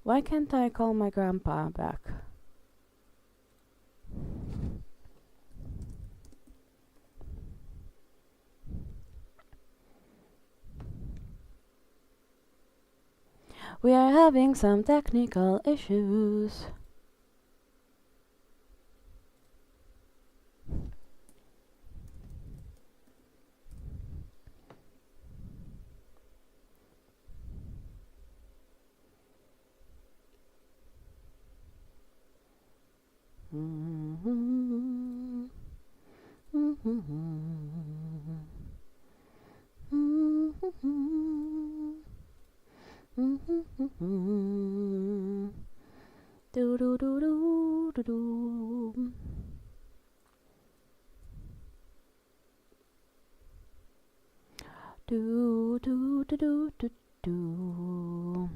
Why can't I call my grandpa back? We are having some technical issues. Do do do do do do. Do do do do do do.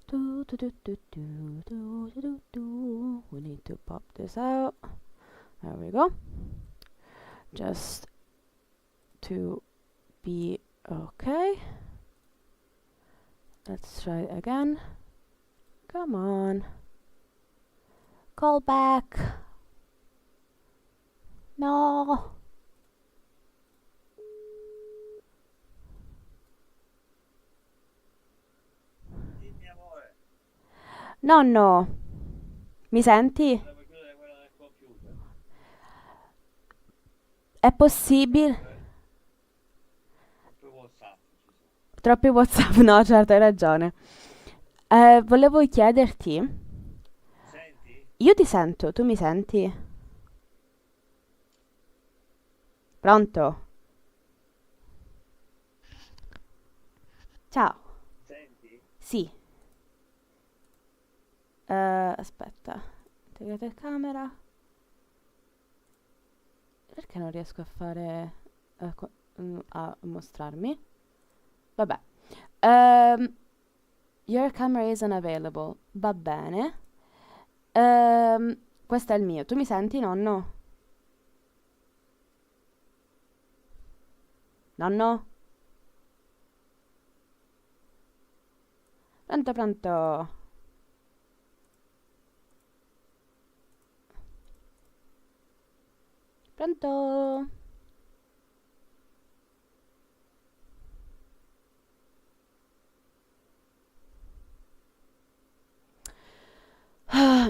Do do do do do do do do. We need to pop this out. There we go. Just to be okay. Let's try it again. Come on. Call back. No. Dimmi amore, Nonno, mi senti? devo chiudere quella del computer. È possibile? Poi WhatsApp ci sono. Troppi WhatsApp? No, certo, hai ragione. Volevo chiederti. Senti? Io ti sento, tu mi senti? Pronto? Ciao. Senti? Sì. Aspetta. Integrate camera. Perché non riesco a fare... a mostrarmi? Vabbè. Your camera is unavailable. Va bene. Questo è il mio. Tu mi senti, nonno? Nonno? Pronto, pronto. Pronto?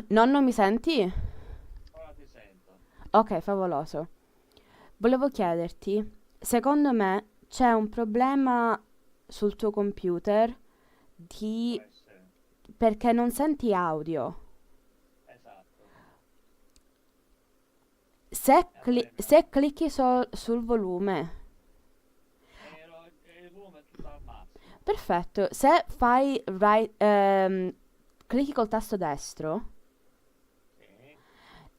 Nonno, mi senti? Ora ti sento. Ok, favoloso. Volevo chiederti, secondo me c'è un problema sul tuo computer Può di... essere. perché non senti audio. Esatto. Se, E allora se clicchi sul volume, il volume è tutto al massimo. perfetto. Se fai clicchi col tasto destro Sì.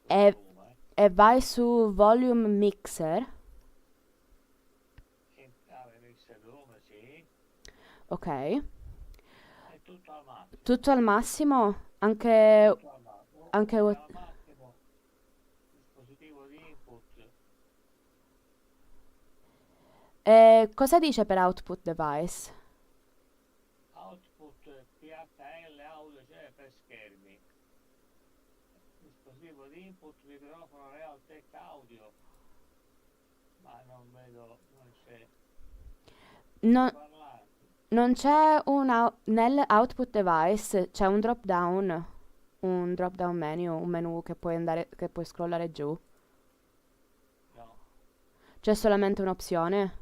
Sul e, volume. e vai su Volume Mixer, Apre mixer volume, sì. ok? È tutto al massimo. Tutto al massimo, anche, Tutto al massimo. anche Volume al massimo. Dispositivo di input. cosa dice per output device? Output PHL audio cioè per schermi. Dispositivo di input, microfono Realtek audio. Ma non vedo, non c'è. Non, Parlanti. non c'è nell'output device, c'è un drop down menu, un menu che puoi andare, che puoi scrollare giù. No. C'è solamente un'opzione.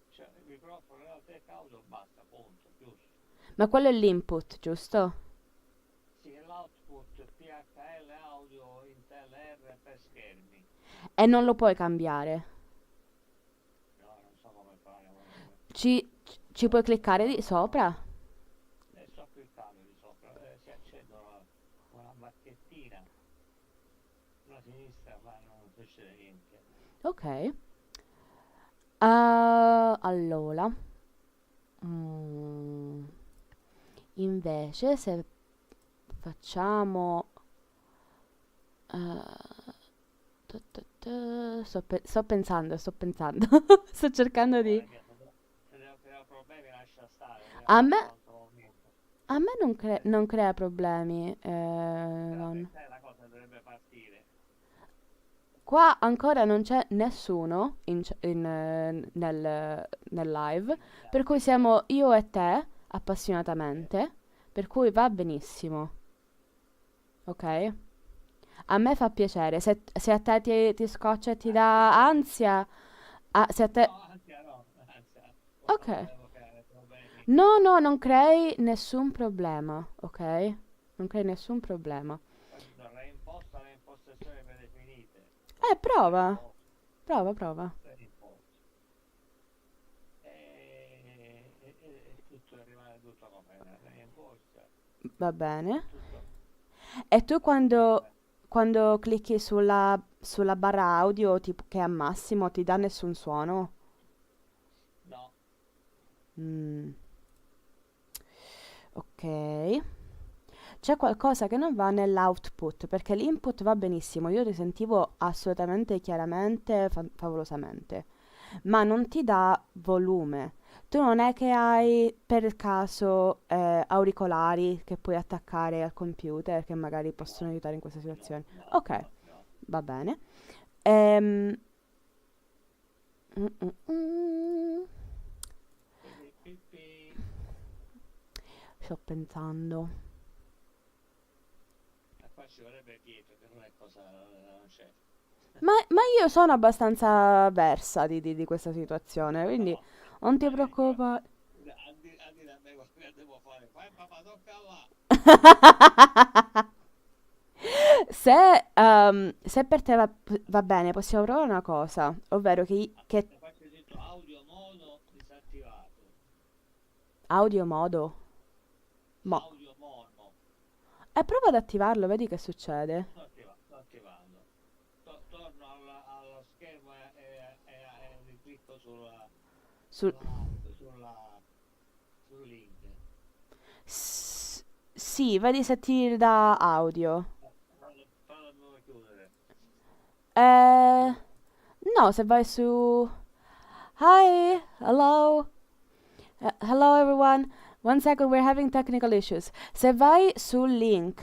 Cioè, il microfono Realtek audio basta, punto, chiuso. Ma quello è l'input, giusto? Sì, è l'output PHL audio Intel R per schermi. E non lo puoi cambiare. No, non so come fare. Ci puoi cliccare di sopra? Sto cliccando di sopra, si accendono una bacchettina sulla sinistra, ma non succede niente. Ok. Allora. Mm, invece, se facciamo... sto pensando, sto pensando. Sto cercando di... Guarda che se devo creare problemi lascia stare, A vediamo me, quanto momento. A me non crea problemi, Però per non. te la cosa dovrebbe partire. Qua ancora non c'è nessuno nel live, per cui siamo io e te, appassionatamente, per cui va benissimo, ok? A me fa piacere, se a te ti scoccia e ti dà ansia, se a te. No, anzi, Ok. non volevo creare problemi. No, no, non crei nessun problema, ok? Non crei nessun problema. Questo reimposta le impostazioni predefinite. Prova, Reimposta, prova, prova. reimposta. E tutto rimane tutto come reimposta. Va bene. Tutto E tu quando, come... quando clicchi sulla barra audio tipo, che è a massimo ti dà nessun suono? No, Mm, ok. C'è qualcosa che non va nell'output, perché l'input va benissimo, io ti sentivo assolutamente chiaramente, favolosamente, ma non ti dà volume. Tu non è che hai per caso auricolari che puoi attaccare al computer che magari no, possono aiutare in questa no, situazione. no, Ok, no, no. va bene. Ehm, mm, mm, mm. Pipì. Sto pensando. E qua ci vorrebbe Pietro, che non è cosa, non c'è. Ma io sono abbastanza versa di questa situazione, quindi No, non ti ma io, preoccupare. a dire a me quello che devo fare, fai papà, tocca là. Se per te va bene, possiamo provare una cosa, ovvero che Aspetta, qua c'è scritto audio mono disattivato. audio modo. Mo. Audio mono. Prova ad attivarlo, vedi che succede. Sto attivando. Torno allo schermo e riclicco Sul, sul link. sì, vedi se ti dà audio. Fallo chiudere. Eh, no, se vai su. Hi, hello. Hello everyone. One second, we're having technical issues. Se vai sul link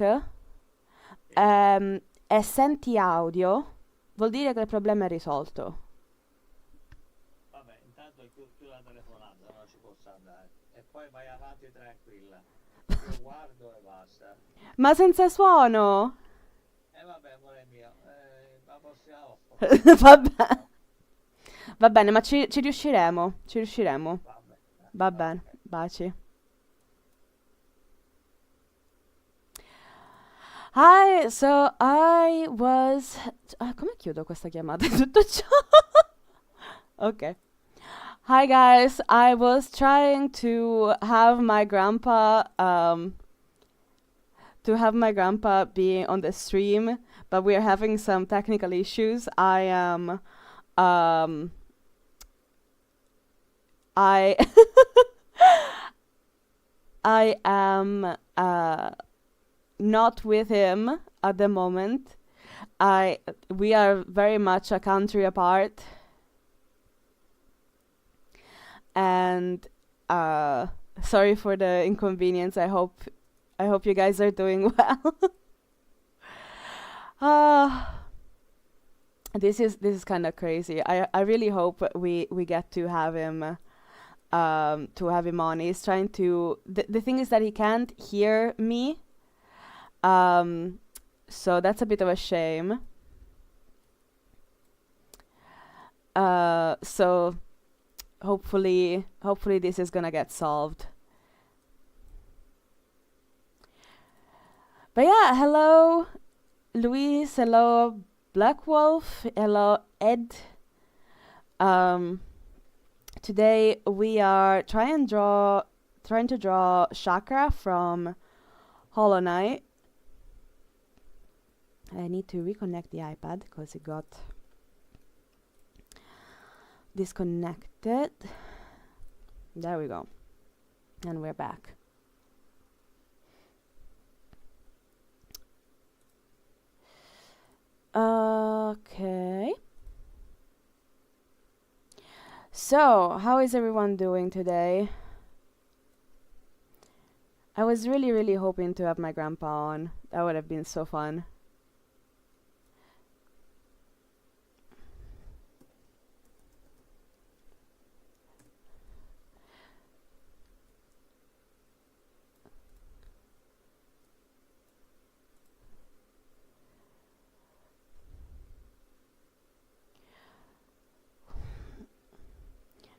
Sì. e senti audio, vuol dire che il problema è risolto. Vabbè, intanto chiudo la telefonata, non ci posso andare. E poi vai avanti tranquilla. Io guardo e basta. Ma senza suono? E vabbè, amore mio, la prossima volta. Vabbè. Va bene, ma ci riusciremo. Ci riusciremo. Vabbè, Va bene, ok. baci. Hi, so I was. Come chiudo questa chiamata? Tutto ciò. Ok. Hi guys, I was trying to have my grandpa be on the stream, but we are having some technical issues. Um I I am not with him at the moment. I We are very much a country apart, and sorry for the inconvenience. I hope you guys are doing well. uh, this is kind of crazy. I really hope we get to have him on. He's trying to. The thing is that he can't hear me. So that's a bit of a shame. So hopefully this is gonna get solved. But yeah, hello Luis, hello Black Wolf, hello Ed. Today we are trying to draw Chakra from Hollow Knight. I need to reconnect the iPad because it got disconnected. There we go. And we're back. Okay. So, how is everyone doing today? I was really, really hoping to have my grandpa on. That would have been so fun.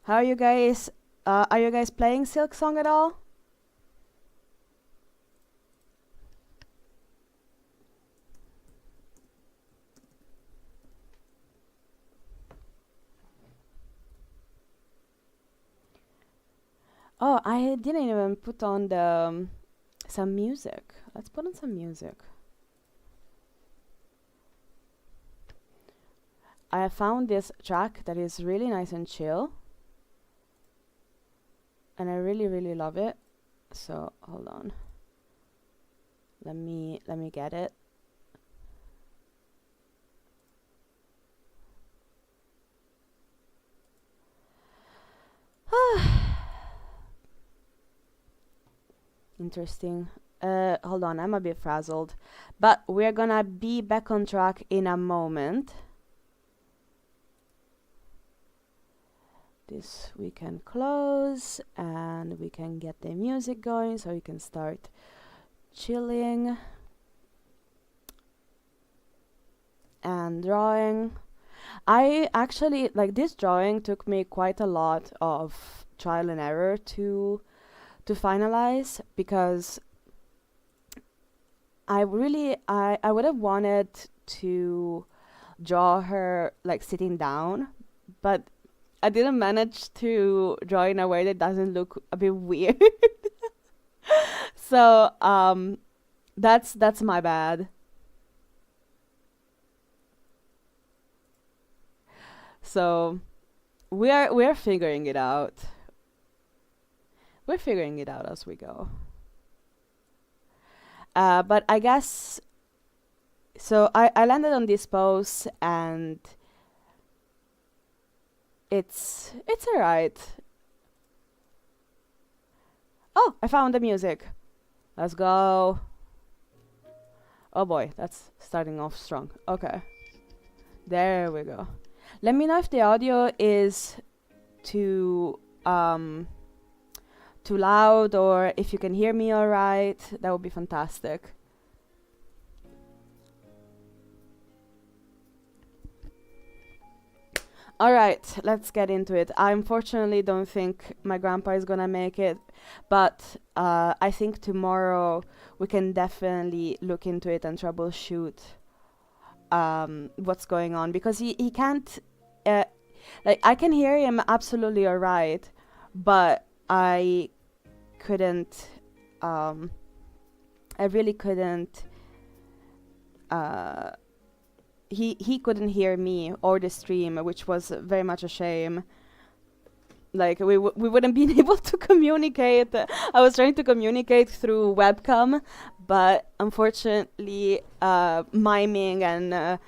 How are you guys? Are you guys playing Silk Song at all? Oh, I didn't even put on the some music. Let's put on some music. I found this track that is really nice and chill, and I really, really love it. So hold on. Let me get it. Interesting. Hold on, I'm a bit frazzled. But we're gonna be back on track in a moment. This we can close and we can get the music going so we can start chilling and drawing. I actually, like, this drawing took me quite a lot of trial and error to finalize, because I would have wanted to draw her like sitting down, but I didn't manage to draw in a way that doesn't look a bit weird. So that's my bad. So we're figuring it out. We're figuring it out as we go. But I guess so. I landed on this pose and it's alright. Oh, I found the music. Let's go. Oh boy, that's starting off strong. Okay. There we go. Let me know if the audio is too too loud, or if you can hear me alright. That would be fantastic. Alright, let's get into it. I unfortunately don't think my grandpa is gonna make it, but I think tomorrow we can definitely look into it and troubleshoot what's going on, because he can't like, I can hear him absolutely alright, but I couldn't I really couldn't he couldn't hear me or the stream, which was very much a shame. Like, we wouldn't been able to communicate. I was trying to communicate through webcam, but unfortunately miming and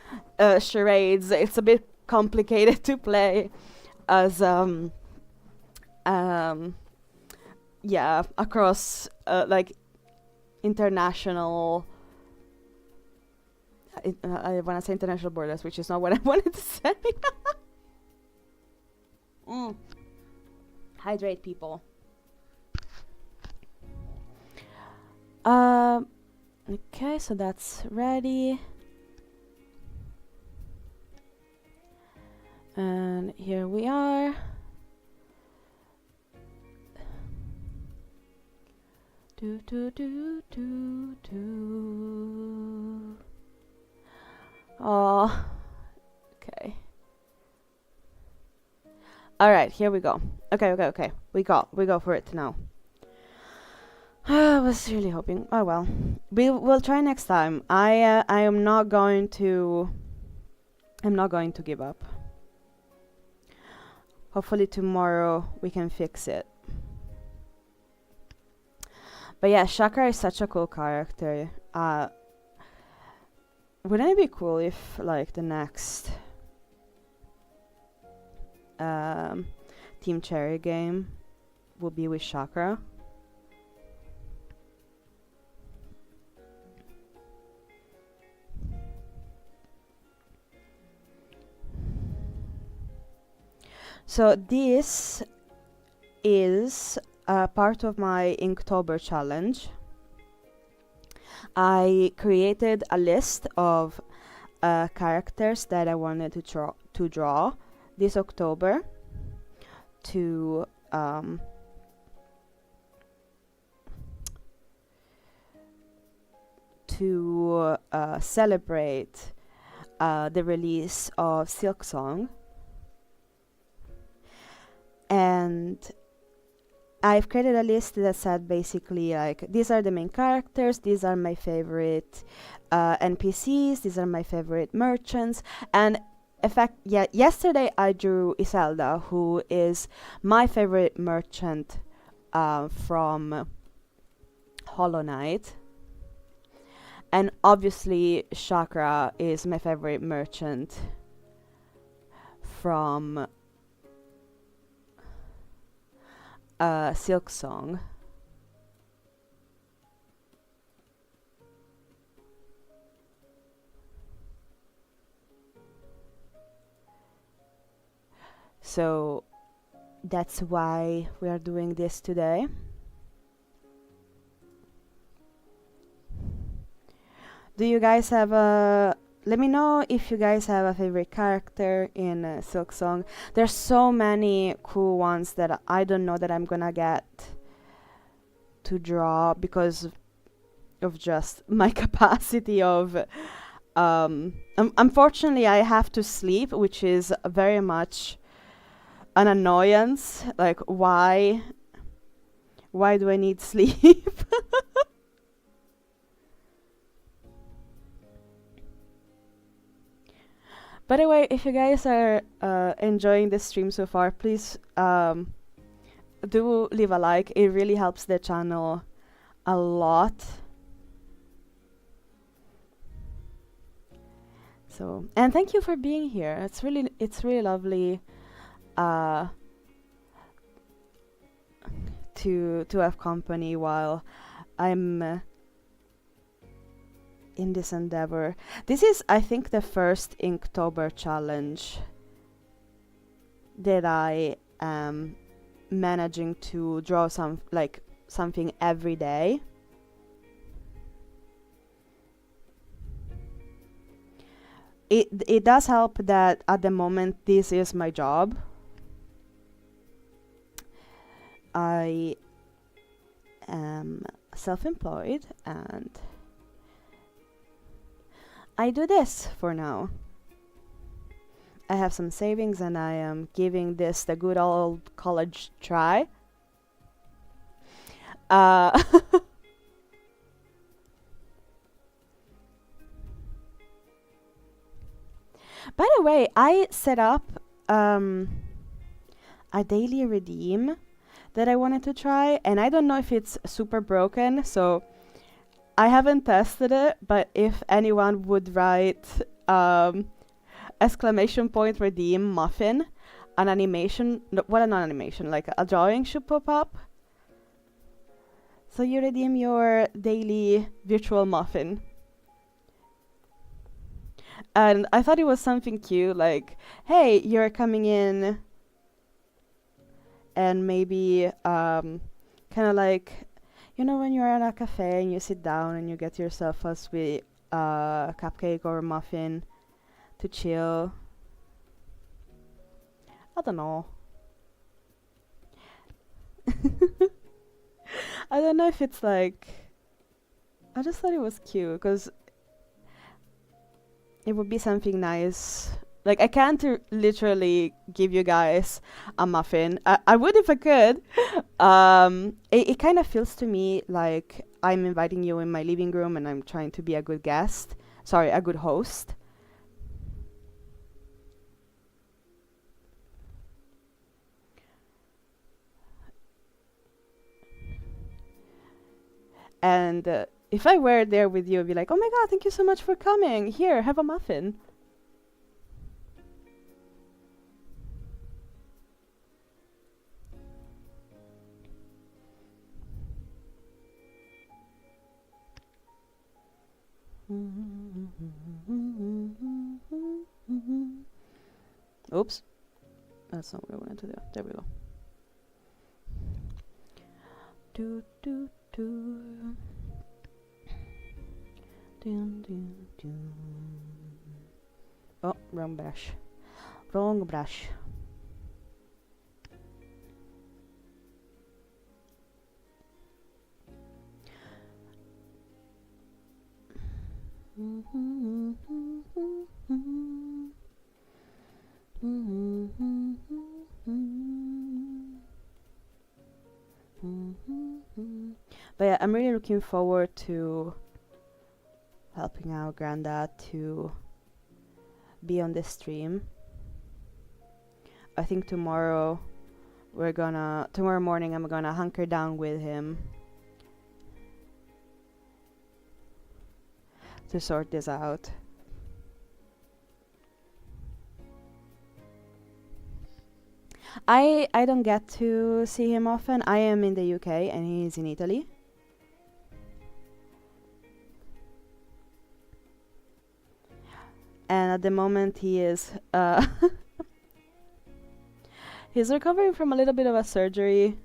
charades, it's a bit complicated to play as yeah, across like international I want to say international borders, which is not what I wanted to say. Hydrate, people. Okay, so that's ready. And here we are. Do do do do do. Oh, okay. All right, here we go. Okay. We go for it now. I was really hoping. Oh well, we'll try next time. I am not going to. I'm not going to give up. Hopefully tomorrow we can fix it. But yeah, Shakra is such a cool character. Wouldn't it be cool if, like, the next Team Cherry game will be with Chakra? So this is part of my Inktober challenge. I created a list of characters that I wanted to draw this October to celebrate the release of Silksong. And I've created a list that said basically like, these are the main characters, these are my favorite NPCs, these are my favorite merchants. And in fact, yeah, yesterday I drew Iselda, who is my favorite merchant from Hollow Knight. And obviously Chakra is my favorite merchant from Silksong. So that's why we are doing this today. Do you guys have a... Let me know if you guys have a favorite character in Silksong. There's so many cool ones that I don't know that I'm gonna get to draw because of just my capacity of... unfortunately, I have to sleep, which is very much an annoyance. Like, why do I need sleep? By the way, if you guys are enjoying this stream so far, please do leave a like. It really helps the channel a lot. So, and thank you for being here. It's really lovely to have company while I'm in this endeavor. This is, I think, the first Inktober challenge that I am managing to draw something every day. It does help that at the moment this is my job. I am self-employed and I do this for now. I have some savings and I am giving this the good old college try. By the way, I set up a daily redeem that I wanted to try, and I don't know if it's super broken, so I haven't tested it, but if anyone would write exclamation point redeem muffin, an animation, no, well, not an animation, like a drawing should pop up. So you redeem your daily virtual muffin. And I thought it was something cute, like, hey, you're coming in and maybe kind of like, you know, when you're at a cafe and you sit down and you get yourself a sweet cupcake or muffin to chill. I don't know. I don't know if it's like... I just thought it was cute because it would be something nice. Like, I can't literally give you guys a muffin. I would if I could. It kind of feels to me like I'm inviting you in my living room and I'm trying to be a good guest. Sorry, a good host. And if I were there with you, I'd be like, oh my god, thank you so much for coming. Here, have a muffin. Oops. That's not what I wanted to do. There we go. Do do do. Dun, dun, dun. Oh, wrong brush. Wrong brush. But yeah, I'm really looking forward to helping out Grandad to be on this stream. I think tomorrow morning I'm gonna hunker down with him to sort this out. I don't get to see him often. I am in the UK and he's in Italy. And at the moment he is he's recovering from a little bit of a surgery.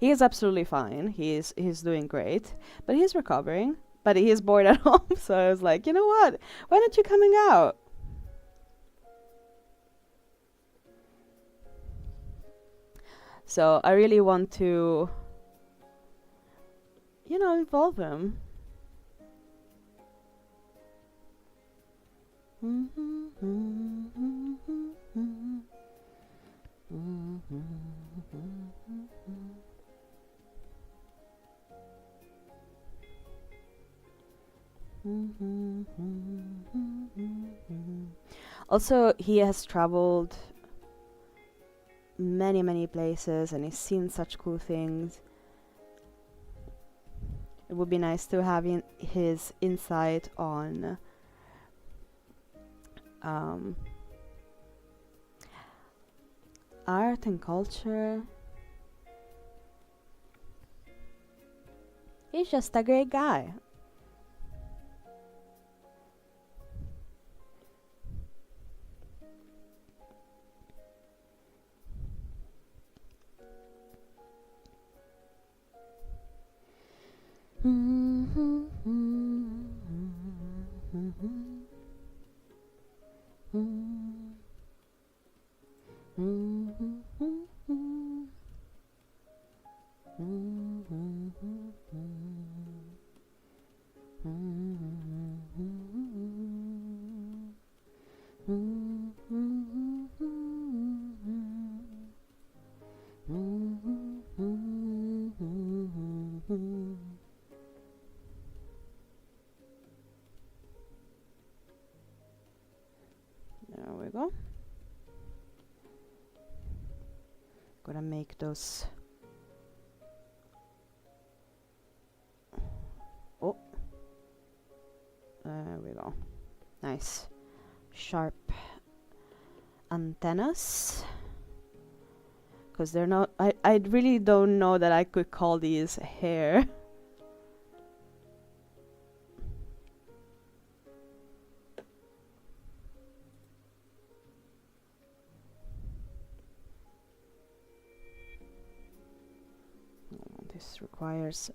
He is absolutely fine. He's doing great, but he's recovering. But he's bored at home, so I was like, you know what? Why don't you coming out? So I really want to, you know, involve him. Also, he has traveled many places and he's seen such cool things. It would be nice to have his insight on art and culture. He's just a great guy. There we go. Gonna make those. Oh, there we go. Nice, sharp antennas. Because they're not. I really don't know that I could call these hair. This requires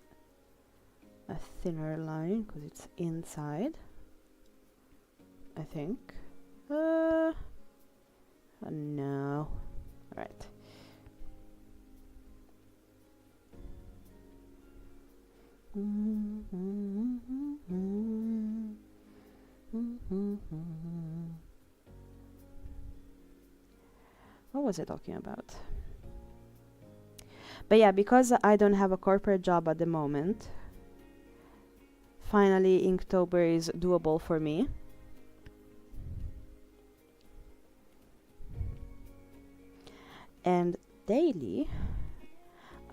a thinner line because it's inside, I think. No. Alright. What was I talking about? But yeah, because I don't have a corporate job at the moment, finally Inktober is doable for me. And daily,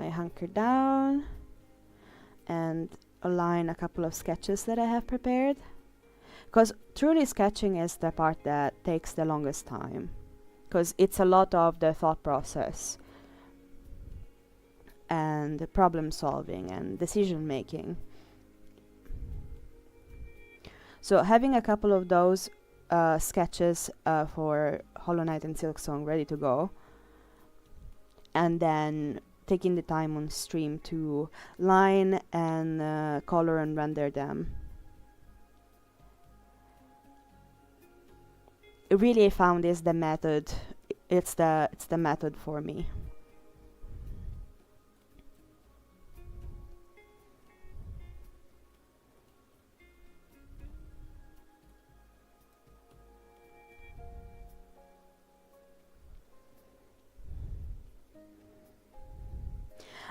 I hunker down and align a couple of sketches that I have prepared. Because truly sketching is the part that takes the longest time. Because it's a lot of the thought process and problem solving and decision making. So having a couple of those sketches for Hollow Knight and Silksong ready to go, and then taking the time on stream to line and color and render them. Really, I found is the method. It's the method for me.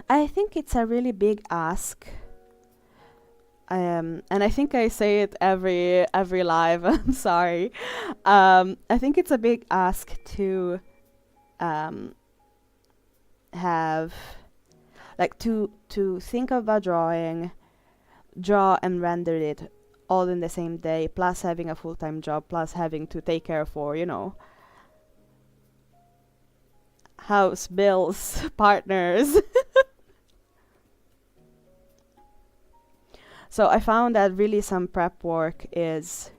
I think it's a really big ask. And I think I say it every live. I'm sorry. I think it's a big ask to have, like, to think of a drawing, draw and render it all in the same day, plus having a full-time job, plus having to take care for, you know, house bills, partners. So I found that really some prep work is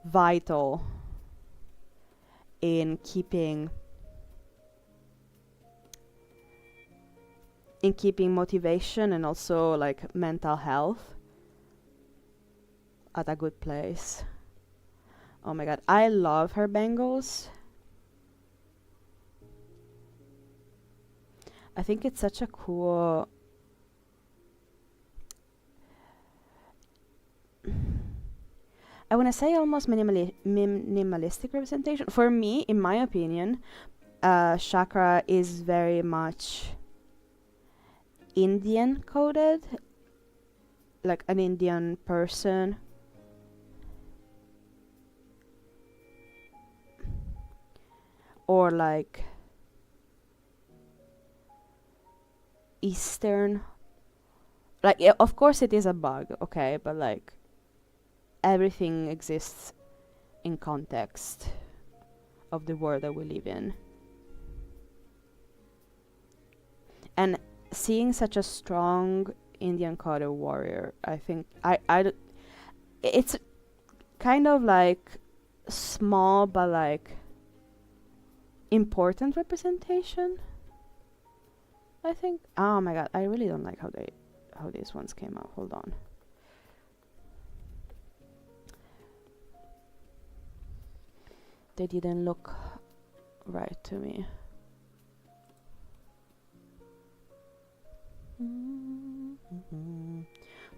vital in keeping motivation and also like mental health at a good place. Oh my god, I love her bangles. I think it's such a cool, I want to say almost minimalistic representation. For me, in my opinion, Chakra is very much Indian coded, like an Indian person. Or like Eastern. Like, yeah, of course it is a bug, okay, but like everything exists in context of the world that we live in. And seeing such a strong Indian coded warrior, I think it's kind of like small but like important representation, I think. Oh my god, I really don't like how these ones came out. Hold on. They didn't look right to me.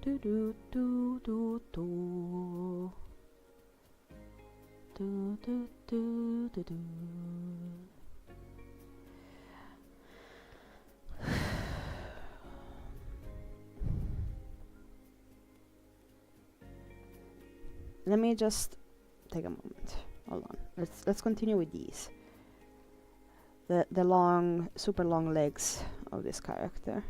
Do do do do do. Do do do do do. Let me just take a moment. Hold on. Let's continue with these. The long, super long legs of this character.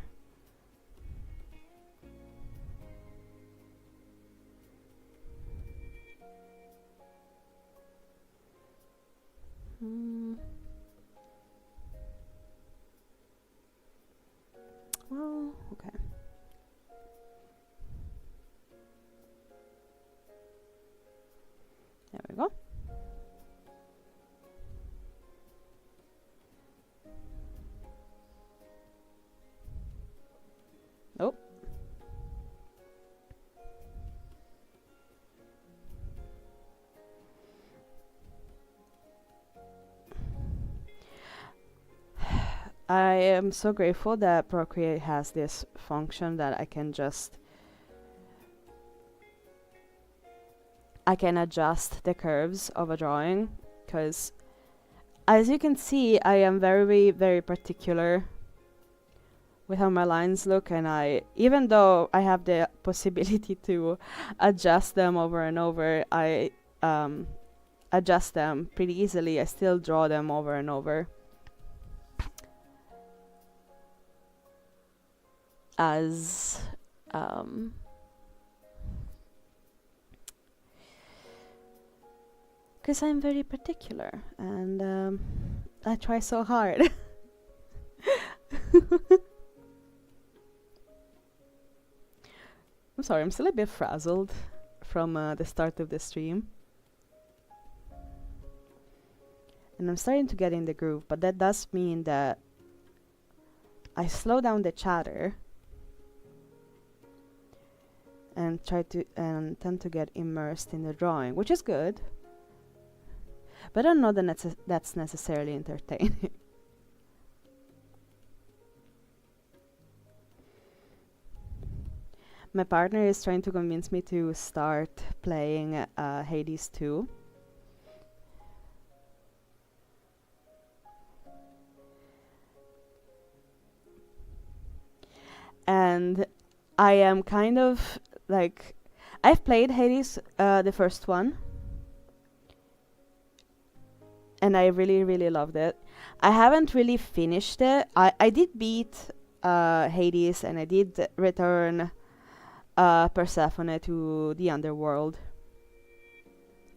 Well, okay. There we go. Oh. I am so grateful that Procreate has this function that I can adjust the curves of a drawing, because as you can see, I am very, very particular with how my lines look, and even though I have the possibility to adjust them over and over, I adjust them pretty easily. I still draw them over and over. As because I'm very particular, and I try so hard. I'm sorry, I'm still a bit frazzled from the start of the stream. and I'm starting to get in the groove, but that does mean that I slow down the chatter and tend to get immersed in the drawing, which is good, but I don't know that that's necessarily entertaining. My partner is trying to convince me to start playing Hades 2. And I am kind of like, I've played Hades, the first one, and I really, really loved it. I haven't really finished it. I did beat Hades, and I did return Persephone to the underworld.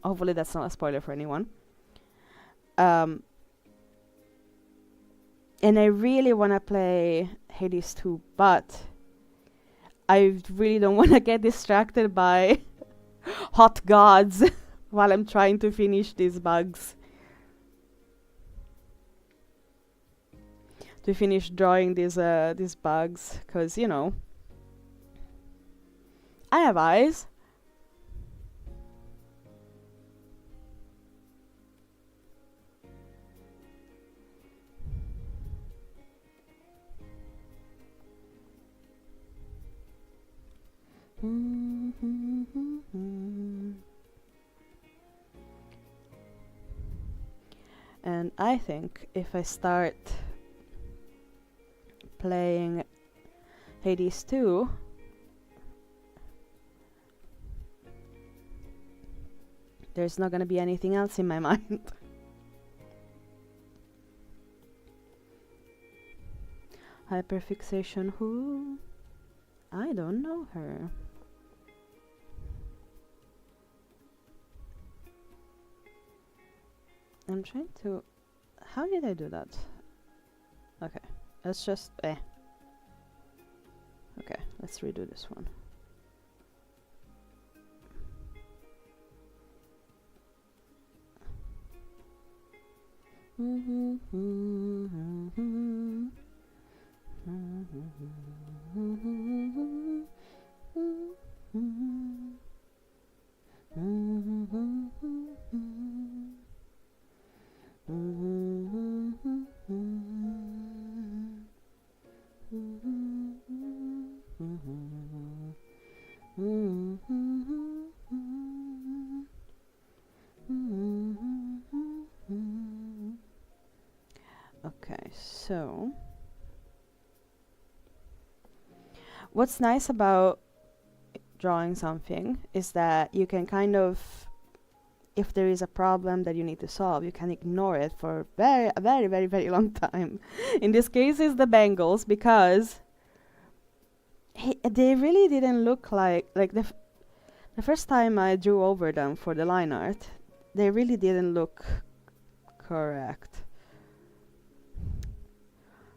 Hopefully that's not a spoiler for anyone. And I really want to play Hades 2, but I really don't want to get distracted by hot gods while I'm trying to finish these bugs. To finish drawing these bugs, because, you know, I have eyes. And I think if I start playing Hades 2, there's not gonna be anything else in my mind. Hyperfixation, who? I don't know her. I'm trying to... How did I do that? Okay, let's just... Okay, let's redo this one. Okay, so what's nice about drawing something is that you can kind of, if there is a problem that you need to solve, you can ignore it for a very, very, very long time. In this case, it's the Bengals, because they really didn't look like the first time I drew over them for the line art, they really didn't look correct.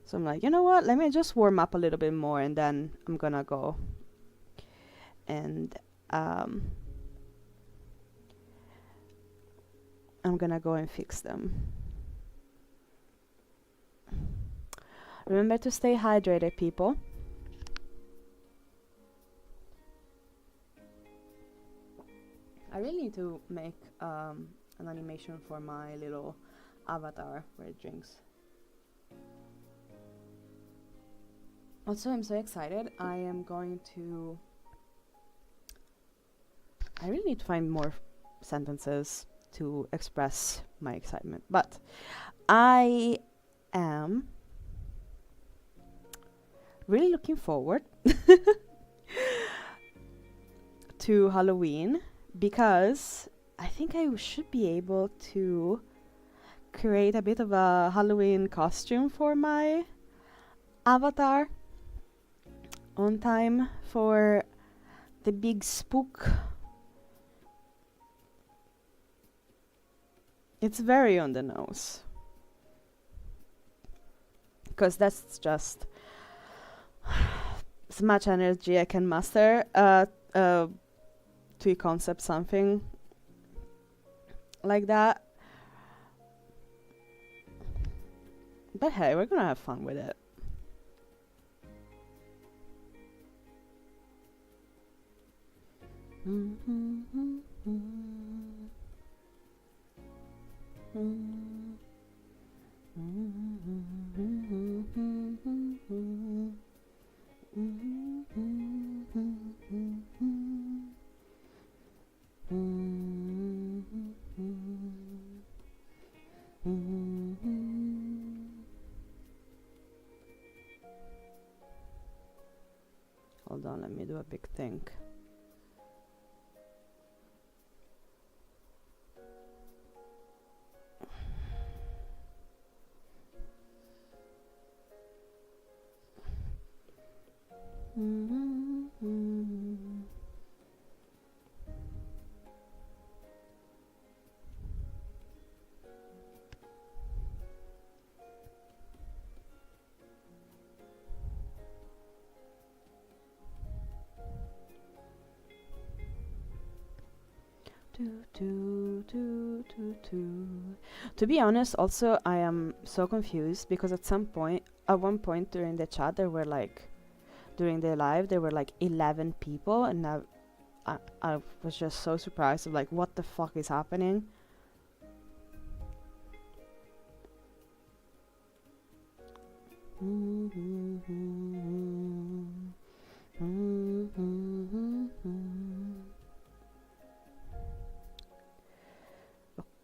So I'm like, you know what? Let me just warm up a little bit more, and then I'm gonna go and I'm gonna go and fix them. Remember to stay hydrated, people. I really need to make an animation for my little avatar where it drinks. Also, I'm so excited. I really need to find more sentences to express my excitement. But I am really looking forward to Halloween, because I think I should be able to create a bit of a Halloween costume for my avatar on time for the big spook. It's very on the nose, because that's just as much energy I can muster to concept something like that. But hey, we're gonna have fun with it. Hold on, let me do a big think. To be honest, also I am so confused because at one point during the chat, there were like, during the live, there were like 11 people, and now I was just so surprised of like, what the fuck is happening?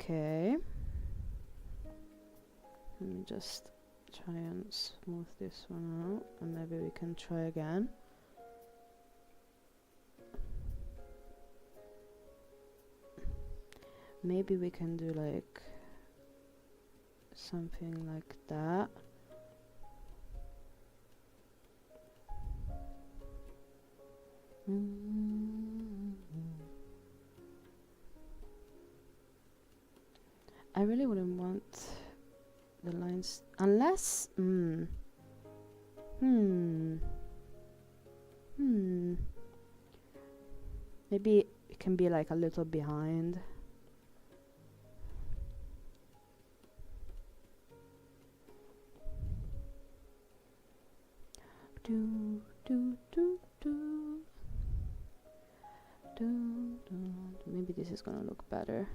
Okay. Let me just try and smooth this one out, and maybe we can try again. Maybe we can do like something like that. I really wouldn't want the lines unless maybe it can be like a little behind. Maybe this is gonna look better.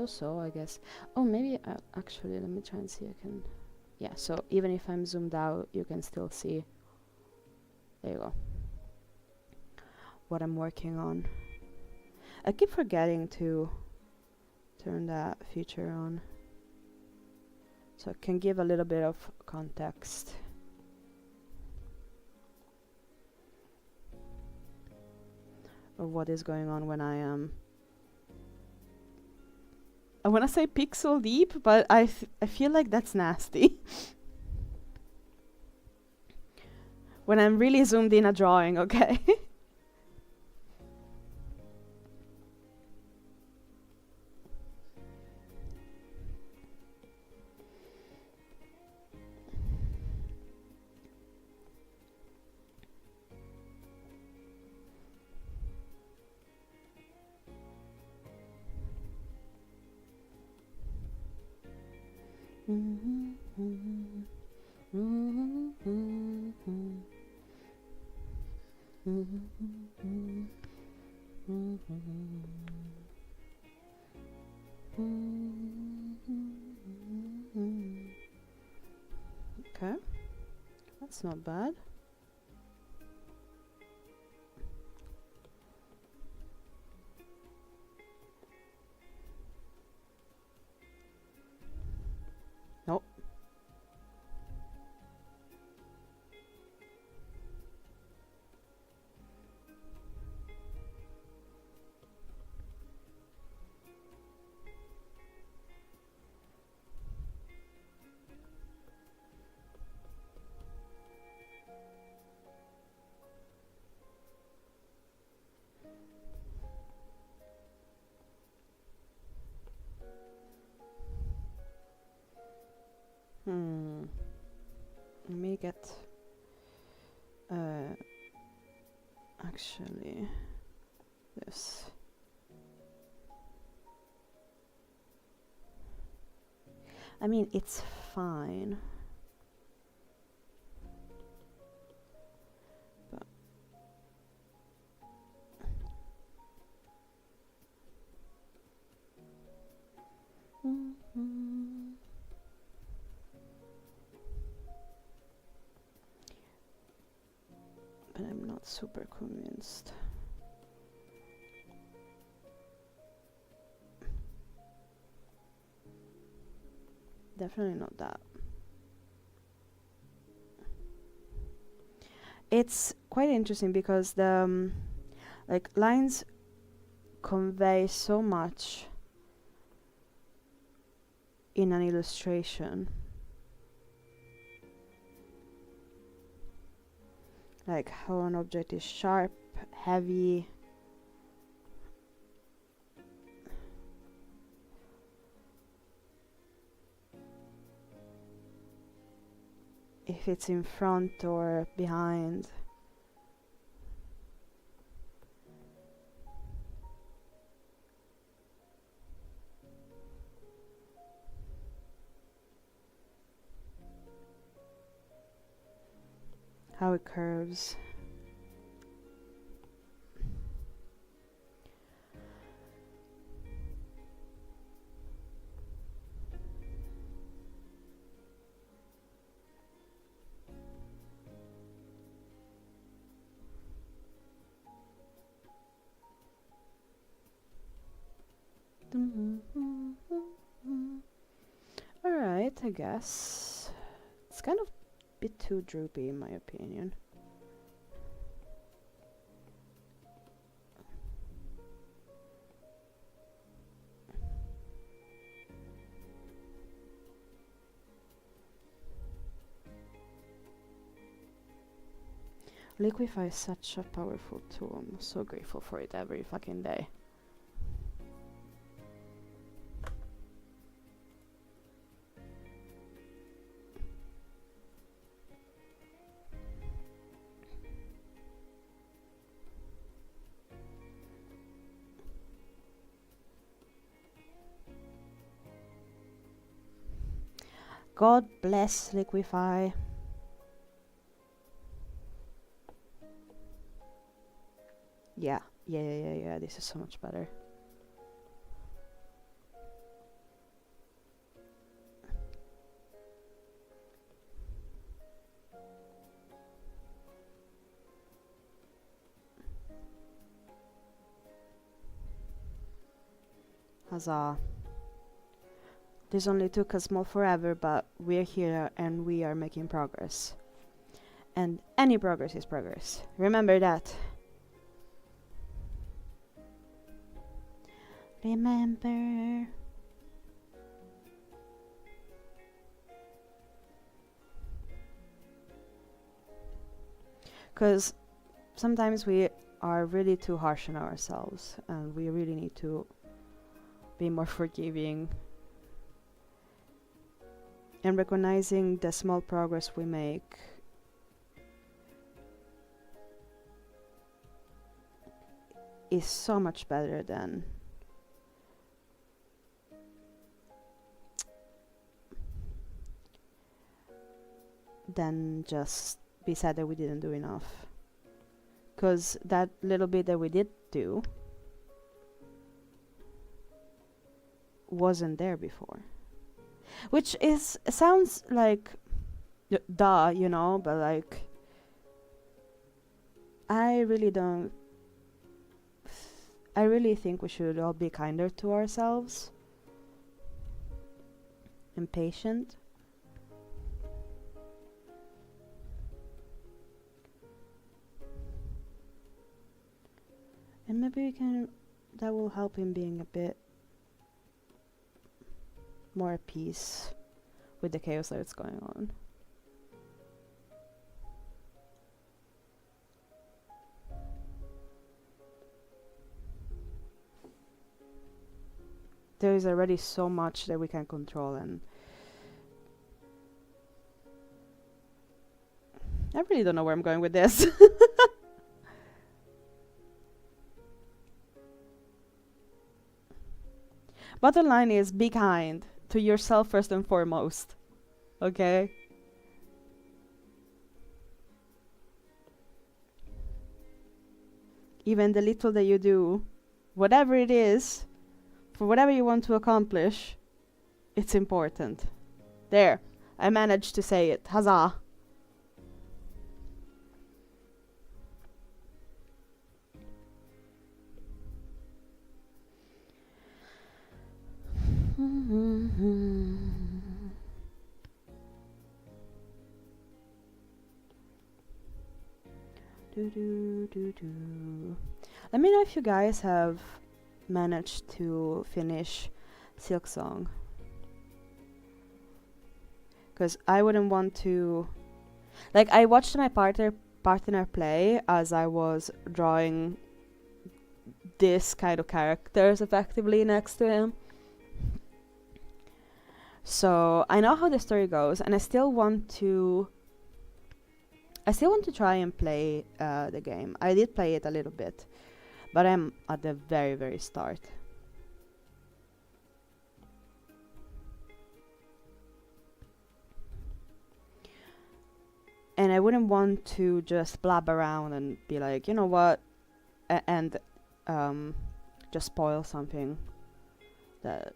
So I guess. Oh, maybe actually, let me try and see. I can. Yeah. So even if I'm zoomed out, you can still see. There you go. What I'm working on. I keep forgetting to turn that feature on, so I can give a little bit of context. Of what is going on when I am. I want to say pixel deep, but I feel like that's nasty. When I'm really zoomed in a drawing, okay? Okay, that's not bad. Nope. Let me get actually this. I mean, it's fine. But but I'm not super convinced. Definitely not that. It's quite interesting because the like lines convey so much in an illustration. Like how an object is sharp, heavy. If it's in front or behind. How it curves. Alright, I guess. It's kind of a bit too droopy in my opinion. Liquify is such a powerful tool. I'm so grateful for it every fucking day. God bless Liquify. Yeah, this is so much better. Huzzah. This only took us more forever, but we're here and we are making progress. And any progress is progress. Remember that. Remember. Because sometimes we are really too harsh on ourselves and we really need to be more forgiving. And recognizing the small progress we make is so much better than just be sad that we didn't do enough. Because that little bit that we did do wasn't there before. Which sounds like duh, you know, but like I really think we should all be kinder to ourselves and patient. And maybe that will help him being a bit more at peace with the chaos that's going on. There is already so much that we can control, and I really don't know where I'm going with this. Bottom line is, be kind to yourself first and foremost. Okay? Even the little that you do, whatever it is, for whatever you want to accomplish, it's important. There, I managed to say it. Huzzah! Let me know if you guys have managed to finish Silksong. Because I wouldn't want to... Like, I watched my partner play as I was drawing this kind of characters effectively next to him. So I know how the story goes, and I still want to try and play the game. I did play it a little bit, but I'm at the very, very start. And I wouldn't want to just blab around and be like, you know what, and just spoil something that...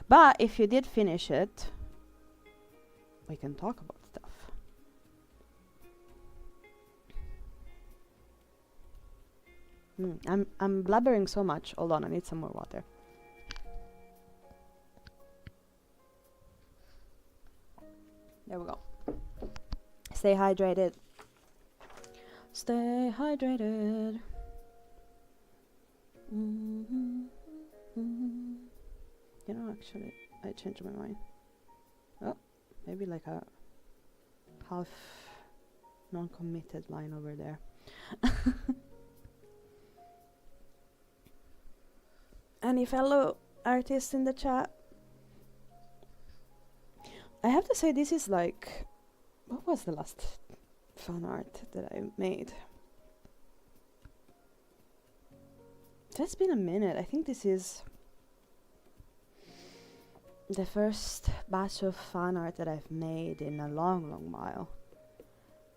But if you did finish it, we can talk about stuff. I'm blabbering so much. Hold on, I need some more water. There we go. Stay hydrated. Stay hydrated. You know, actually, I changed my mind. Oh, maybe like a half non-committed line over there. Any fellow artists in the chat? I have to say, this is like... What was the last fan art that I made? It's been a minute. I think this is the first batch of fan art that I've made in a long, long while.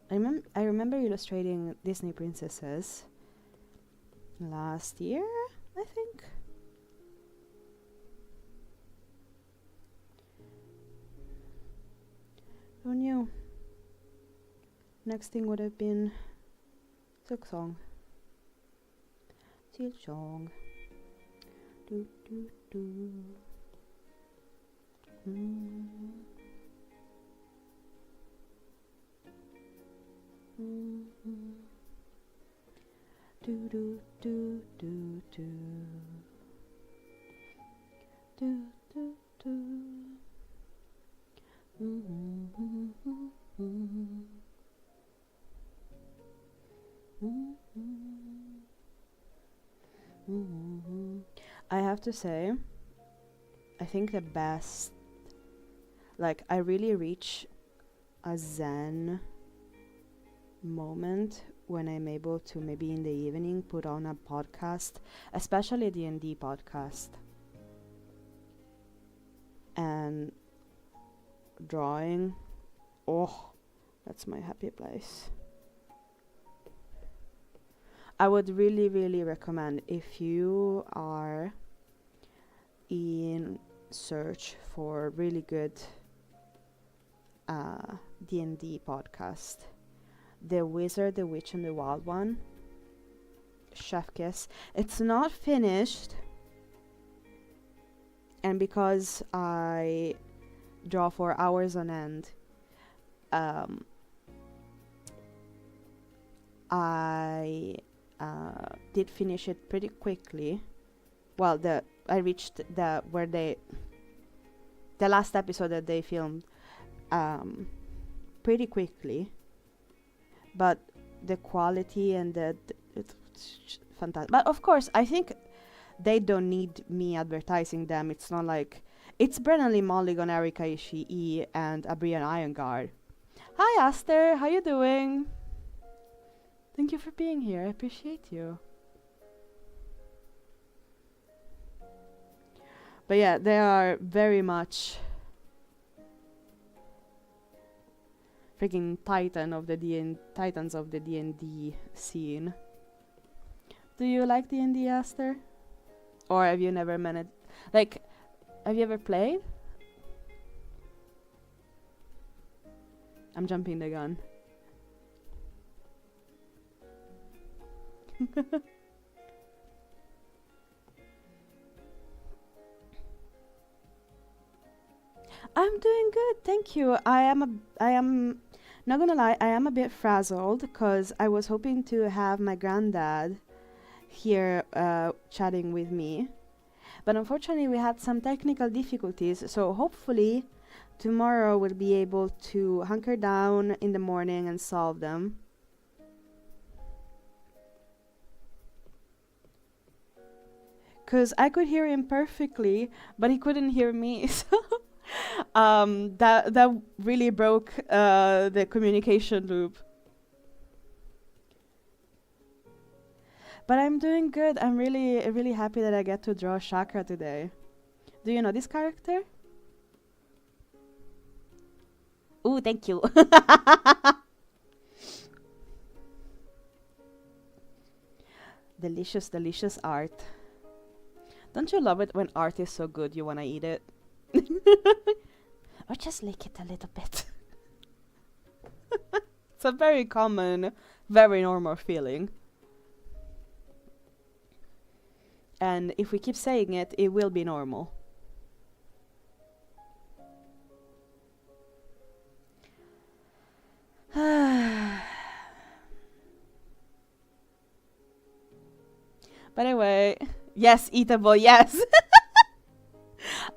I remember illustrating Disney princesses last year, I think. Who knew? Next thing would have been Silksong. Silksong. Do do do. Do do do do do. Do do do. I have to say, I think the best, like, I really reach a zen moment when I'm able to, maybe in the evening, put on a podcast, especially a D&D podcast, and drawing. Oh, that's my happy place. I would really, really recommend, if you are in search for really good D&D podcast, The Wizard, the Witch, and the Wild One, chef kiss. It's not finished, and because I draw for hours on end, I did finish it pretty quickly. Well, I reached the last episode that they filmed pretty quickly, but the quality and it's fantastic. But of course, I think they don't need me advertising them. It's not like it's Brennan Lee Mulligan, Erika Ishii, and Abrian Ironguard. Hi Aster, how you doing? Thank you for being here. I appreciate you. But yeah, they are very much freaking titans of the D&D scene. Do you like D&D, Aster? Or have you never managed? Like, have you ever played? I'm jumping the gun. I'm doing good, thank you. I am not gonna lie, I am a bit frazzled because I was hoping to have my granddad here chatting with me. But unfortunately we had some technical difficulties, so hopefully tomorrow we'll be able to hunker down in the morning and solve them. Because I could hear him perfectly, but he couldn't hear me, so that really broke the communication loop. But I'm doing good. I'm really happy that I get to draw Chakra today. Do you know this character? Ooh, thank you. Delicious, delicious art. Don't you love it when art is so good you wanna eat it? Or just lick it a little bit. It's a very common, very normal feeling. And if we keep saying it, it will be normal. By the way, yes, eatable, yes.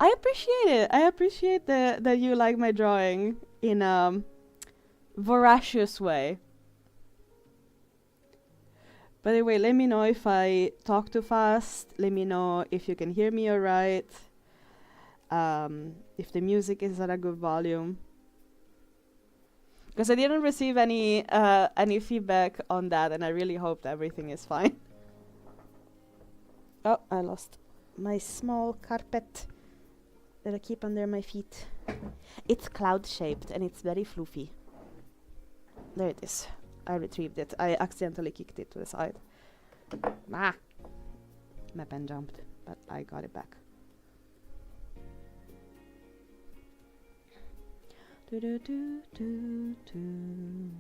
I appreciate it. I appreciate that you like my drawing in a voracious way. By the way, let me know if I talk too fast. Let me know if you can hear me alright. If the music is at a good volume. Because I didn't receive any feedback on that, and I really hope everything is fine. Oh, I lost my small carpet that I keep under my feet. It's cloud-shaped and it's very floofy. There it is. I retrieved it. I accidentally kicked it to the side. Ah! My pen jumped, but I got it back. Do do do do do.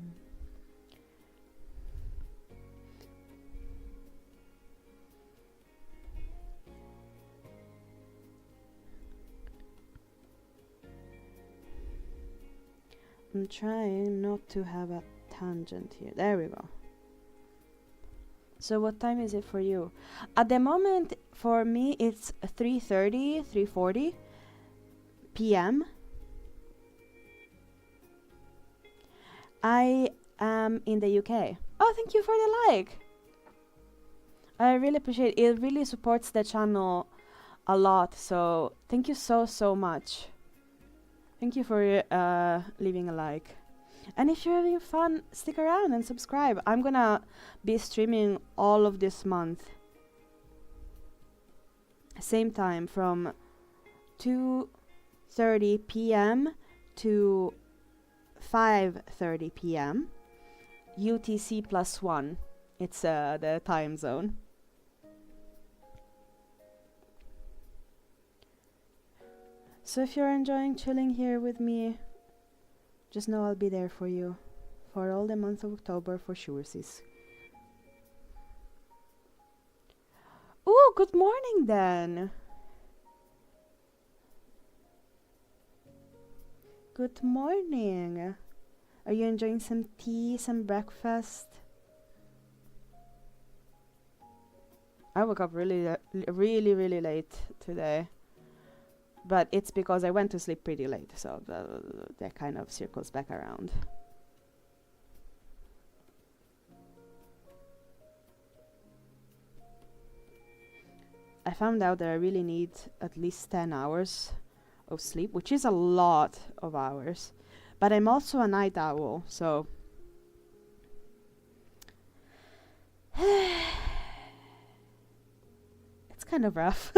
I'm trying not to have a tangent here. There we go. So what time is it for you? At the moment, for me, it's 3:30, 3:40 p.m. I am in the UK. Oh, thank you for the like. I really appreciate it. It really supports the channel a lot. So thank you so much. Thank you for leaving a like. And if you're having fun, stick around and subscribe. I'm gonna be streaming all of this month. Same time from 2:30 p.m. to 5:30 p.m. UTC +1. It's the time zone. So if you're enjoying chilling here with me, just know I'll be there for you for all the month of October for sure, sis. Ooh, good morning then. Good morning. Are you enjoying some tea, some breakfast? I woke up really late today. But it's because I went to sleep pretty late, so that kind of circles back around. I found out that I really need at least 10 hours of sleep, which is a lot of hours. But I'm also a night owl, so it's kind of rough.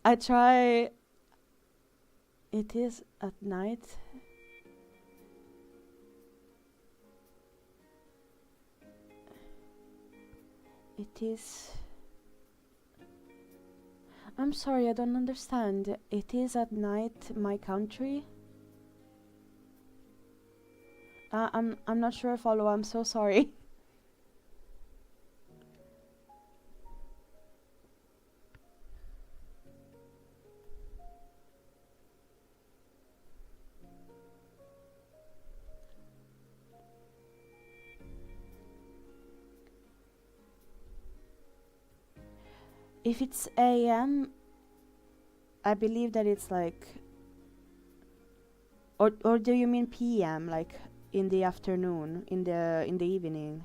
I try. It is at night. It is. I'm sorry, I don't understand. It is at night, my country. I'm not sure I follow. I'm so sorry. If it's AM, I believe that it's like. Or do you mean PM, like in the afternoon, in the evening?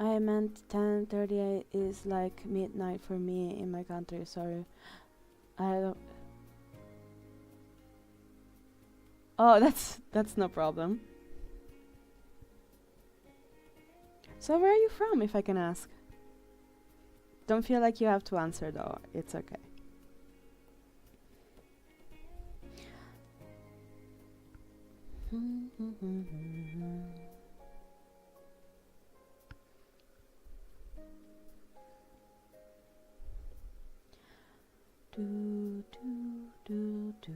I meant 10:30 is like midnight for me in my country. Sorry, I don't. Oh, that's no problem. So where are you from, if I can ask? Don't feel like you have to answer though. It's okay. Do, do, do, do.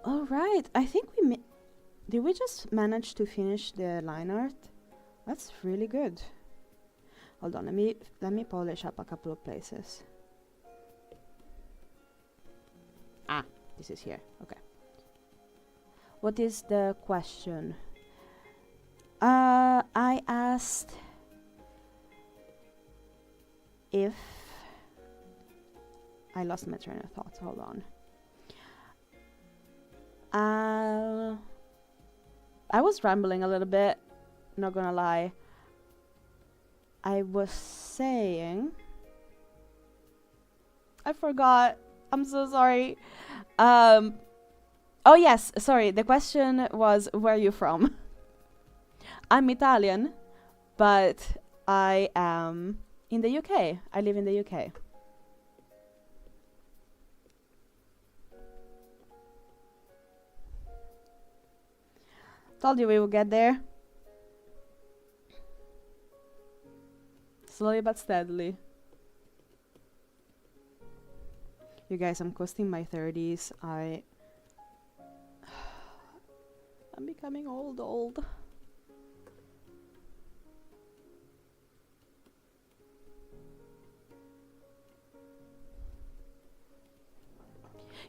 All right, I think did we just manage to finish the line art? That's really good. Hold on, let me polish up a couple of places. Ah, this is here. Okay. What is the question? I asked if I lost my train of thought. Hold on. I was rambling a little bit, not gonna lie. I was saying. I forgot. I'm so sorry. Oh yes, sorry. The question was, where are you from? I'm Italian, but I am in the UK. I live in the UK. Told you we would get there. Slowly but steadily. You guys, I'm costing my 30s. I'm becoming old.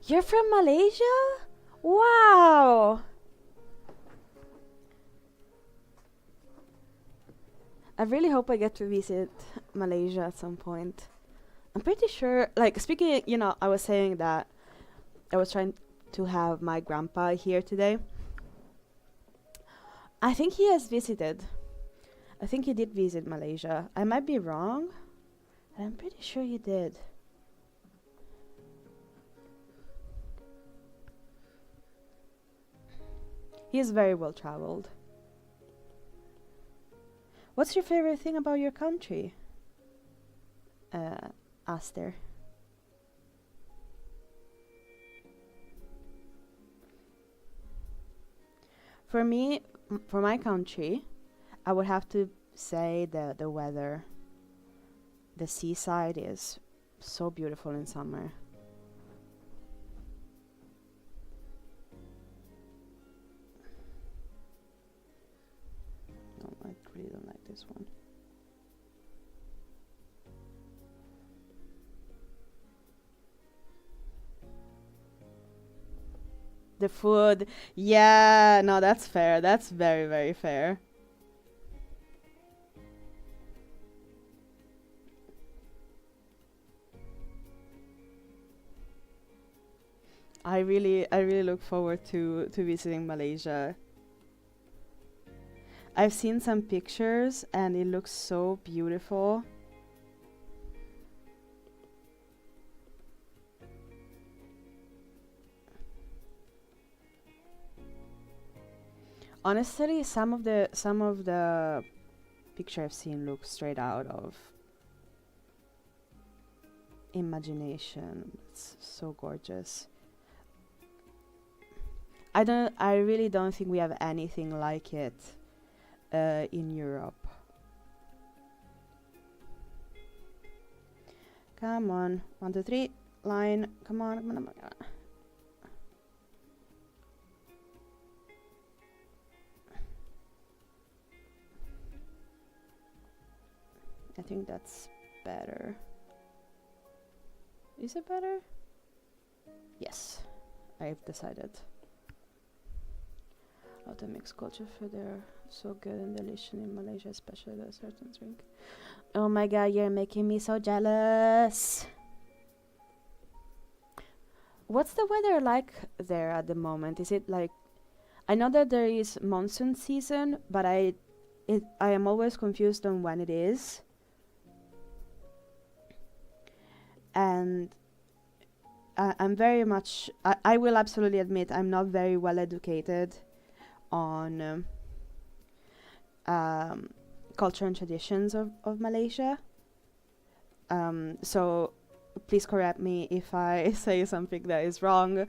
You're from Malaysia? Wow! I really hope I get to visit Malaysia at some point. I'm pretty sure, like, speaking, I was saying that I was trying to have my grandpa here today. I think he has visited. I think he did visit Malaysia. I might be wrong, but I'm pretty sure he did. He is very well traveled. What's your favorite thing about your country? Aster. For me, for my country, I would have to say the weather. The seaside is so beautiful in summer. No, I really don't like this one. The food, yeah, no, that's fair. That's very, very fair. I really look forward to visiting Malaysia. I've seen some pictures and it looks so beautiful. Honestly, some of the picture I've seen look straight out of imagination. It's so gorgeous. I really don't think we have anything like it in Europe. Come on, 1, 2, 3, line. Come on, come on, come on. I think that's better. Is it better? Yes, I've decided. Oh, the mixed culture food, they're so good and delicious in Malaysia, especially the certain drink. Oh my god, you're making me so jealous. What's the weather like there at the moment? Is it like, I know that there is monsoon season, but I am always confused on when it is. And I'm very much, I will absolutely admit I'm not very well educated on culture and traditions of Malaysia. So please correct me if I say something that is wrong.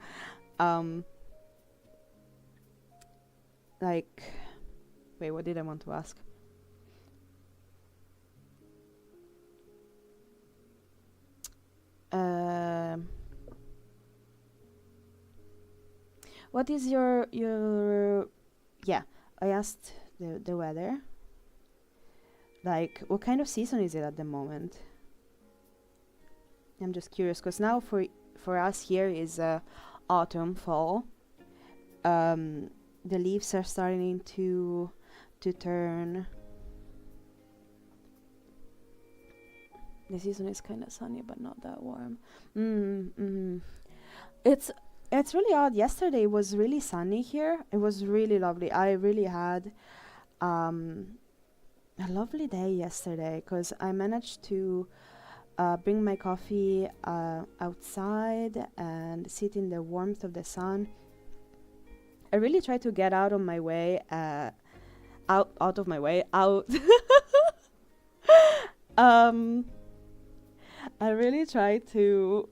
Like, wait, what did I want to ask? What is your yeah, I asked the weather. Like, what kind of season is it at the moment? I'm just curious, because now for us here is autumn, fall. The leaves are starting to turn. The season is kind of sunny, but not that warm. It's really odd. Yesterday was really sunny here. It was really lovely. I really had a lovely day yesterday because I managed to bring my coffee outside and sit in the warmth of the sun. I really tried to get out of my way, out of my way, out. I really tried to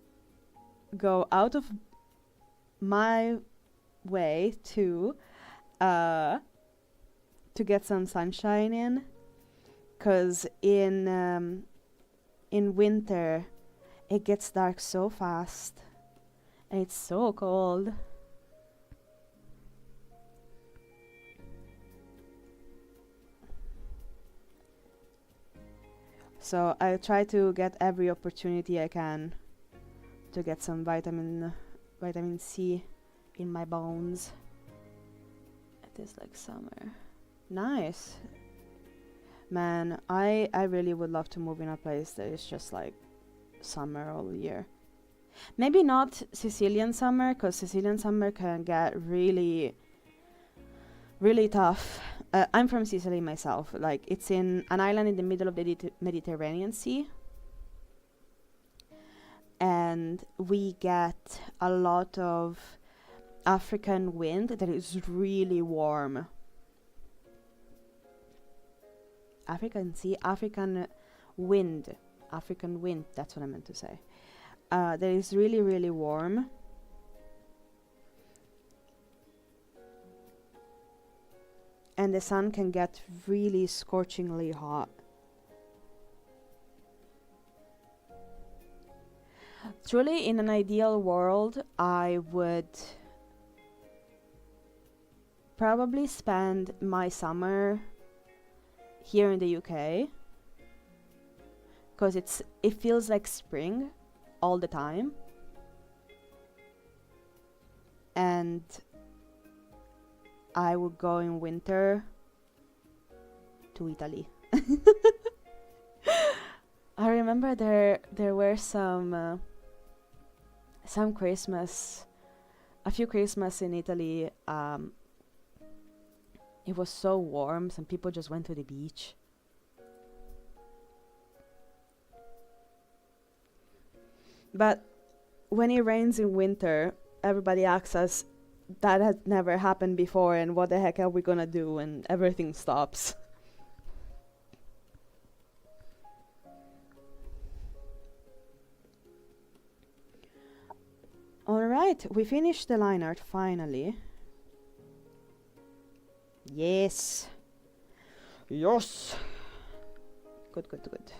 go out of my way to get some sunshine in, cause in winter it gets dark so fast and it's so cold. So I try to get every opportunity I can to get some vitamin C in my bones. It is like summer. Nice. Man, I really would love to move in a place that is just like summer all year. Maybe not Sicilian summer, because Sicilian summer can get really, really tough. I'm from Sicily myself. Like, it's in an island in the middle of the Mediterranean Sea. And we get a lot of African wind that is really warm. African wind, that's what I meant to say. That is really, really warm. And the sun can get really scorchingly hot. Truly, in an ideal world, I would probably spend my summer here in the UK, because it feels like spring all the time, and I would go in winter to Italy. I remember there were some Christmas a few Christmas in Italy, it was so warm, some people just went to the beach. But when it rains in winter, everybody asks us that had never happened before and what the heck are we gonna do, and everything stops. Alright, we finished the line art finally. Yes. Yes. Good, good, good.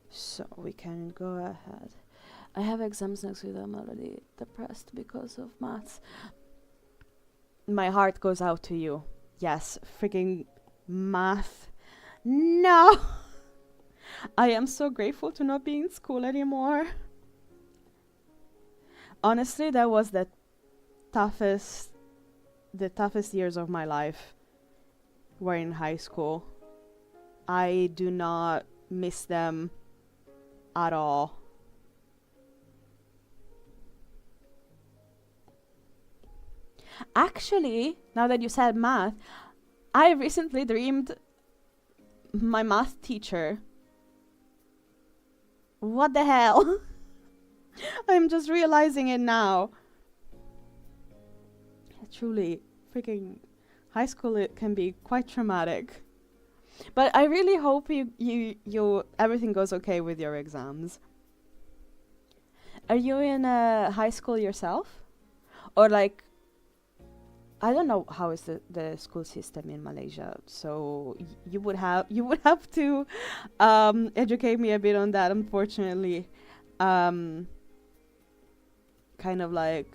So we can go ahead. I have exams next week. I'm already depressed because of maths. My heart goes out to you. Yes, freaking math. No! I am so grateful to not be in school anymore. Honestly, that was the toughest years of my life were in high school. I do not miss them at all. Actually, now that you said math, I recently dreamed my math teacher. What the hell? I'm just realizing it now. Truly, freaking high school, it can be quite traumatic. But I really hope you everything goes okay with your exams. Are you in high school yourself? Or like, I don't know how is the school system in Malaysia, so you would have to educate me a bit on that, unfortunately. Kind of like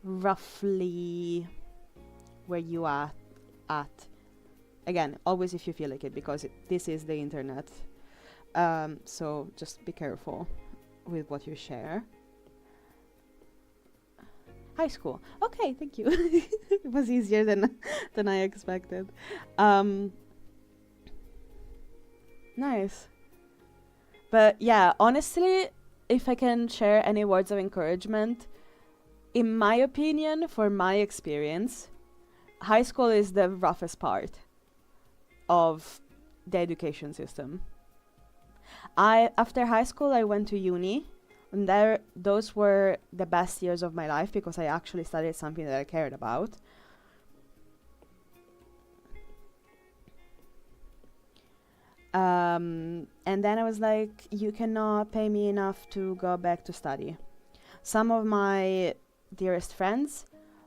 roughly where you are at. Again, always if you feel like it, because this is the internet. So just be careful with what you share. High school. Okay, thank you. It was easier than I expected. Nice. But yeah, honestly, if I can share any words of encouragement, in my opinion, for my experience, high school is the roughest part of the education system. After high school, I went to uni, and those were the best years of my life because I actually studied something that I cared about. And then I was like, you cannot pay me enough to go back to study. Some of my dearest friends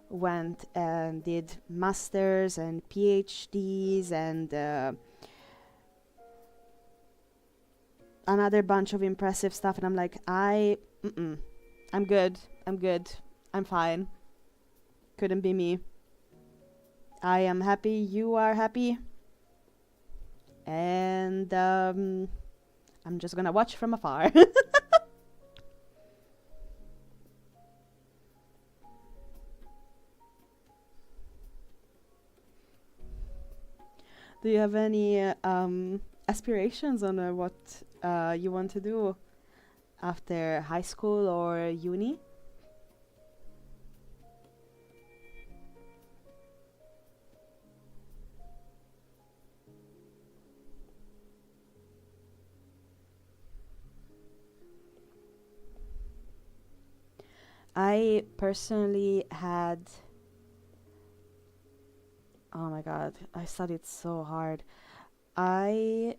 went and did masters and PhDs and another bunch of impressive stuff, and I'm like, I'm good, I'm fine. Couldn't be me. I am happy, you are happy, and I'm just gonna watch from afar. Do you have any aspirations on what you want to do after high school or uni? I personally had, oh my god, I studied so hard. I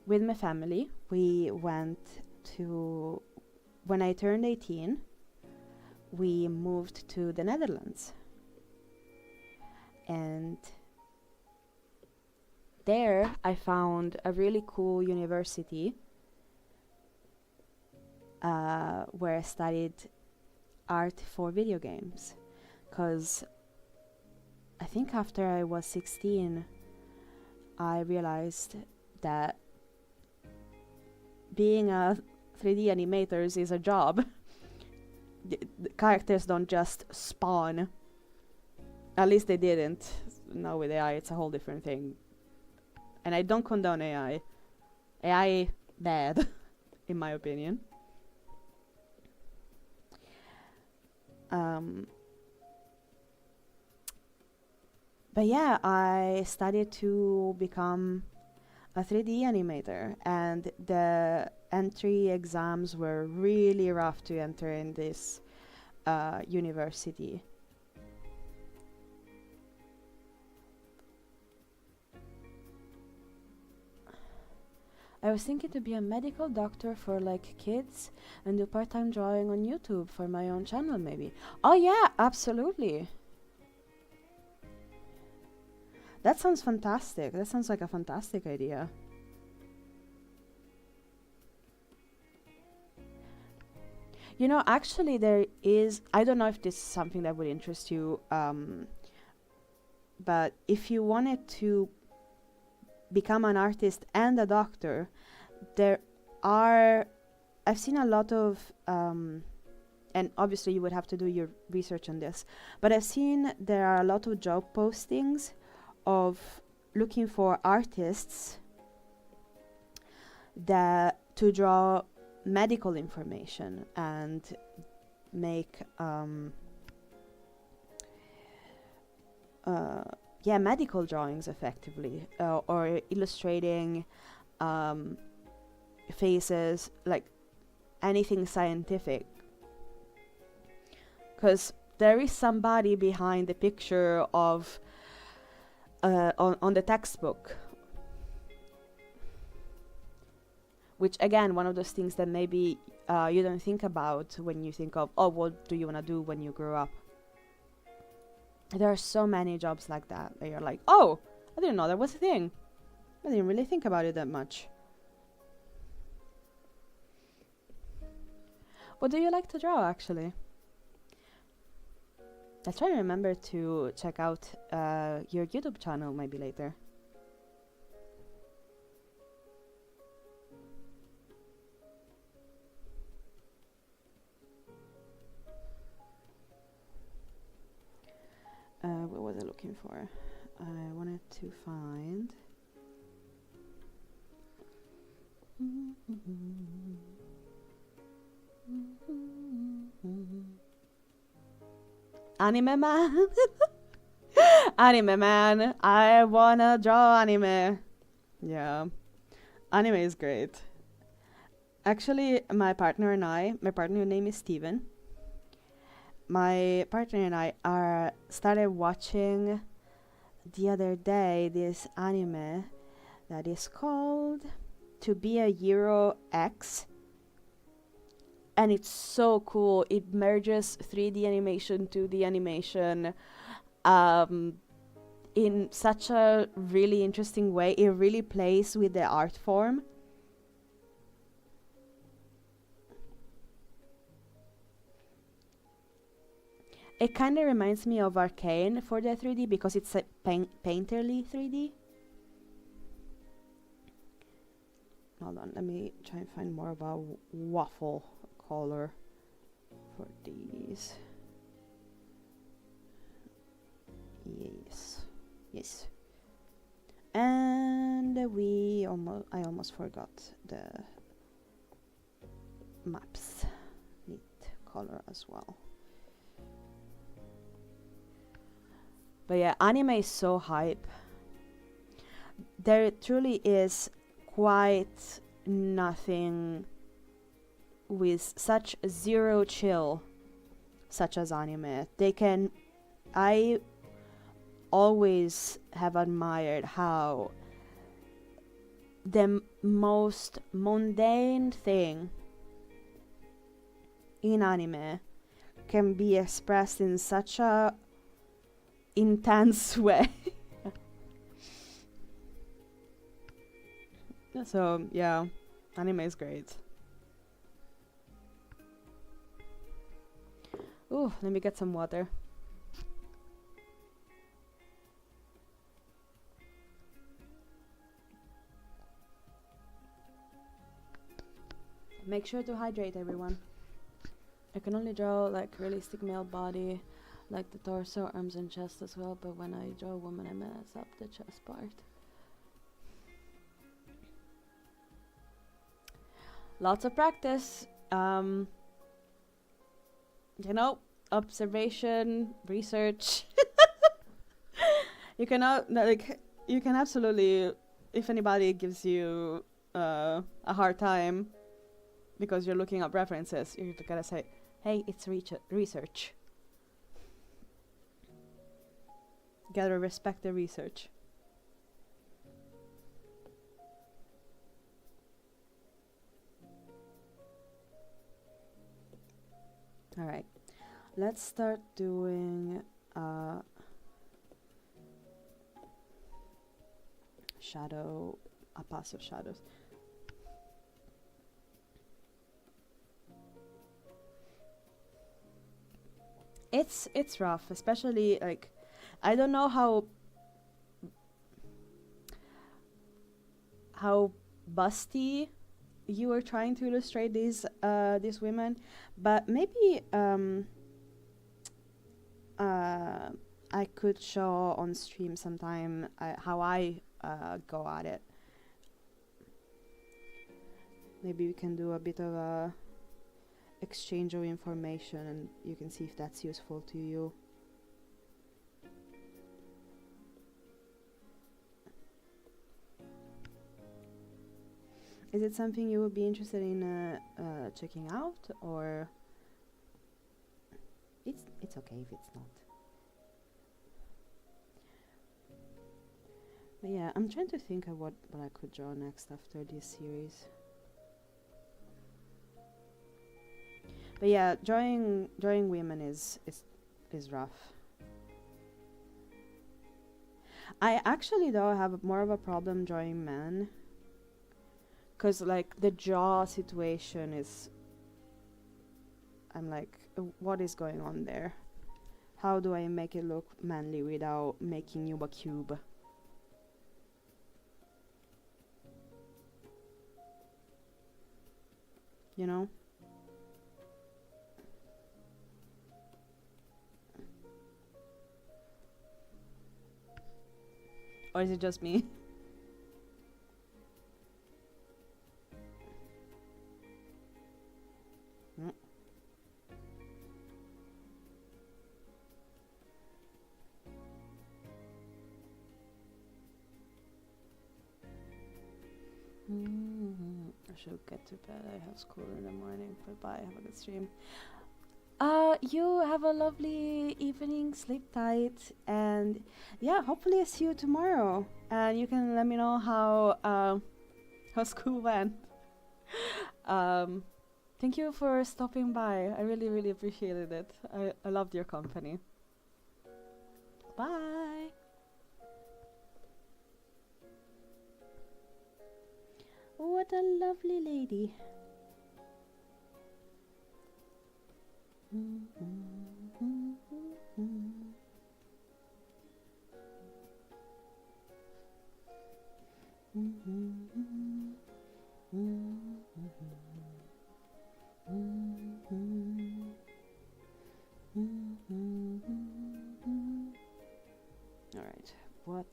with my family, we went to, when I turned 18, we moved to the Netherlands. And there I found a really cool university where I studied art for video games. Because I think after I was 16, I realized that being a 3D animator is a job. the characters don't just spawn. At least they didn't. Now with AI, it's a whole different thing. And I don't condone AI. AI bad, in my opinion. But yeah, I studied to become a 3D animator, and the entry exams were really rough to enter in this university. I was thinking to be a medical doctor for like kids and do part-time drawing on YouTube for my own channel maybe. Oh yeah, absolutely. That sounds fantastic. That sounds like a fantastic idea. You know, actually there is, I don't know if this is something that would interest you, but if you wanted to become an artist and a doctor, there are, I've seen a lot of, and obviously you would have to do your research on this, but I've seen there are a lot of job postings of looking for artists that to draw medical information and make medical drawings effectively, or illustrating faces, like anything scientific, because there is somebody behind the picture of on the textbook, which again, one of those things that maybe you don't think about when you think of, oh, what do you want to do when you grow up? There are so many jobs like that where you're like, oh, I didn't know that was a thing. I didn't really think about it that much. What do you like to draw, actually? I'll try to remember to check out your YouTube channel maybe later. What was I looking for? I wanted to find... Anime man. Anime man. I wanna draw anime. Yeah. Anime is great. Actually, my partner name is Steven. My partner and I started watching the other day this anime that is called To Be a Hero X. And it's so cool. It merges 3D animation, 2D animation in such a really interesting way. It really plays with the art form. It kind of reminds me of Arcane for the 3D because it's a painterly 3D. Hold on, let me try and find more about waffle color for these. Yes. And I almost forgot the maps. Need color as well. But yeah, anime is so hype. There truly is quite nothing with such zero chill such as anime. I always have admired how the most mundane thing in anime can be expressed in such a intense way. So yeah, anime is great. Ooh, let me get some water. Make sure to hydrate, everyone. I can only draw like realistic male body, like the torso, arms and chest as well, but when I draw a woman I mess up the chest part. Lots of practice. You know, observation, research. You cannot like you can absolutely, if anybody gives you a hard time because you're looking up references, you gotta say, hey, it's research. You gotta respect the research. Alright, let's start doing shadow, a pass of shadows. It's rough, especially like I don't know how busty you were trying to illustrate these women, but maybe I could show on stream sometime how I go at it. Maybe we can do a bit of a exchange of information and you can see if that's useful to you. Is it something you would be interested in checking out, or it's okay if it's not. But yeah, I'm trying to think of what I could draw next after this series. But yeah, drawing women is rough. I actually though have more of a problem drawing men, cause like the jaw situation is, I'm like, what is going on there? How do I make it look manly without making you a cube? You know? Or is it just me? I should get to bed. I have school in the morning. Bye-bye. Have a good stream. You have a lovely evening. Sleep tight. And yeah, hopefully I see you tomorrow. And you can let me know how school went. Thank you for stopping by. I really, really appreciated it. I loved your company. Bye. What a lovely lady. All right, what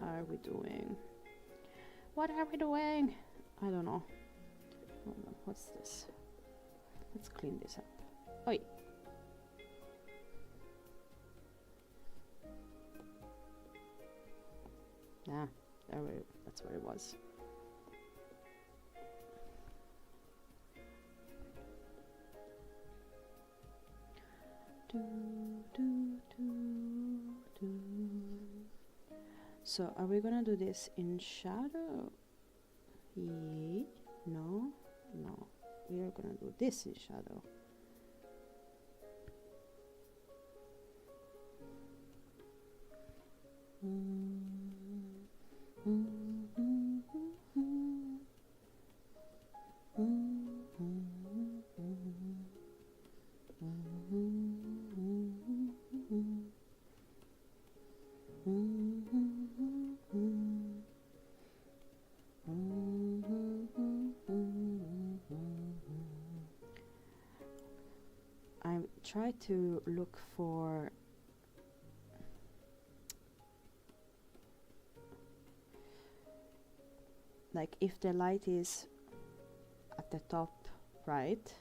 are we doing? What are we doing? I don't know. Hold on, what's this? Let's clean this up. Oi. Ah, that's where it was. So, are we gonna do this in shadow? No. We are gonna do this in shadow. try to look for like if the light is at the top right,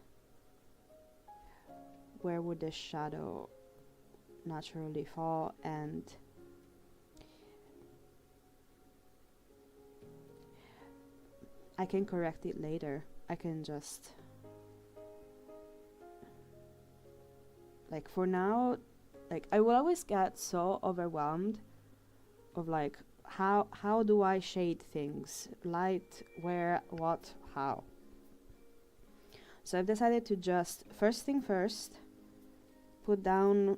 where would the shadow naturally fall, and I can correct it later. I can just like for now, like I will always get so overwhelmed of like how do I shade things, light, where, what, how. So I've decided to just first thing first put down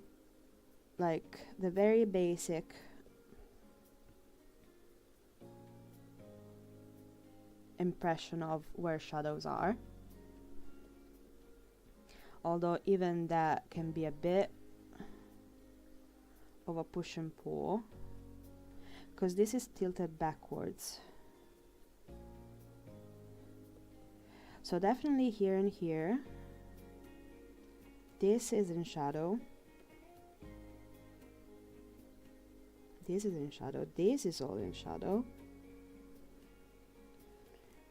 like the very basic impression of where shadows are, although even that can be a bit of a push and pull because this is tilted backwards. So definitely here and here, this is in shadow, this is in shadow, this is all in shadow.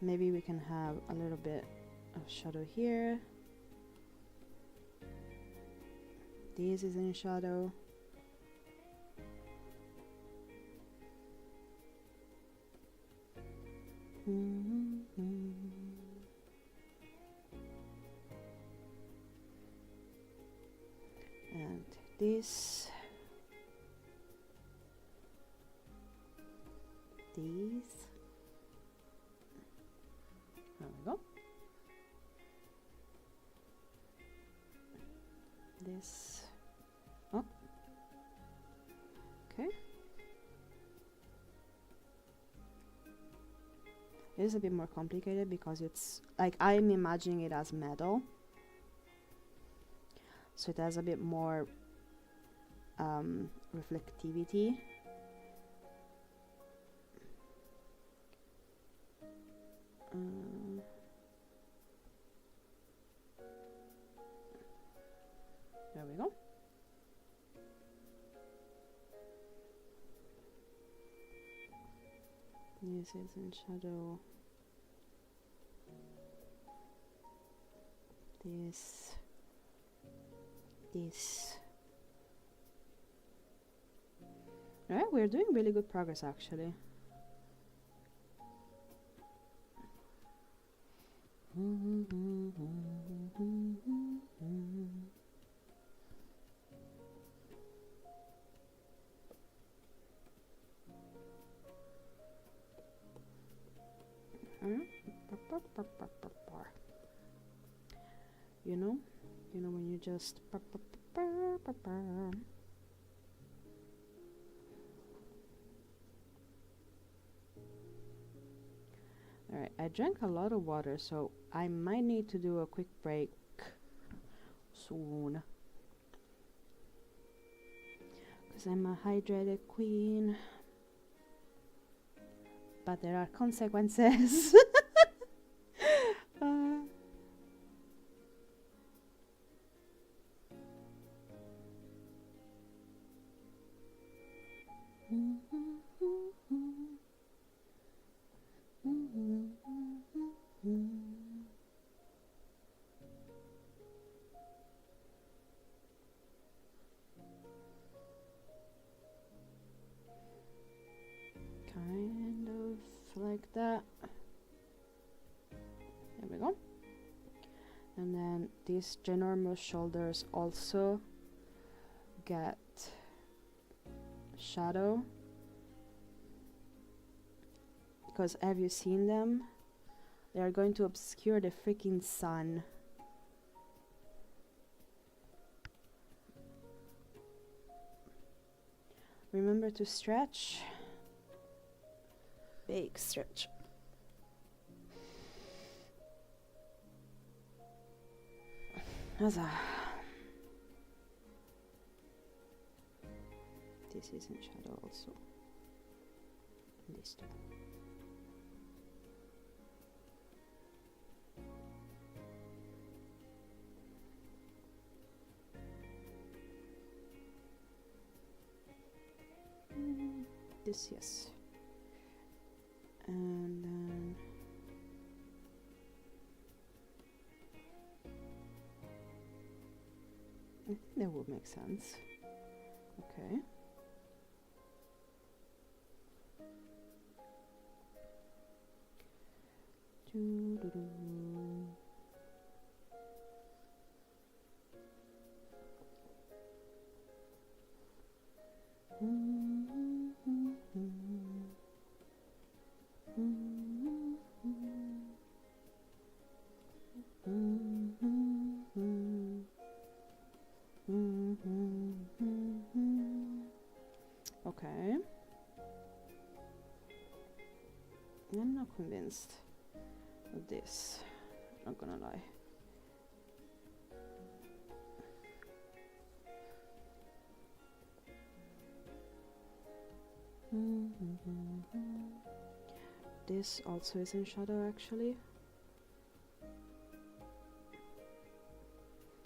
Maybe we can have a little bit of shadow here. This is in shadow. And this, these. There we go. This. Oh. Okay. It is a bit more complicated because it's like I'm imagining it as metal, so it has a bit more reflectivity. There we go. This is in shadow. This. Alright, we're doing really good progress actually. You know when you just Alright, I drank a lot of water, so I might need to do a quick break soon. Because I'm a hydrated queen. But there are consequences. Kind of like that. There we go. And then these ginormous shoulders also get shadow, because have you seen them? They are going to obscure the freaking sun. Remember to stretch. Big stretch. Huzzah. This is in shadow also. And this too. this, yes. And then I think that would make sense. Okay. Doo-doo-doo. Okay. I'm not convinced of this, not gonna lie. This also is in shadow actually,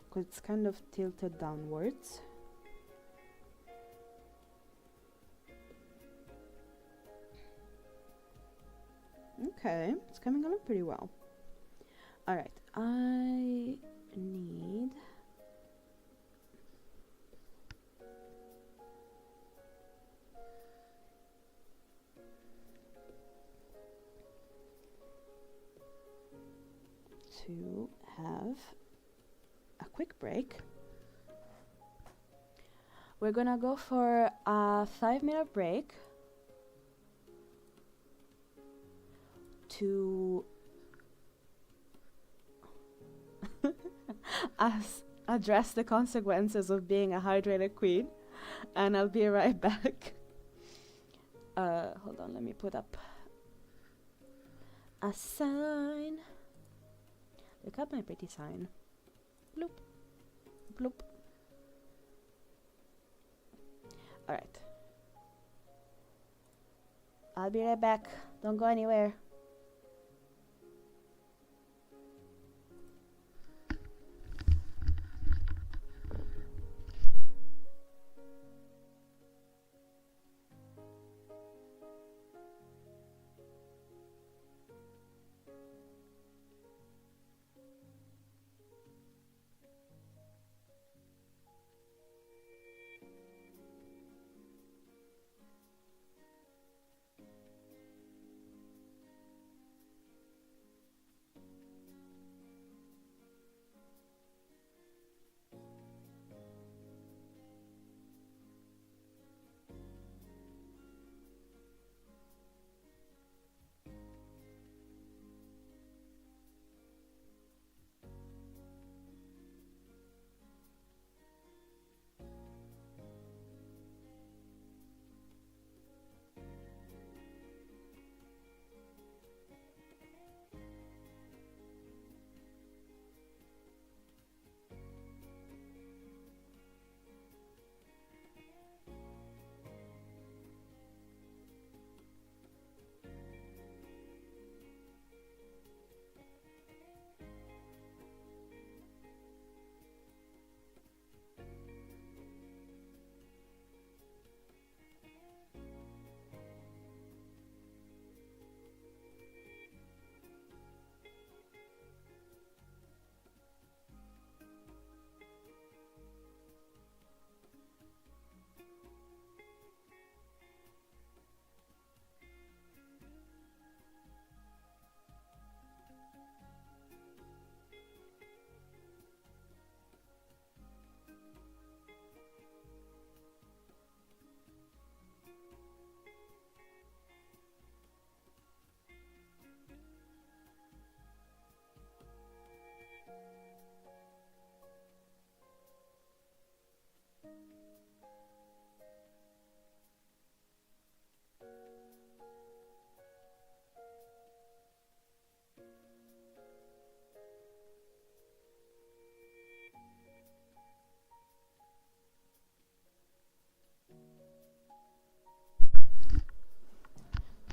because it's kind of tilted downwards. Okay, it's coming along pretty well. Alright, I need to have a quick break. We're gonna go for a 5-minute break to address the consequences of being a hydrated queen, and I'll be right back. Hold on, let me put up a sign. Look at my pretty sign. Bloop. Bloop. Alright. I'll be right back. Don't go anywhere.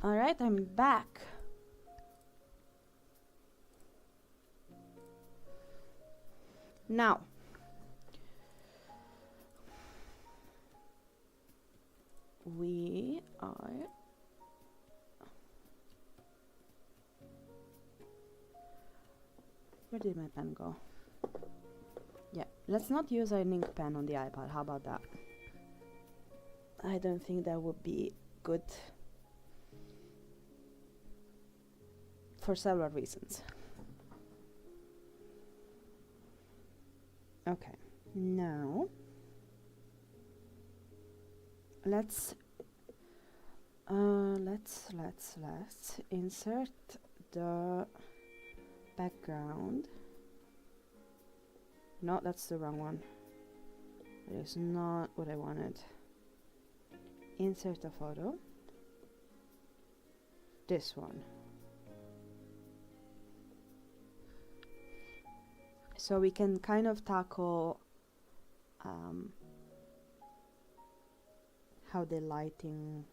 Alright, I'm back. Now, we are Where did my pen go? Yeah, let's not use an ink pen on the iPad. How about that? I don't think that would be good for several reasons. Okay, now let's insert the background. No, that's the wrong one. That is not what I wanted. Insert a photo. This one. So we can kind of tackle how the lighting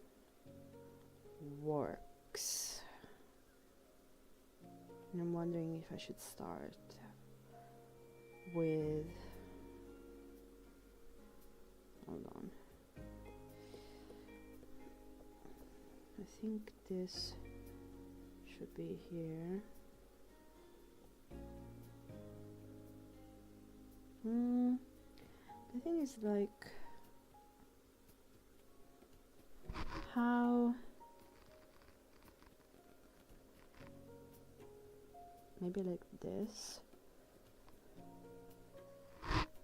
works. And I'm wondering if I should start with, hold on, I think this should be here. The thing is, like, how maybe like this,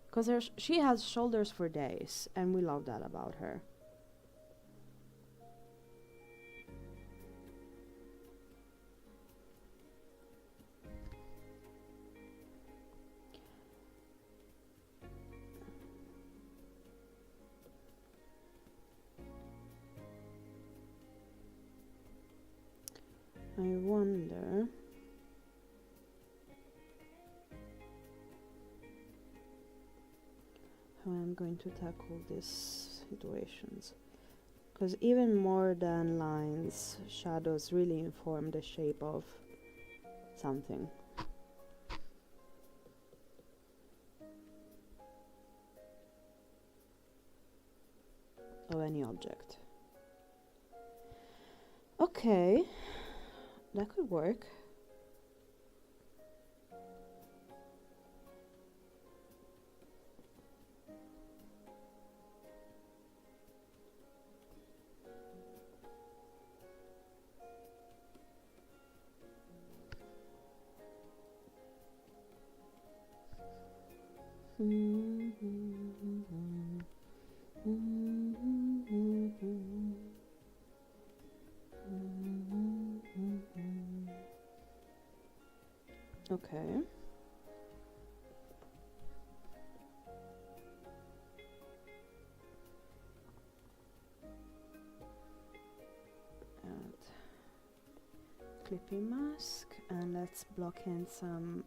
because she has shoulders for days and we love that about her. I wonder how I'm going to tackle these situations, because even more than lines, shadows really inform the shape of something. Of any object. Okay, that could work. Okay. Add clipping mask, and let's block in some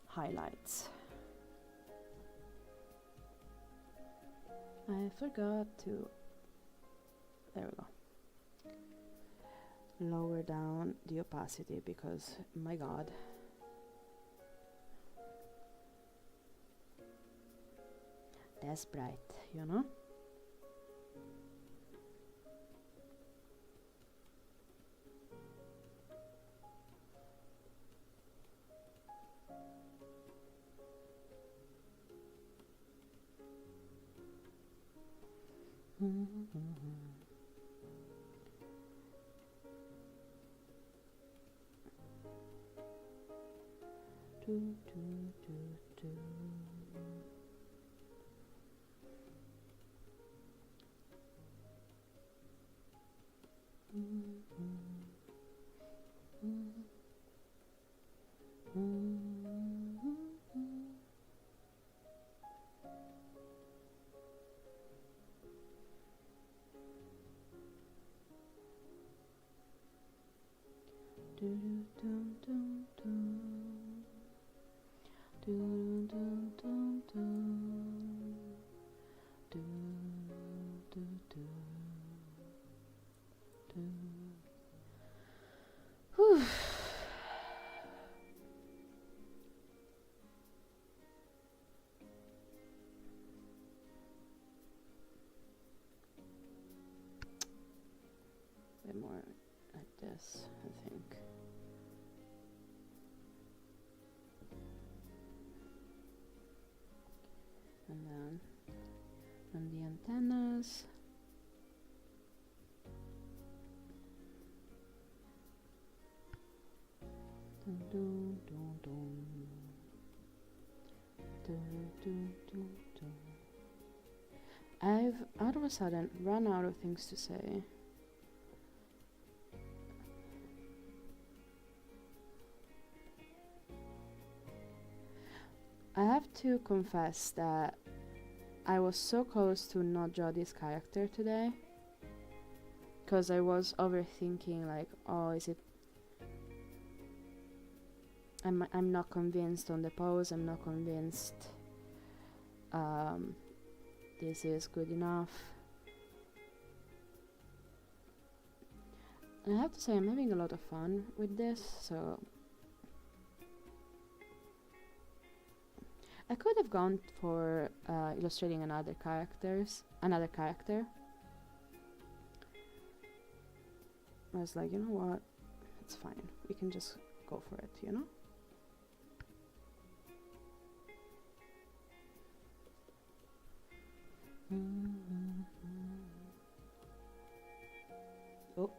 highlights. I forgot to, there we go, lower down the opacity because, my god, that's bright, you know? on the antennas. Dun, dun, dun, dun. Dun, dun, dun, dun. I've all of a sudden run out of things to say. I have to confess that I was so close to not draw this character today, because I was overthinking, like, oh, is it... I'm not convinced on the pose, I'm not convinced this is good enough. And I have to say I'm having a lot of fun with this, so I could have gone for illustrating another character. I was like, you know what, it's fine, we can just go for it, you know? Oh.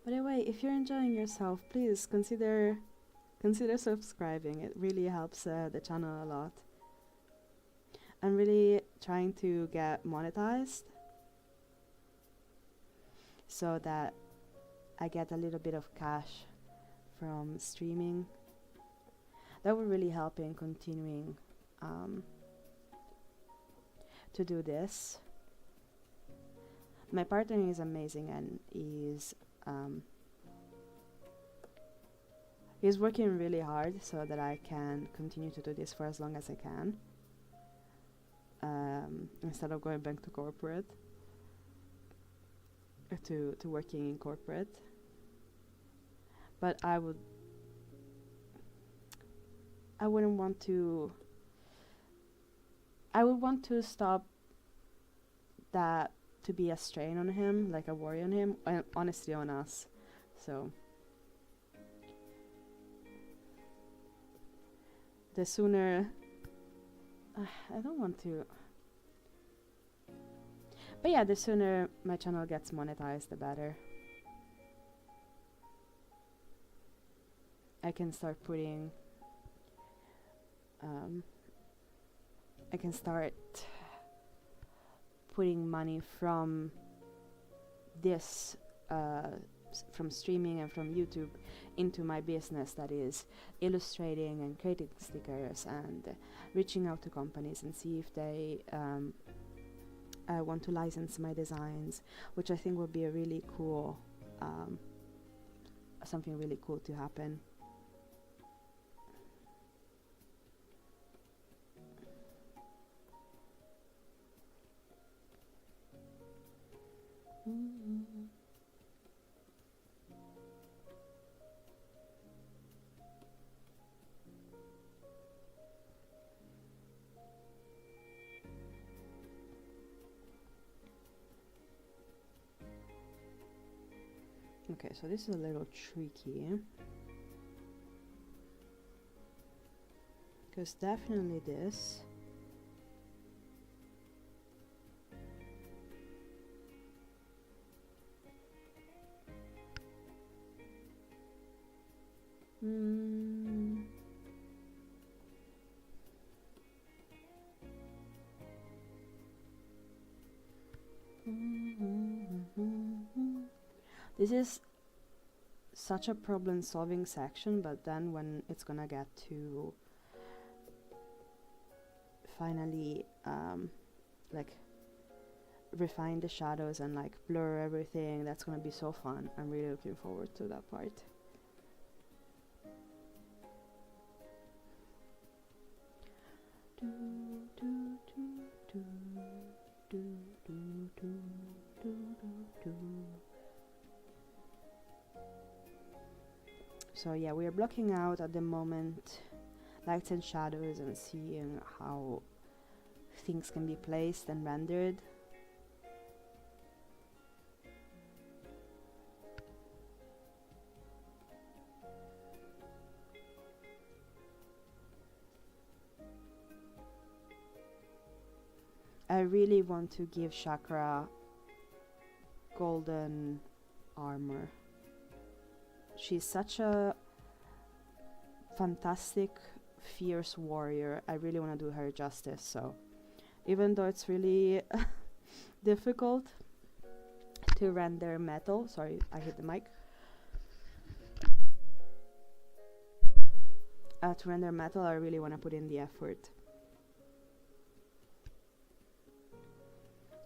By the way, if you're enjoying yourself, please consider subscribing. It really helps the channel a lot. I'm really trying to get monetized so that I get a little bit of cash from streaming. That would really help in continuing to do this. My partner is amazing and he's working really hard so that I can continue to do this for as long as I can, instead of going back to corporate, to working in corporate. But I wouldn't want to. I would want to stop that to be a strain on him, like a worry on him, and honestly on us. So the sooner I don't want to, but yeah, the sooner my channel gets monetized, the better. I can start putting money from this, from streaming and from YouTube, into my business, that is illustrating and creating stickers and reaching out to companies and see if they want to license my designs, which I think would be a really cool, something really cool to happen. Okay, so this is a little tricky, because definitely this. This is such a problem-solving section, but then when it's gonna get to finally like refine the shadows and like blur everything, that's gonna be so fun. I'm really looking forward to that part. So yeah, we are blocking out at the moment lights and shadows and seeing how things can be placed and rendered. I really want to give Chakra golden armor. She's such a fantastic, fierce warrior. I really want to do her justice. So even though it's really difficult to render metal, sorry, I hit the mic. To render metal, I really want to put in the effort.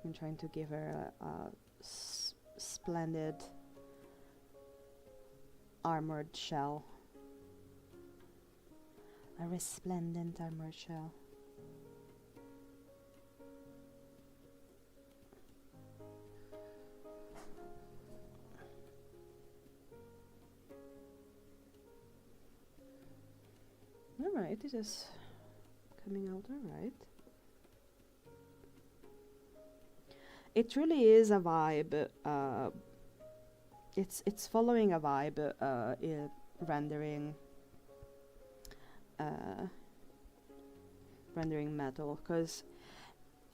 I'm trying to give her a splendid armored shell. A resplendent armored shell. Alright, this is coming out alright. It really is a vibe. It's following a vibe. Rendering. Rendering metal, because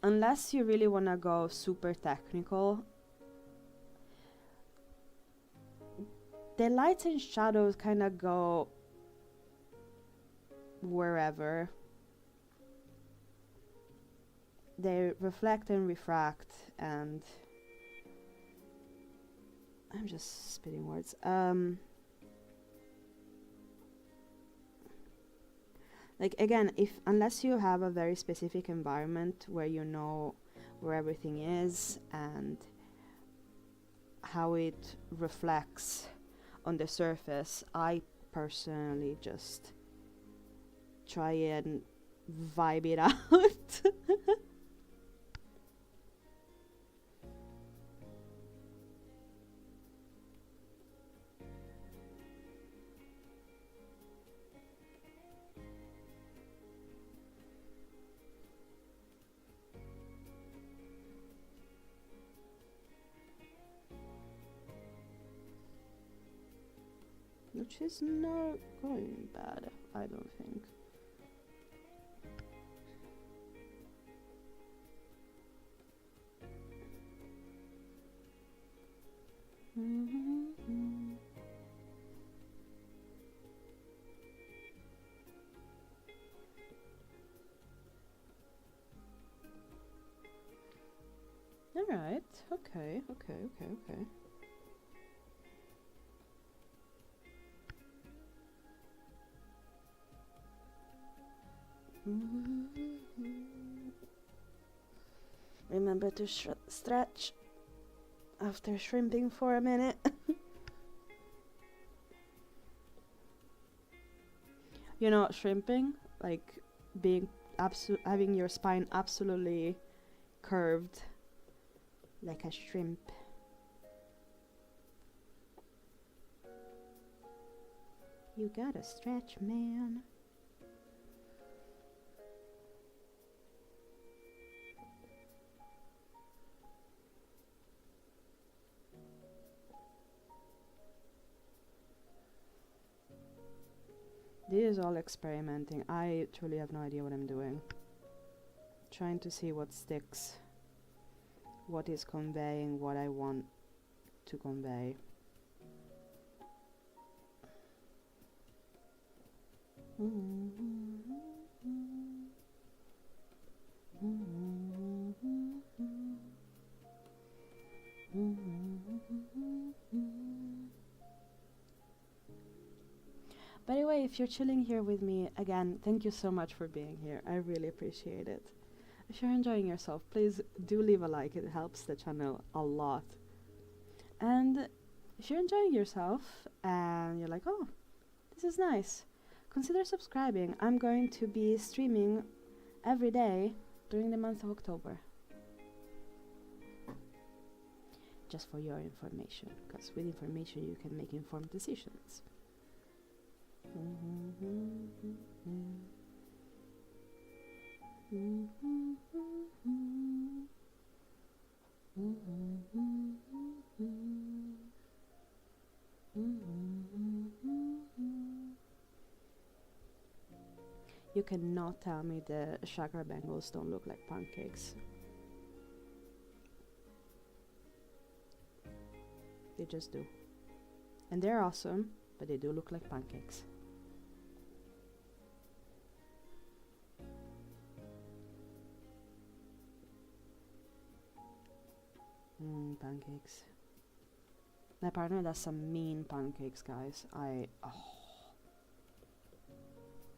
unless you really want to go super technical, the lights and shadows kind of go wherever. They reflect and refract, and I'm just spitting words. Like again, unless you have a very specific environment where you know where everything is and how it reflects on the surface, I personally just try and vibe it out. Which is not going bad, I don't think. Alright, okay. Remember to stretch after shrimping for a minute. You know, shrimping, like being having your spine absolutely curved like a shrimp. You gotta stretch, man. This is all experimenting. I truly have no idea what I'm doing. Trying to see what sticks, what is conveying what I want to convey. By the way, if you're chilling here with me, again, thank you so much for being here. I really appreciate it. If you're enjoying yourself, please do leave a like. It helps the channel a lot. And if you're enjoying yourself and you're like, oh, this is nice, consider subscribing. I'm going to be streaming every day during the month of October. Just for your information, because with information you can make informed decisions. You cannot tell me the chakra bangles don't look like pancakes. They just do. And they're awesome, but they do look like pancakes. Pancakes. My partner does some mean pancakes, guys.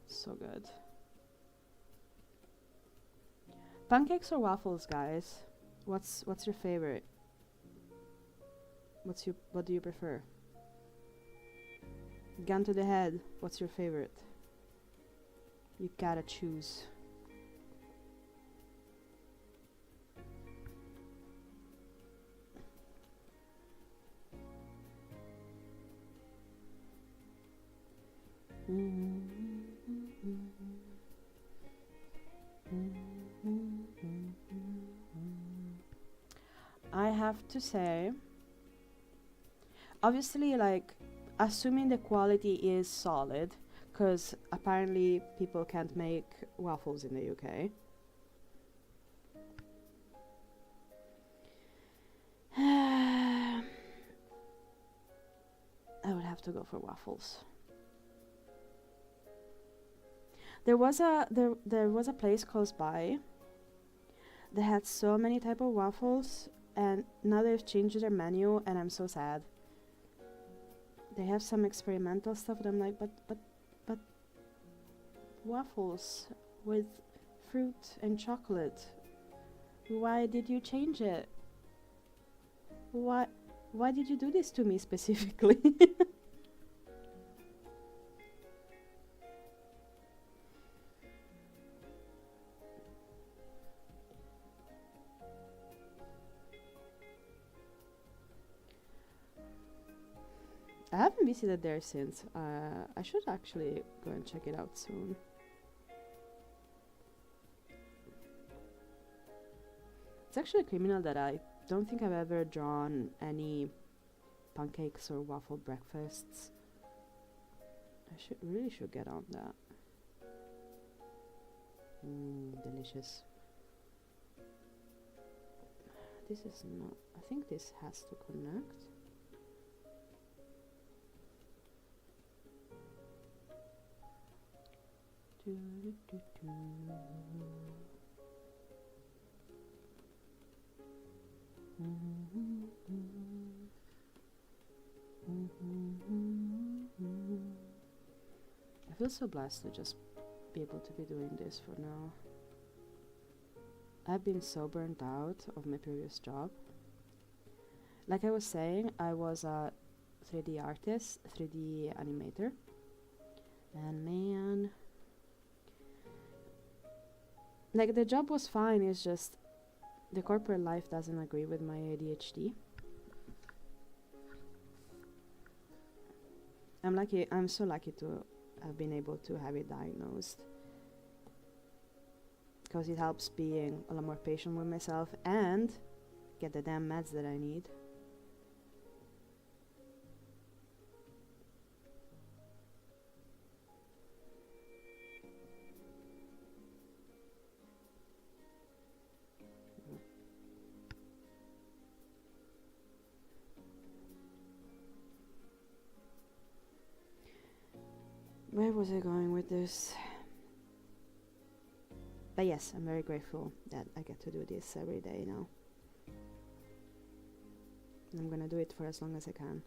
So good. Pancakes or waffles, guys? What's your favorite? What do you prefer? Gun to the head, what's your favorite? You gotta choose. I have to say, obviously, like, assuming the quality is solid, because apparently people can't make waffles in the UK. I would have to go for waffles. There was a place close by that had so many type of waffles, and now they've changed their menu, and I'm so sad. They have some experimental stuff, and I'm like, but waffles with fruit and chocolate. Why did you change it? Why did you do this to me specifically? I haven't visited there since. I should actually go and check it out soon. It's actually criminal that I don't think I've ever drawn any pancakes or waffle breakfasts. I really should get on that. Delicious. This is not. I think this has to connect. I feel so blessed to just be able to be doing this for now. I've been so burnt out of my previous job. Like I was saying, I was a 3D artist, 3D animator, and man, like the job was fine, it's just the corporate life doesn't agree with my ADHD. I'm so lucky to have been able to have it diagnosed, because it helps being a lot more patient with myself and get the damn meds that I need. Where was I going with this? But yes, I'm very grateful that I get to do this every day now. And I'm gonna do it for as long as I can.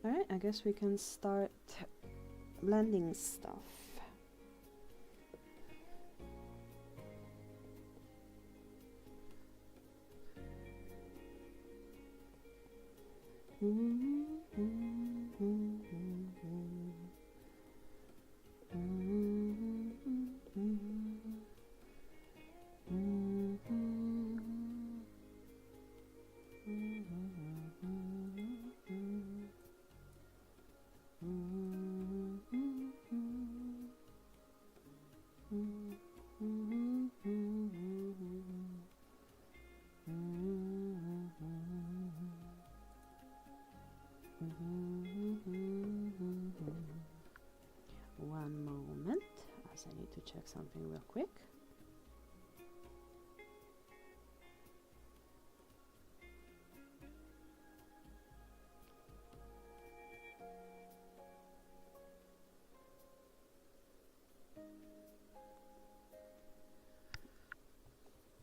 Alright, I guess we can start blending stuff. something real quick.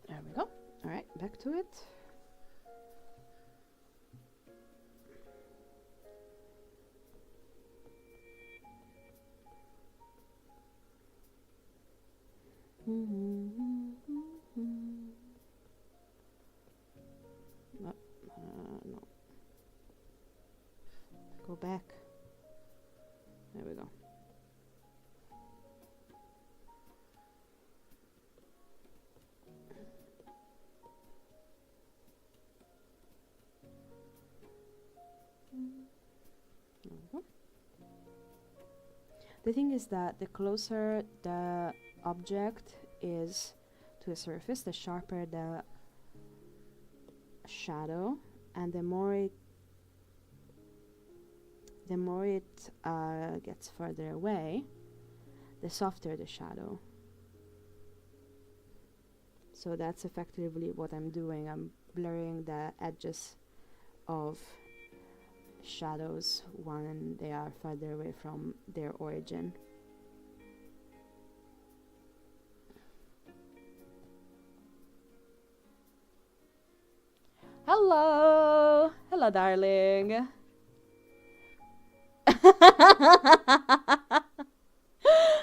There we go. All right, back to it. No. Go back. There we go. There we go. The thing is that the closer the object is to a surface, the sharper the shadow, and the more it gets further away, the softer the shadow. So that's effectively what I'm doing. I'm blurring the edges of shadows when they are further away from their origin. Hello! Hello, darling!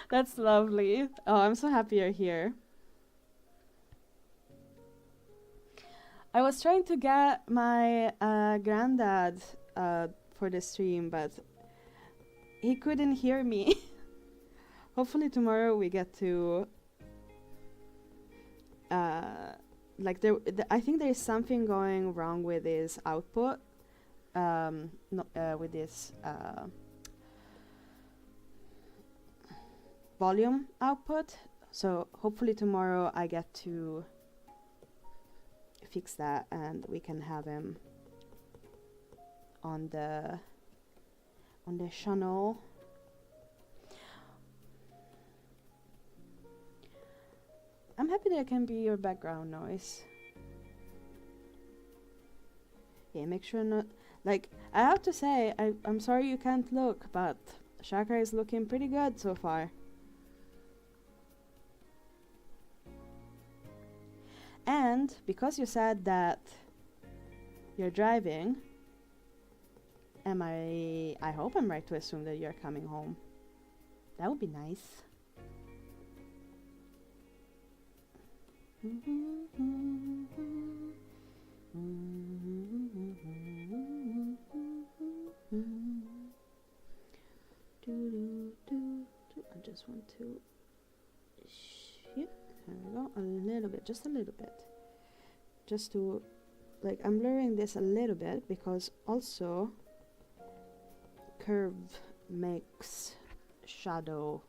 That's lovely. Oh, I'm so happy you're here. I was trying to get my granddad for the stream, but he couldn't hear me. Hopefully tomorrow we get to I think there is something going wrong with his output, with this volume output. So hopefully tomorrow I get to fix that and we can have him on the channel. I'm happy that I can be your background noise. Yeah, make sure not... Like, I have to say, I'm sorry you can't look, but Chakra is looking pretty good so far. And because you said that you're driving, I hope I'm right to assume that you're coming home. That would be nice. I just want to shift. There we go. A little bit, just a little bit. Just to, like, I'm blurring this a little bit because also curve makes shadow.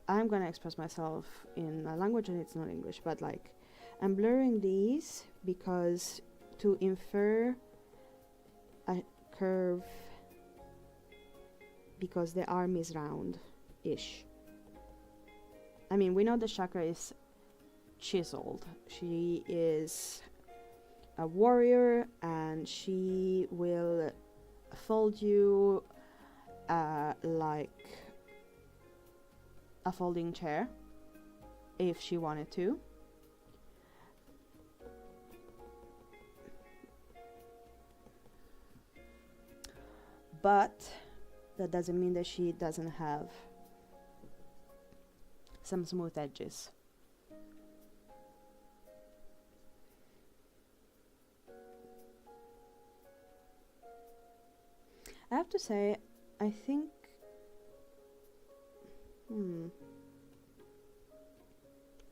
I'm gonna express myself in a language and it's not English, but like I'm blurring these because to infer a curve because the arm is round-ish. I mean, we know the Chakra is chiseled. She is a warrior and she will fold you like a folding chair if she wanted to. But that doesn't mean that she doesn't have some smooth edges. I have to say, I think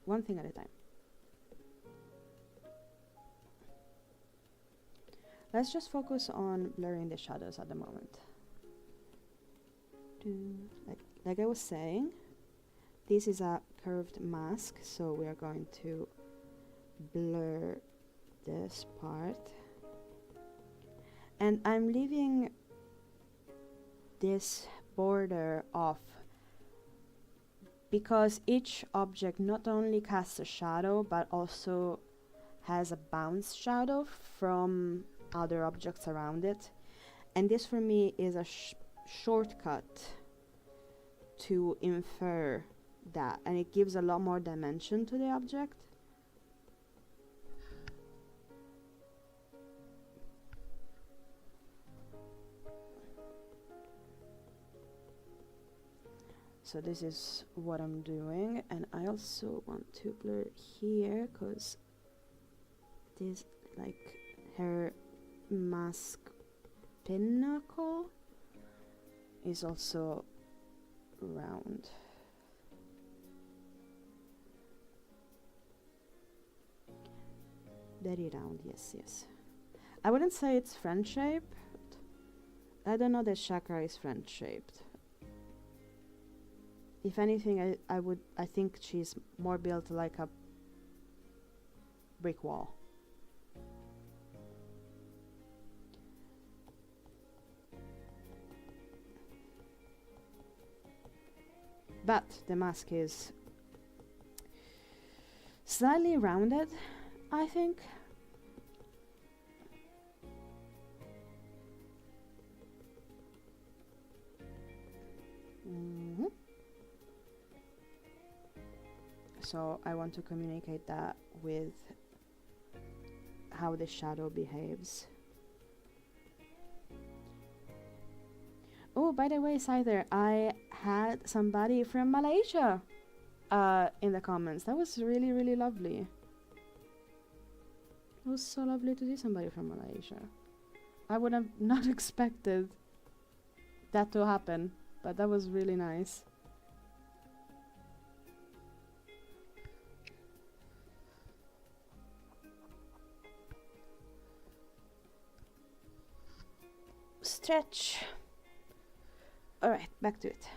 one thing at a time. Let's just focus on blurring the shadows at the moment. Like I was saying, this is a curved mask, so we are going to blur this part. And I'm leaving this border off because each object not only casts a shadow but also has a bounce shadow from other objects around it, and this for me is a shortcut to infer that, and it gives a lot more dimension to the object. So this is what I'm doing, and I also want to blur here because this, like, her mask pinnacle is also round. Very round, yes, yes. I wouldn't say it's French shaped. I don't know that chakra is French shaped. If anything, I think she's more built like a brick wall. But the mask is slightly rounded, I think. So I want to communicate that with how the shadow behaves. Oh, by the way, Scyther, I had somebody from Malaysia in the comments. That was really, really lovely. It was so lovely to see somebody from Malaysia. I would have not expected that to happen, but that was really nice. Stretch. Alright, back to it.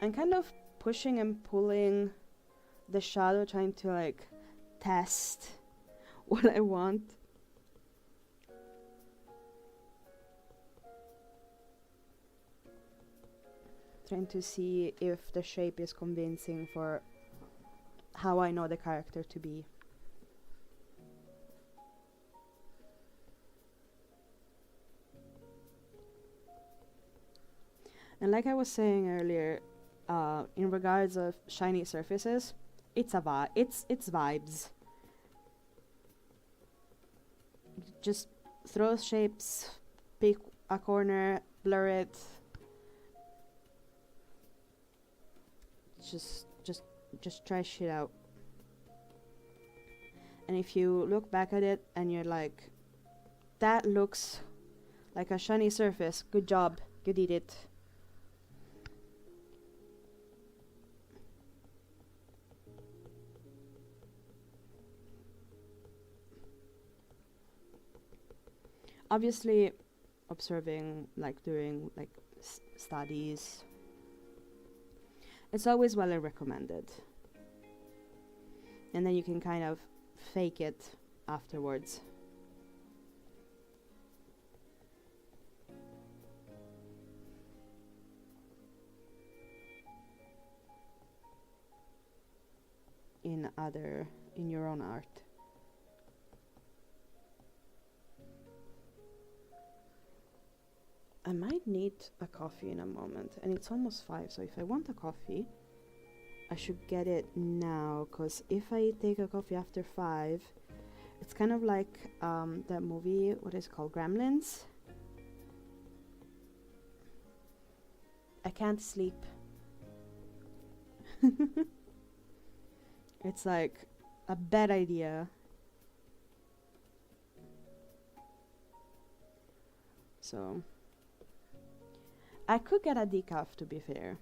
I'm kind of pushing and pulling the shadow, trying to like test what I want. Trying to see if the shape is convincing for how I know the character to be. And like I was saying earlier, in regards of shiny surfaces, it's vibes. Just throw shapes, pick a corner, blur it. Just try shit out. And if you look back at it and you're like, that looks like a shiny surface, good job, you did it. Obviously, observing, like doing like studies, it's always well recommended. And then you can kind of fake it afterwards. In your own art. I might need a coffee in a moment, and it's almost 5, so if I want a coffee, I should get it now, because if I take a coffee after 5, it's kind of like that movie, what is it called, Gremlins? I can't sleep. It's like a bad idea. So I could get a decaf, to be fair.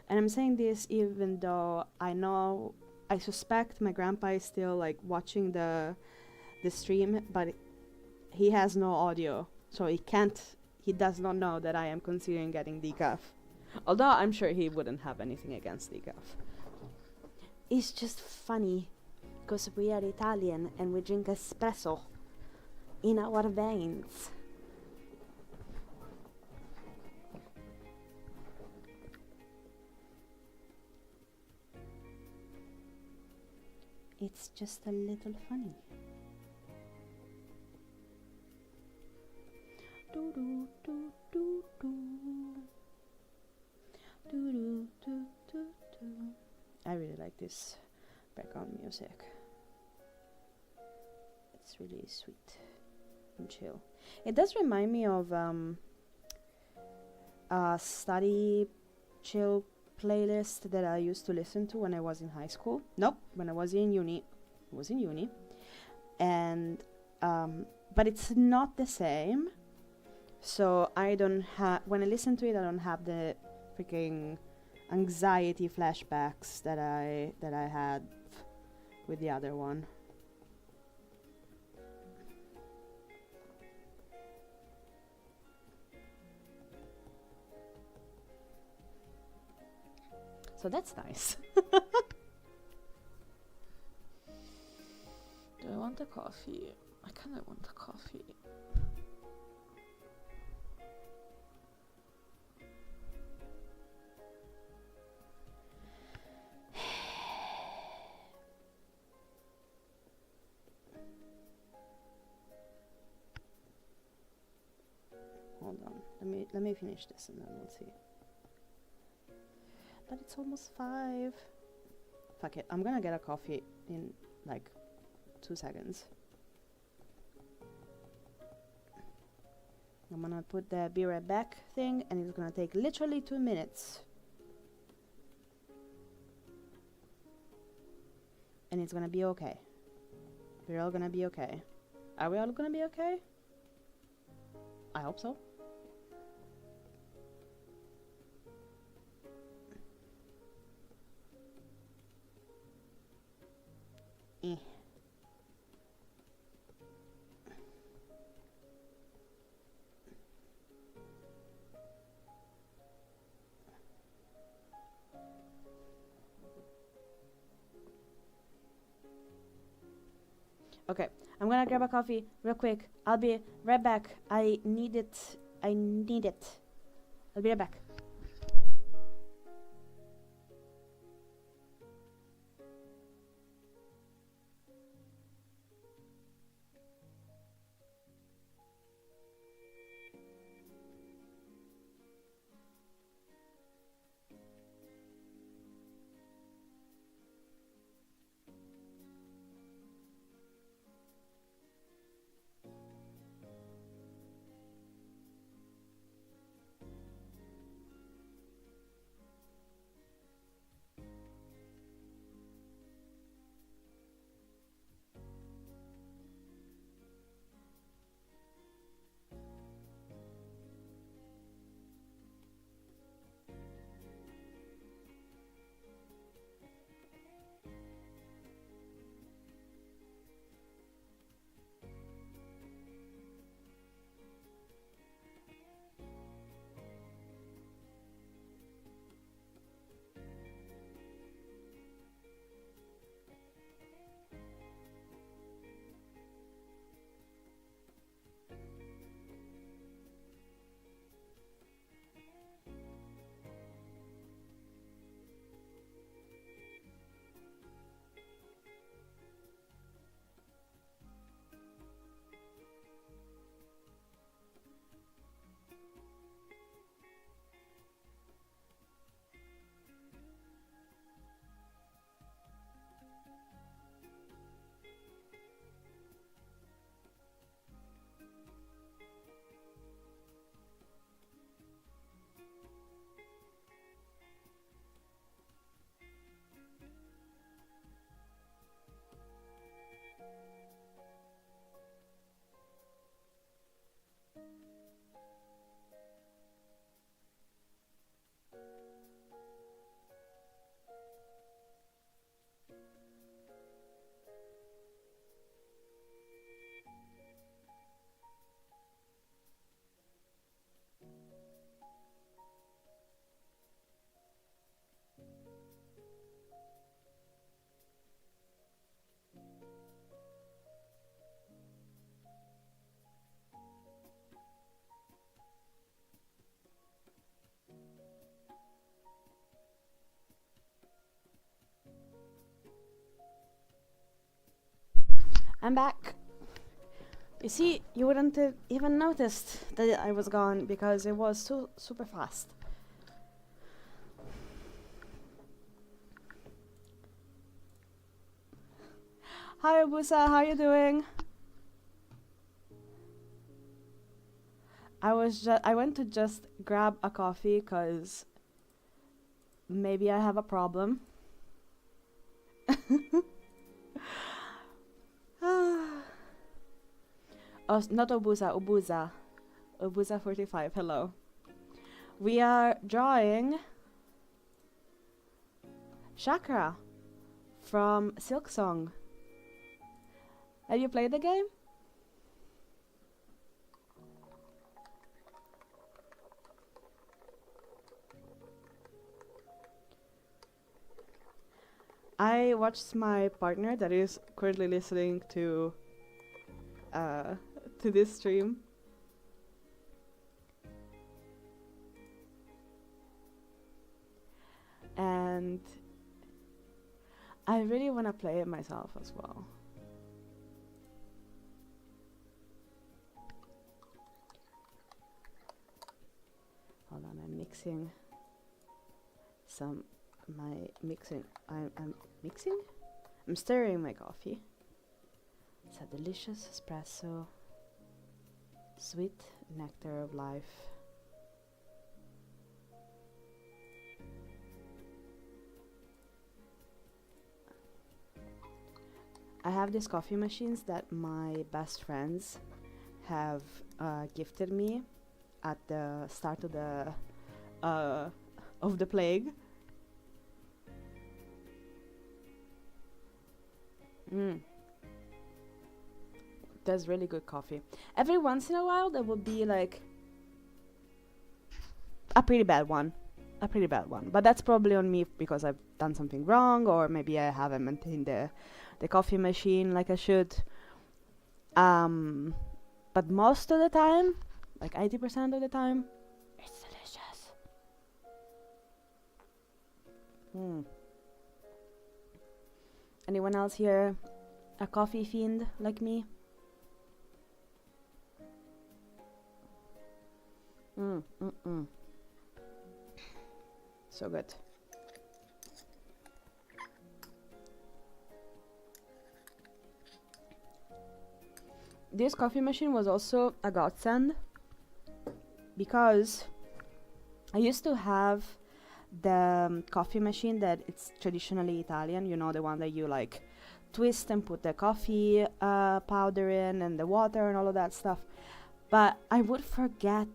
And I'm saying this even though I suspect my grandpa is still like watching the stream, but he has no audio, so he does not know that I am considering getting decaf. Although I'm sure he wouldn't have anything against decaf. It's just funny, because we are Italian and we drink espresso in our veins. It's just a little funny. Do do do do do. Do do do do do. I really like this background music. It's really sweet and chill. It does remind me of a study chill playlist that I used to listen to when I was in high school. Nope, when I was in uni. I was in uni. And but it's not the same. So I don't have, when I listen to it, I don't have the freaking anxiety flashbacks that I had with the other one. So that's nice. Do I want a coffee? I kind of want a coffee. Hold on. Let me finish this and then we'll see. But it's almost 5. Fuck it. I'm gonna get a coffee in like 2 seconds. I'm gonna put the be right back thing and it's gonna take literally 2 minutes. And it's gonna be okay. We're all gonna be okay. Are we all gonna be okay? I hope so. Eh. Okay, I'm gonna grab a coffee real quick. I'll be right back. I need it. I need it. I'll be right back. I'm back. You see, you wouldn't have even noticed that I was gone because it was so super fast. Hi Abusa, how you doing? I went to just grab a coffee cuz maybe I have a problem. Oh, not Obusa, Obuza. Obusa 45, hello. We are drawing Chakra from Silksong. Have you played the game? I watched my partner that is currently listening to this stream. And I really want to play it myself as well. Hold on, I'm mixing I'm mixing? I'm stirring my coffee. It's a delicious espresso, sweet nectar of life. I have these coffee machines that my best friends have gifted me at the start of the plague. There's really good coffee. Every once in a while there will be like a pretty bad one. But that's probably on me because I've done something wrong, or maybe I haven't maintained the coffee machine like I should. But most of the time, like 80% of the time, it's delicious. Anyone else here a coffee fiend like me? So good. This coffee machine was also a godsend because I used to have the coffee machine that it's traditionally Italian, you know, the one that you like twist and put the coffee powder in and the water and all of that stuff. But I would forget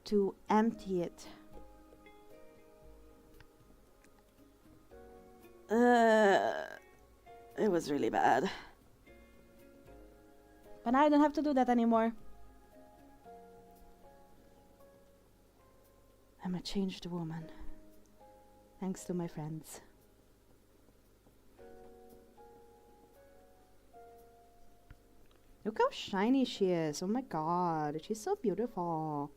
to empty it. It was really bad. But now I don't have to do that anymore. I'm a changed woman. Thanks to my friends. Look how shiny she is. Oh my god. She's so beautiful.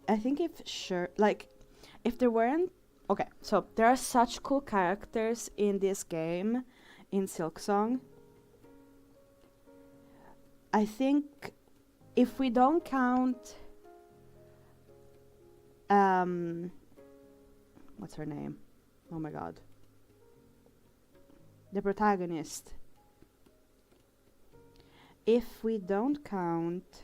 I think if there weren't... Okay, so there are such cool characters in this game, in Silksong. I think if we don't count... what's her name? Oh my god. The protagonist. If we don't count...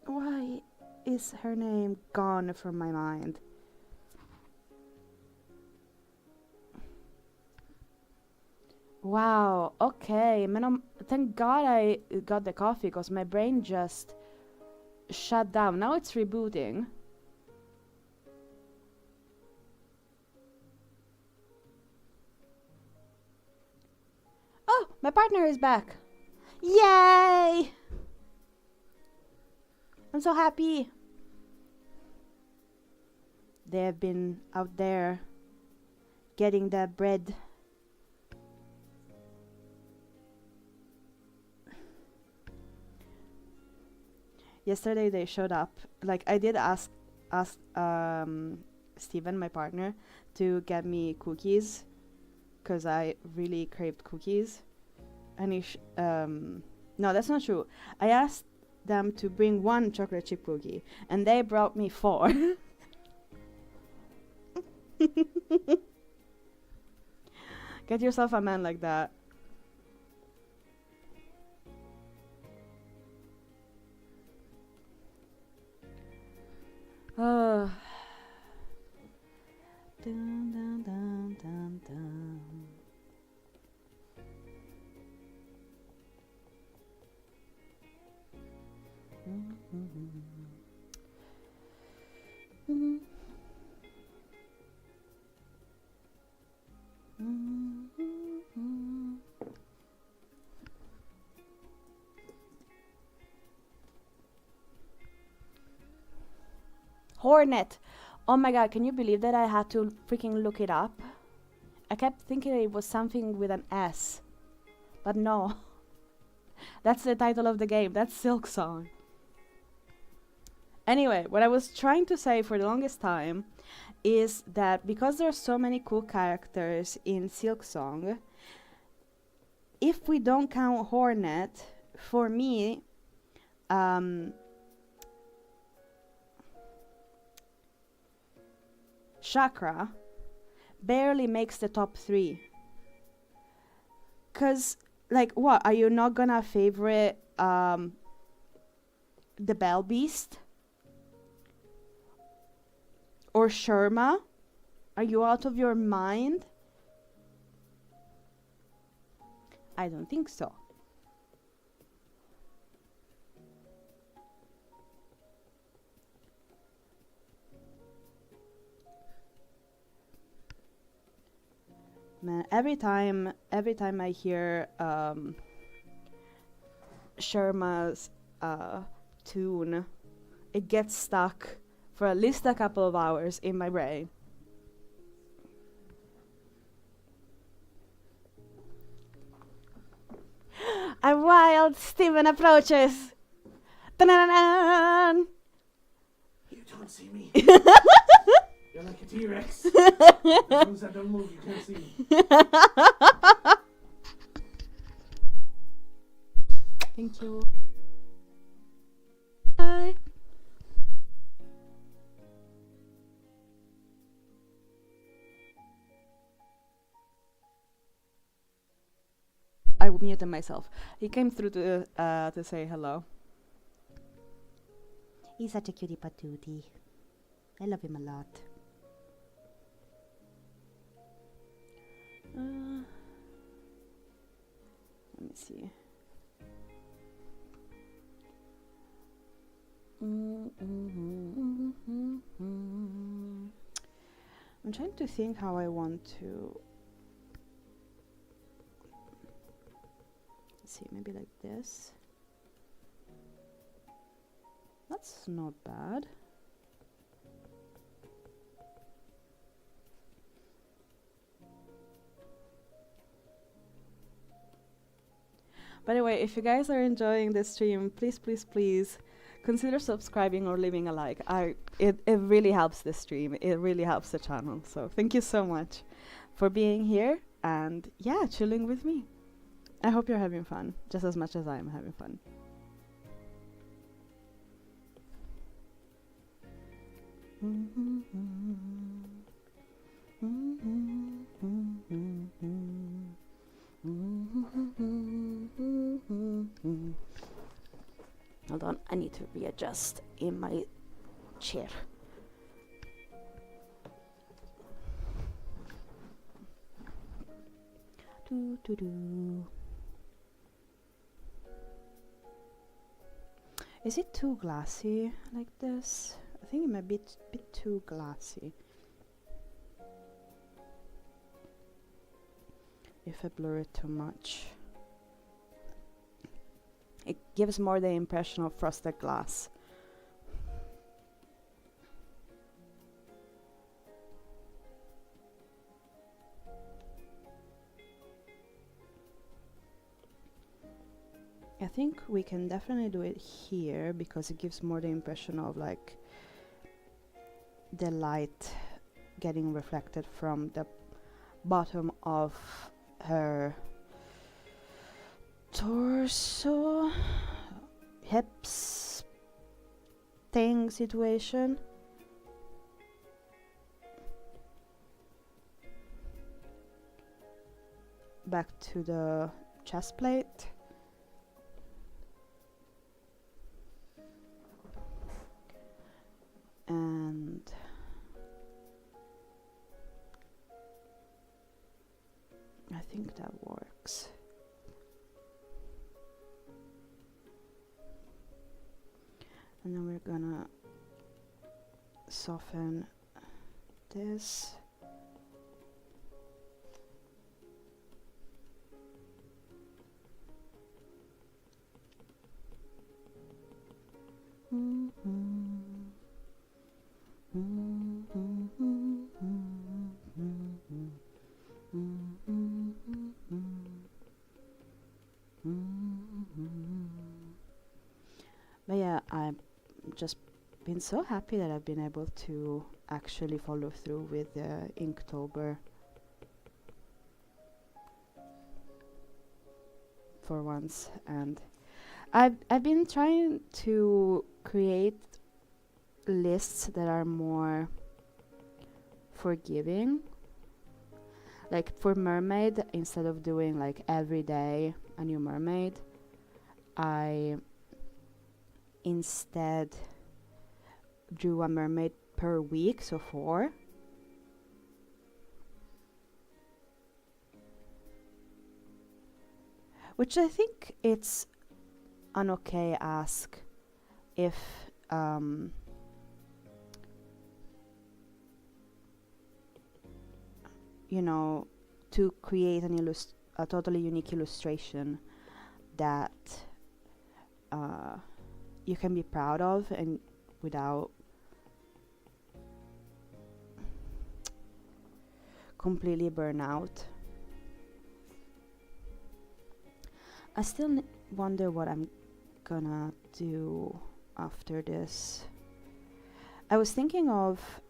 Why is her name gone from my mind? Wow, okay. Thank God I got the coffee because my brain just shut down. Now it's rebooting. Oh, my partner is back. Yay! I'm so happy. They have been out there getting the bread. yesterday they showed up. Like I did ask Steven, my partner, to get me cookies because I really craved cookies. And no, that's not true. I asked them to bring one chocolate chip cookie, and they brought me 4. Get yourself a man like that. Oh. Dun, dun, dun, dun, dun. Hornet. Oh my god, can you believe that I had to freaking look it up? I kept thinking it was something with an S. But no. That's the title of the game. That's Silksong. Anyway, what I was trying to say for the longest time is that because there are so many cool characters in Silksong, if we don't count Hornet, for me, Chakra barely makes the top 3. Cause, like, what? Are you not gonna favorite the Bell Beast? Or Sherma? Are you out of your mind? I don't think so. Man, every time I hear Sherma's tune, it gets stuck for at least a couple of hours in my brain. A wild Steven approaches. Ta-na-na-na! You don't see me. You're like a T-Rex. As long as I don't move, you can't see me. Thank you. Bye. I muted myself. He came through to say hello. He's such a cutie patootie. I love him a lot. Let me see. I'm trying to think how I want to. Let's see, maybe like this. That's not bad. By the way, if you guys are enjoying this stream, please, please, please consider subscribing or leaving a like. It really helps this stream. It really helps the channel. So thank you so much for being here and yeah, chilling with me. I hope you're having fun just as much as I am having fun. Hold on, I need to readjust in my chair. Is it too glassy like this? I think it might be a bit too glassy. If I blur it too much. It gives more the impression of frosted glass. I think we can definitely do it here because it gives more the impression of like the light getting reflected from the bottom of her torso, hips thing situation. Back to the chest plate. And I think that works. And then we're gonna soften this. But yeah, I've just been so happy that I've been able to actually follow through with Inktober for once, and I've been trying to create lists that are more forgiving. Like for mermaid, instead of doing like every day a new mermaid, I instead drew a mermaid per week, so 4. Which I think it's an okay ask if you know, to create a totally unique illustration that you can be proud of and without completely burn out. I still wonder what I'm gonna do after this. I was thinking of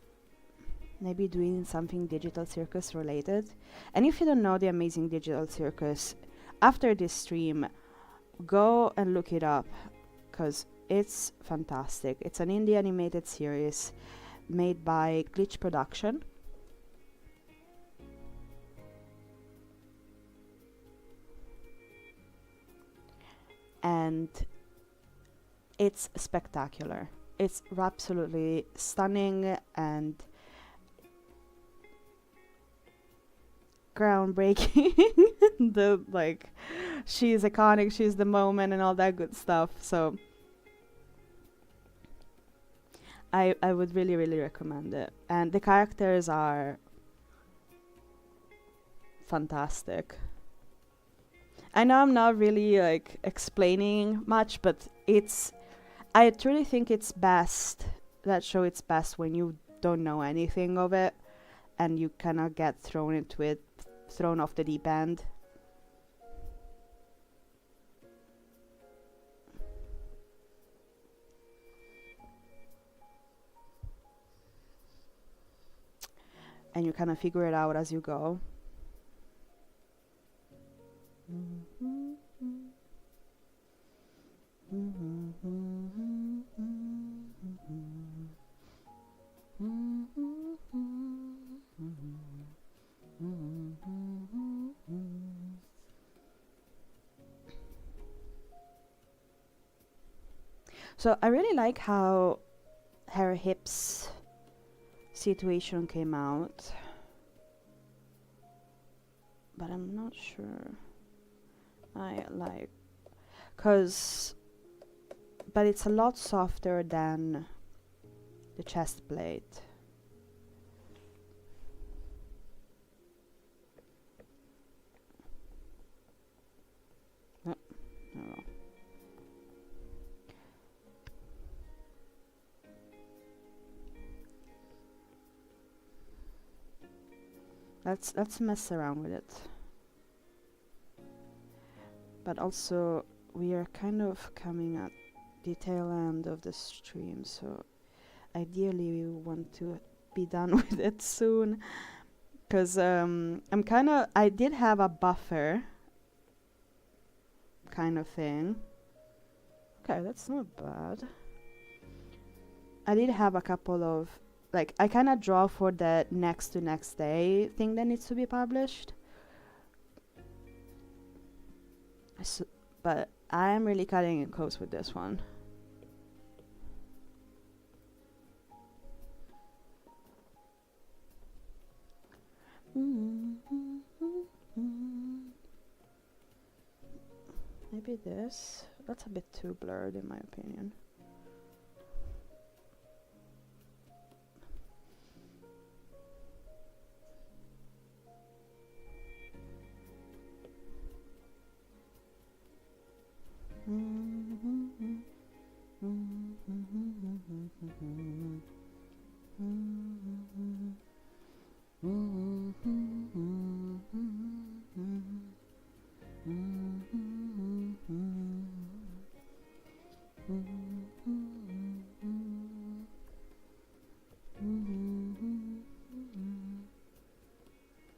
maybe doing something Digital Circus related. And if you don't know the amazing Digital Circus, after this stream, go and look it up, because it's fantastic. It's an indie animated series made by Glitch Production. And it's spectacular. It's absolutely stunning and groundbreaking. She's iconic, she's the moment and all that good stuff. So I would really, really recommend it. And the characters are fantastic. I know I'm not really like explaining much, but I truly think it's best, that show it's best when you don't know anything of it and you cannot get thrown off the deep end. And you kind of figure it out as you go. So I really like how her hips situation came out, but I'm not sure but it's a lot softer than the chest plate. Oh, no. Let's mess around with it. But also we are kind of coming at the tail end of the stream, so ideally we want to be done with it soon. Because I did have a buffer kind of thing. Okay, that's not bad. I did have a couple of, like, I kind of draw for the next to next day thing that needs to be published. But I'm really cutting it close with this one. Maybe this. That's a bit too blurred in my opinion.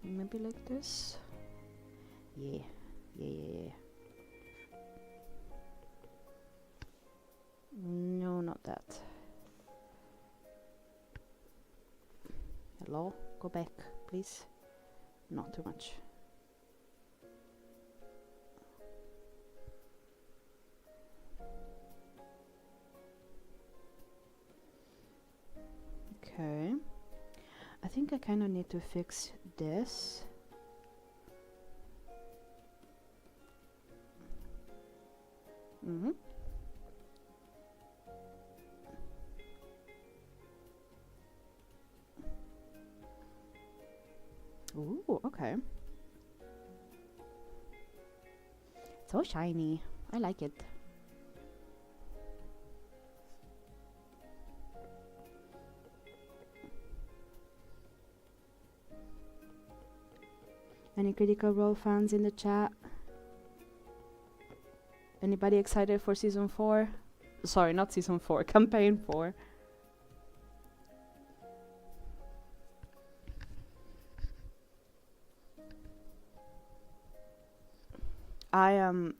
Maybe like this. Yeah. No, not that. Hello? Go back, please. Not too much. Okay. I think I kind of need to fix this. Ooh, okay. So shiny. I like it. Any Critical Role fans in the chat? Anybody excited for season 4? Sorry, not season 4, campaign 4.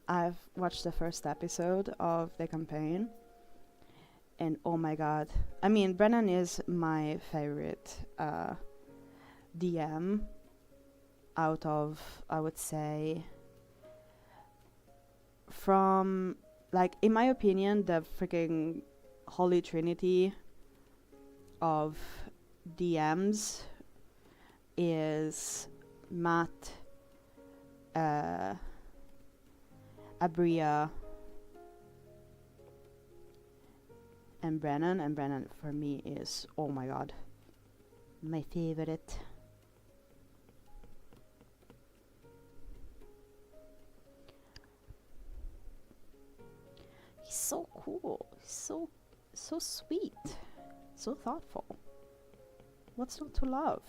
I've watched the first episode of the campaign, and oh my god. I mean, Brennan is my favorite DM out of, I would say, from, like, in my opinion, the freaking Holy Trinity of DMs is Matt, Abria, and Brennan. And Brennan for me is, oh my god, my favorite. He's so cool. He's so sweet. So thoughtful. What's not to love?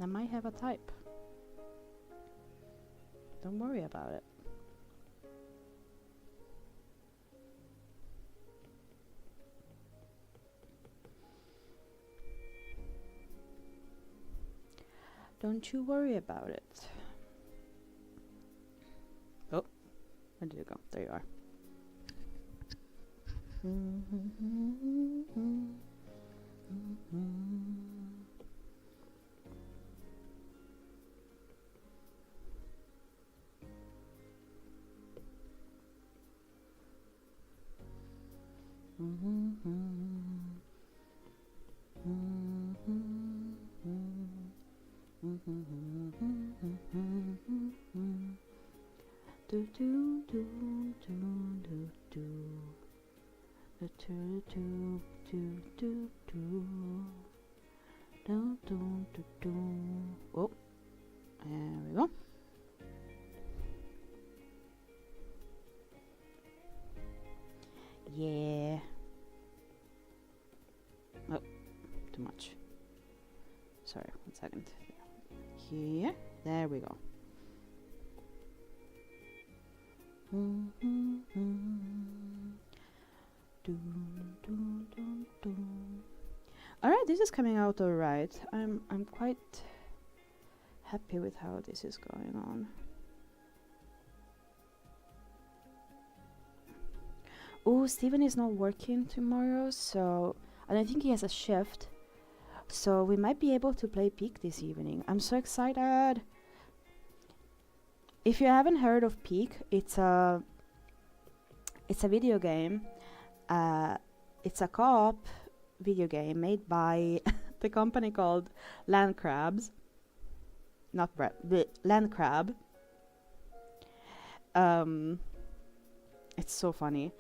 I might have a type. Don't worry about it. Don't you worry about it. Oh, where did you go? There you are. Do do do do do do do do do do do do do do do. Oh, there we go. Yeah. Oh, too much. second. Here. There we go. Alright, this is coming out alright. I'm quite happy with how this is going on. Oh, Steven is not working tomorrow, so I don't think he has a shift. So we might be able to play Peak this evening. I'm so excited. If you haven't heard of Peak, it's a video game. It's a co-op video game made by the company called Land Crabs. Not Land Crab. It's so funny.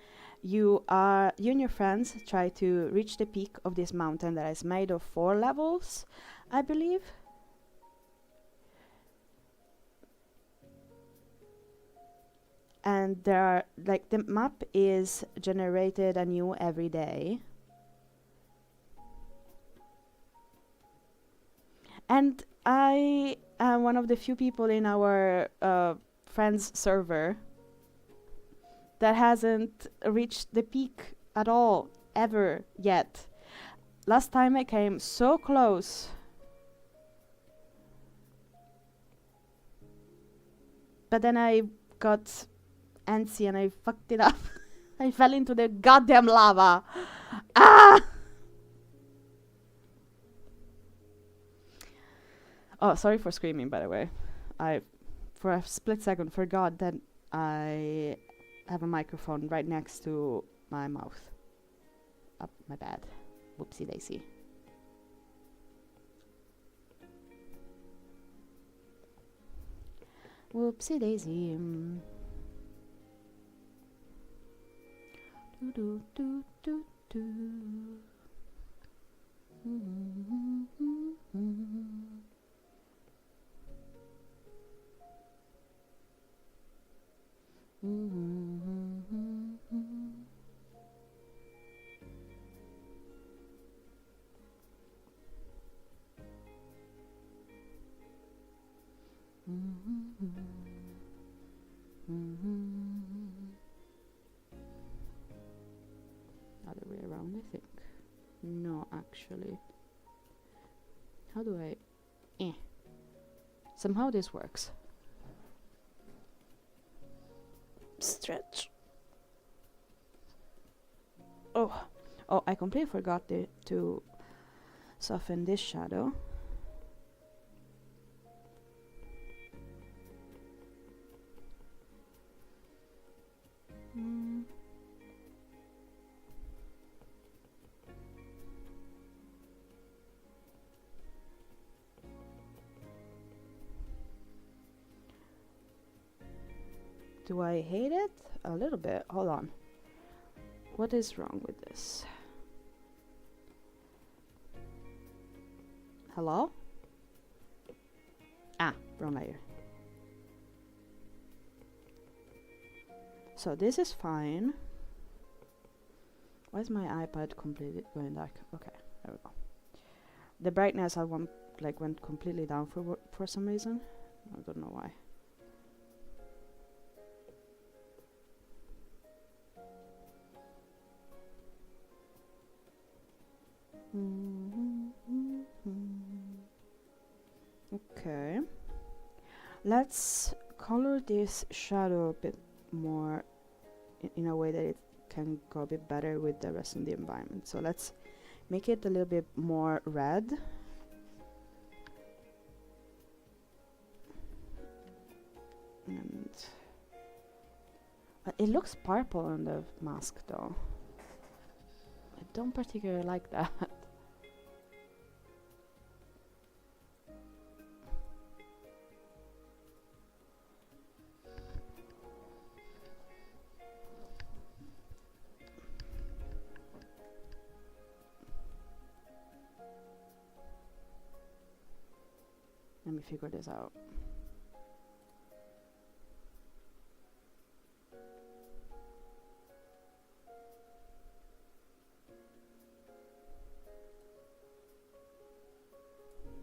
You and your friends try to reach the peak of this mountain that is made of 4 levels, I believe. And there are, like, the map is generated anew every day. And I am one of the few people in our friends server that hasn't reached the peak at all, ever, yet. Last time I came so close. But then I got antsy and I fucked it up. I fell into the goddamn lava. Ah! Oh, sorry for screaming, by the way. I, for a split second, forgot that I have a microphone right next to my mouth. Up my bad. Whoopsie daisy. Whoopsie daisy. Do do do do do. Other way around, I think. No, actually. How do I... Somehow this works. Stretch. Oh, I completely forgot to soften this shadow. Do I hate it? A little bit. Hold on. What is wrong with this? Hello? Ah, wrong layer. So this is fine. Why is my iPad completely going dark? Okay, there we go. The brightness I want went completely down for some reason. I don't know why. Okay, let's color this shadow a bit more in a way that it can go a bit better with the rest of the environment. So let's make it a little bit more red. And it looks purple on the mask though. I don't particularly like that. Let me figure this out.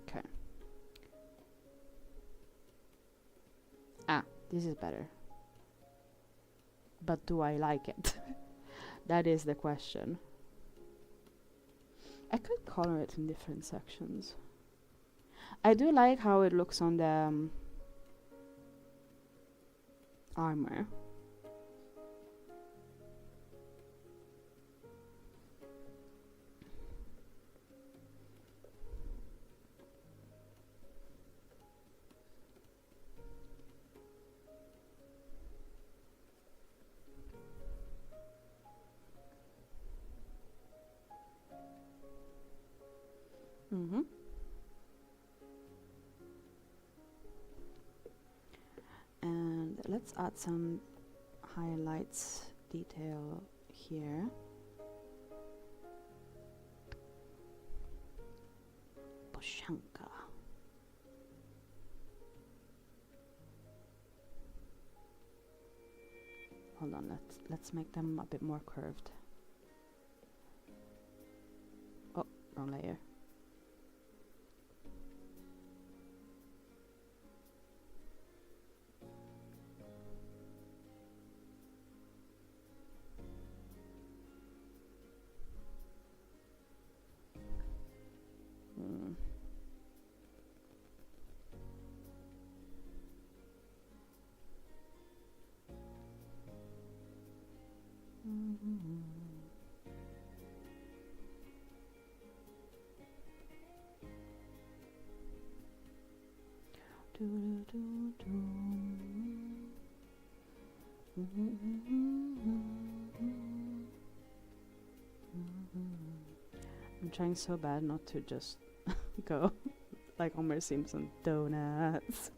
Okay. This is better. But do I like it? That is the question. I could color it in different sections. I do like how it looks on the armor. Mm-hmm. And let's add some highlights detail here. Boshanka. Hold on, let's make them a bit more curved. Oh, wrong layer. I'm trying so bad not to just go like Homer Simpson. Donuts.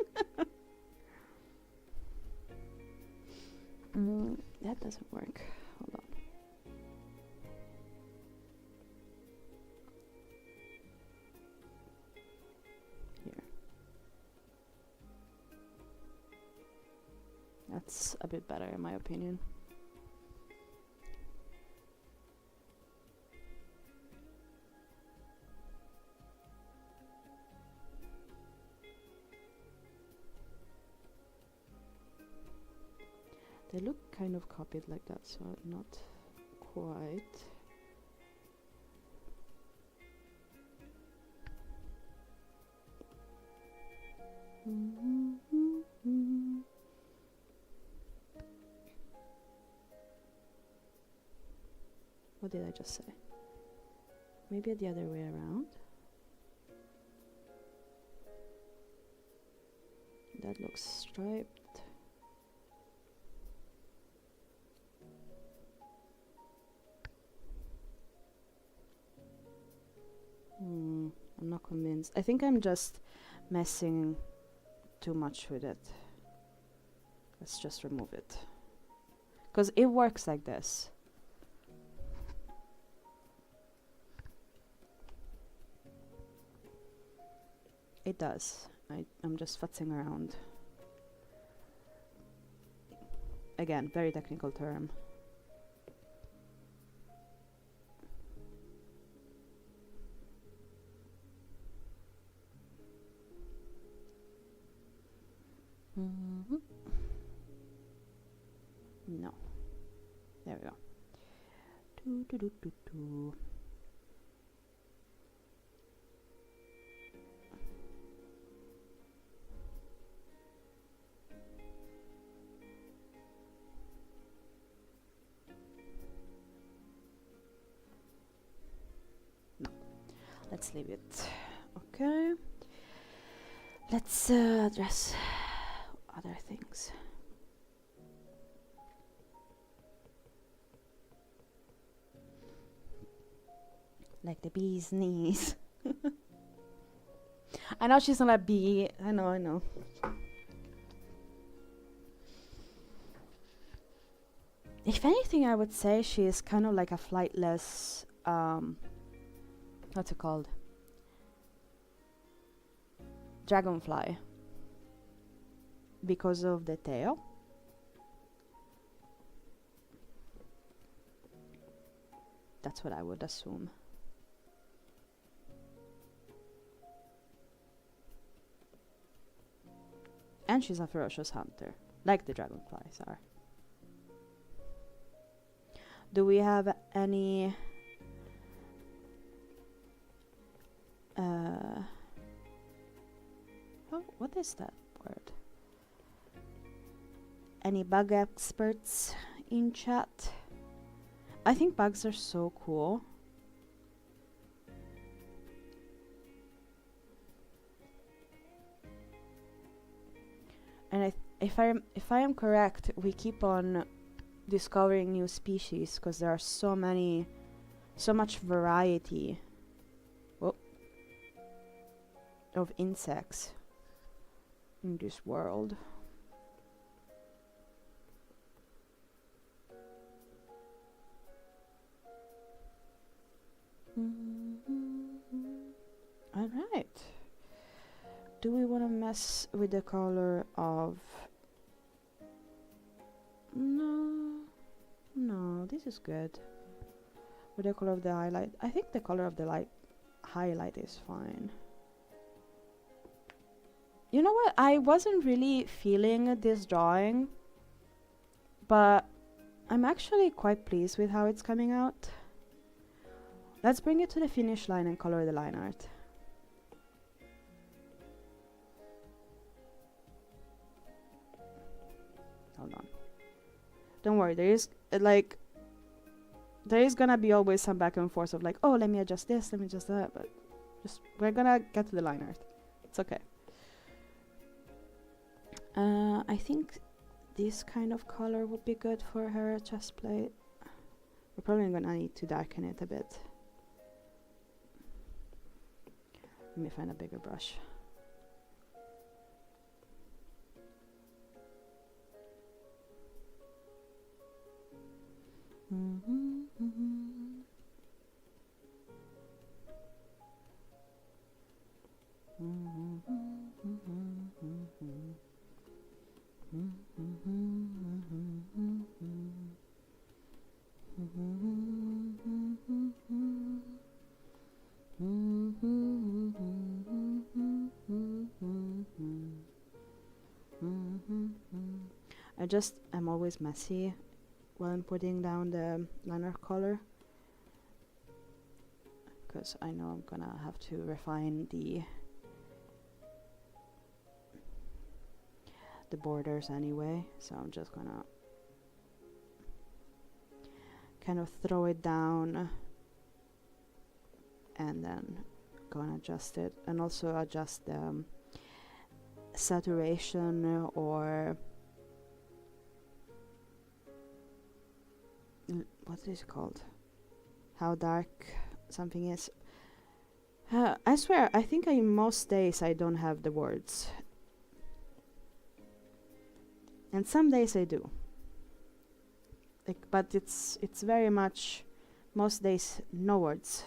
That doesn't work. Hold on. Here. That's a bit better in my opinion. They look kind of copied like that, so not quite. What did I just say? Maybe the other way around. That looks striped. I'm not convinced. I think I'm just messing too much with it. Let's just remove it. Because it works like this. It does. I'm just futzing around. Again, very technical term. No. There we go. No. Let's leave it. Okay. Let's address other things. Like the bee's knees. I know she's not a bee. I know. If anything, I would say she is kind of like a flightless, what's it called? Dragonfly. Because of the tail. That's what I would assume. And she's a ferocious hunter. Like the dragonflies are. Do we have any oh, what is that word? Any bug experts in chat? I think bugs are so cool. And if I am correct, we keep on discovering new species because there are so much variety of insects in this world. All right. Do we want to mess with the color of... No, this is good. With the color of the highlight. I think the color of the highlight is fine. You know what? I wasn't really feeling this drawing, but I'm actually quite pleased with how it's coming out. Let's bring it to the finish line and color the line art. Hold on. Don't worry, there is gonna be always some back and forth of like, oh, let me adjust this, let me adjust that, but we're gonna get to the line art. It's okay. I think this kind of color would be good for her chest plate. We're probably gonna need to darken it a bit. Let me find a bigger brush. I'm always messy while I'm putting down the liner color, because I know I'm gonna have to refine the borders anyway, so I'm just gonna kind of throw it down and then go and adjust it, and also adjust the saturation or what is it called? How dark something is. I swear, I think most days I don't have the words. And some days I do. But it's very much, most days, no words.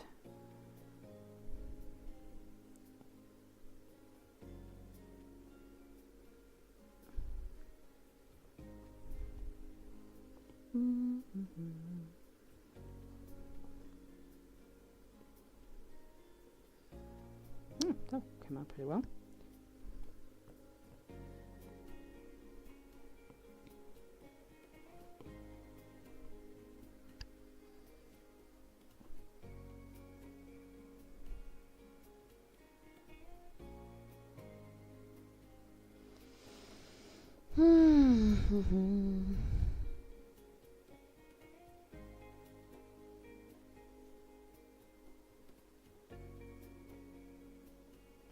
That came out pretty well.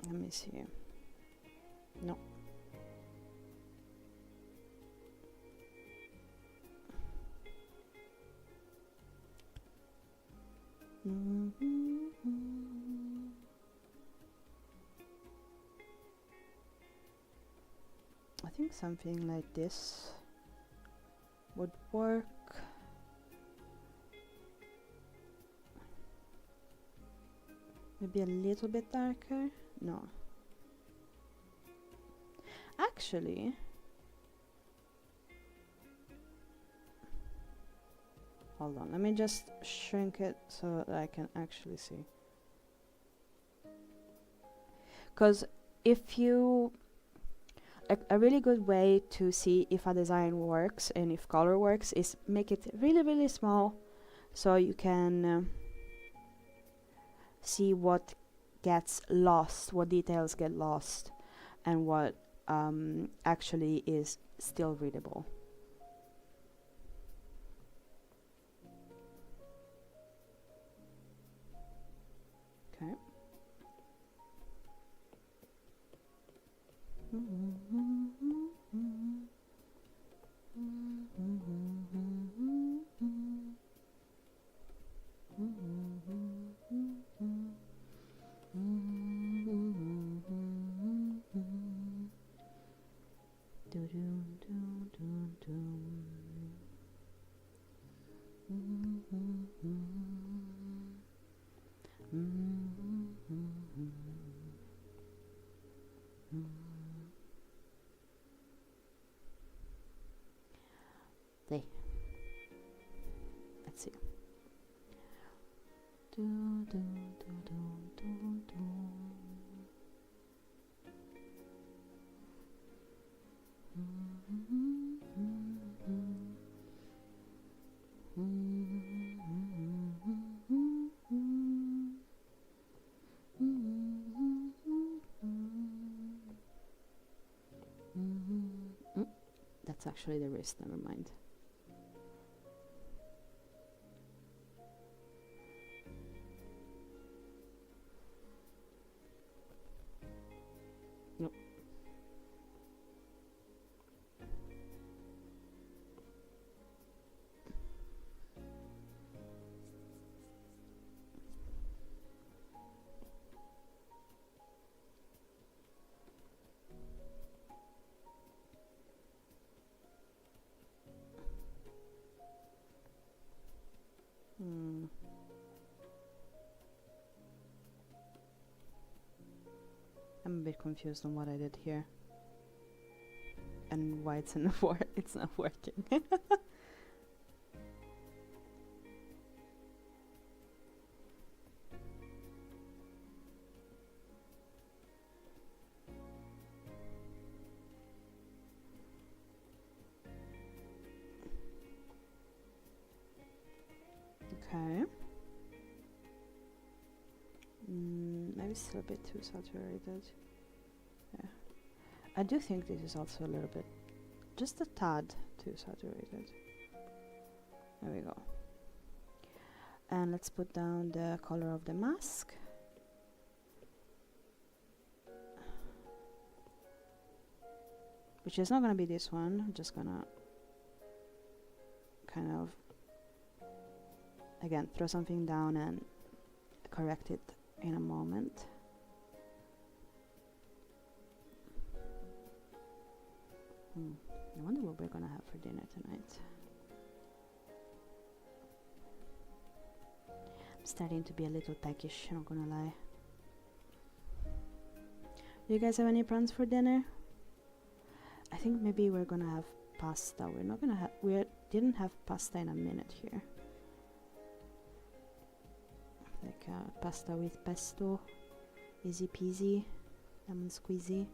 Let me see. No. I think something like this would work. Maybe a little bit darker. No. Actually, hold on, let me just shrink it so that I can actually see. Because if you a really good way to see if a design works and if color works is make it really, really small, so you can see what gets lost, what details get lost, and what actually is still readable. Okay. There. Let's see. That's actually the wrist, never mind. Nope. I'm a bit confused on what I did here and why it's it's not working. Okay. Maybe still a bit too saturated. Yeah. I do think this is also a little bit, just a tad too saturated. There we go. And let's put down the color of the mask. Which is not gonna be this one. I'm just gonna kind of, again, throw something down and correct it in a moment. I wonder what we're gonna have for dinner tonight. I'm starting to be a little peckish, I'm not gonna lie. Do you guys have any plans for dinner? I think maybe we're gonna have pasta. We're not gonna have, we didn't have pasta in a minute here. Like pasta with pesto, easy peasy, lemon squeezy.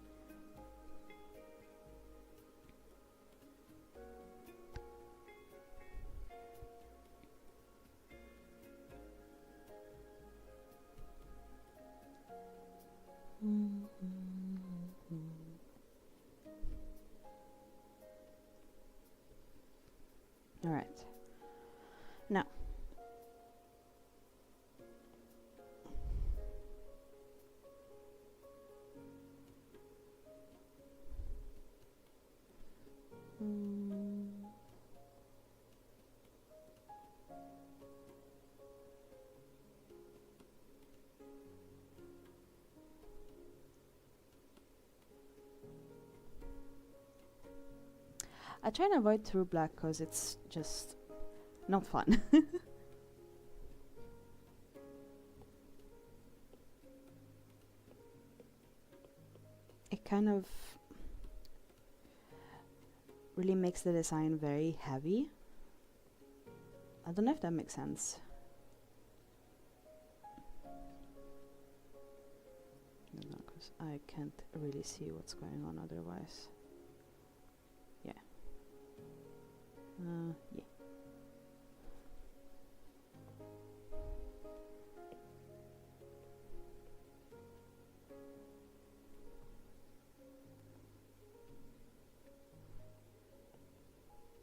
All right. Now, I try and avoid true black because it's just not fun. It kind of really makes the design very heavy. I don't know if that makes sense. No, because I can't really see what's going on otherwise. Yeah.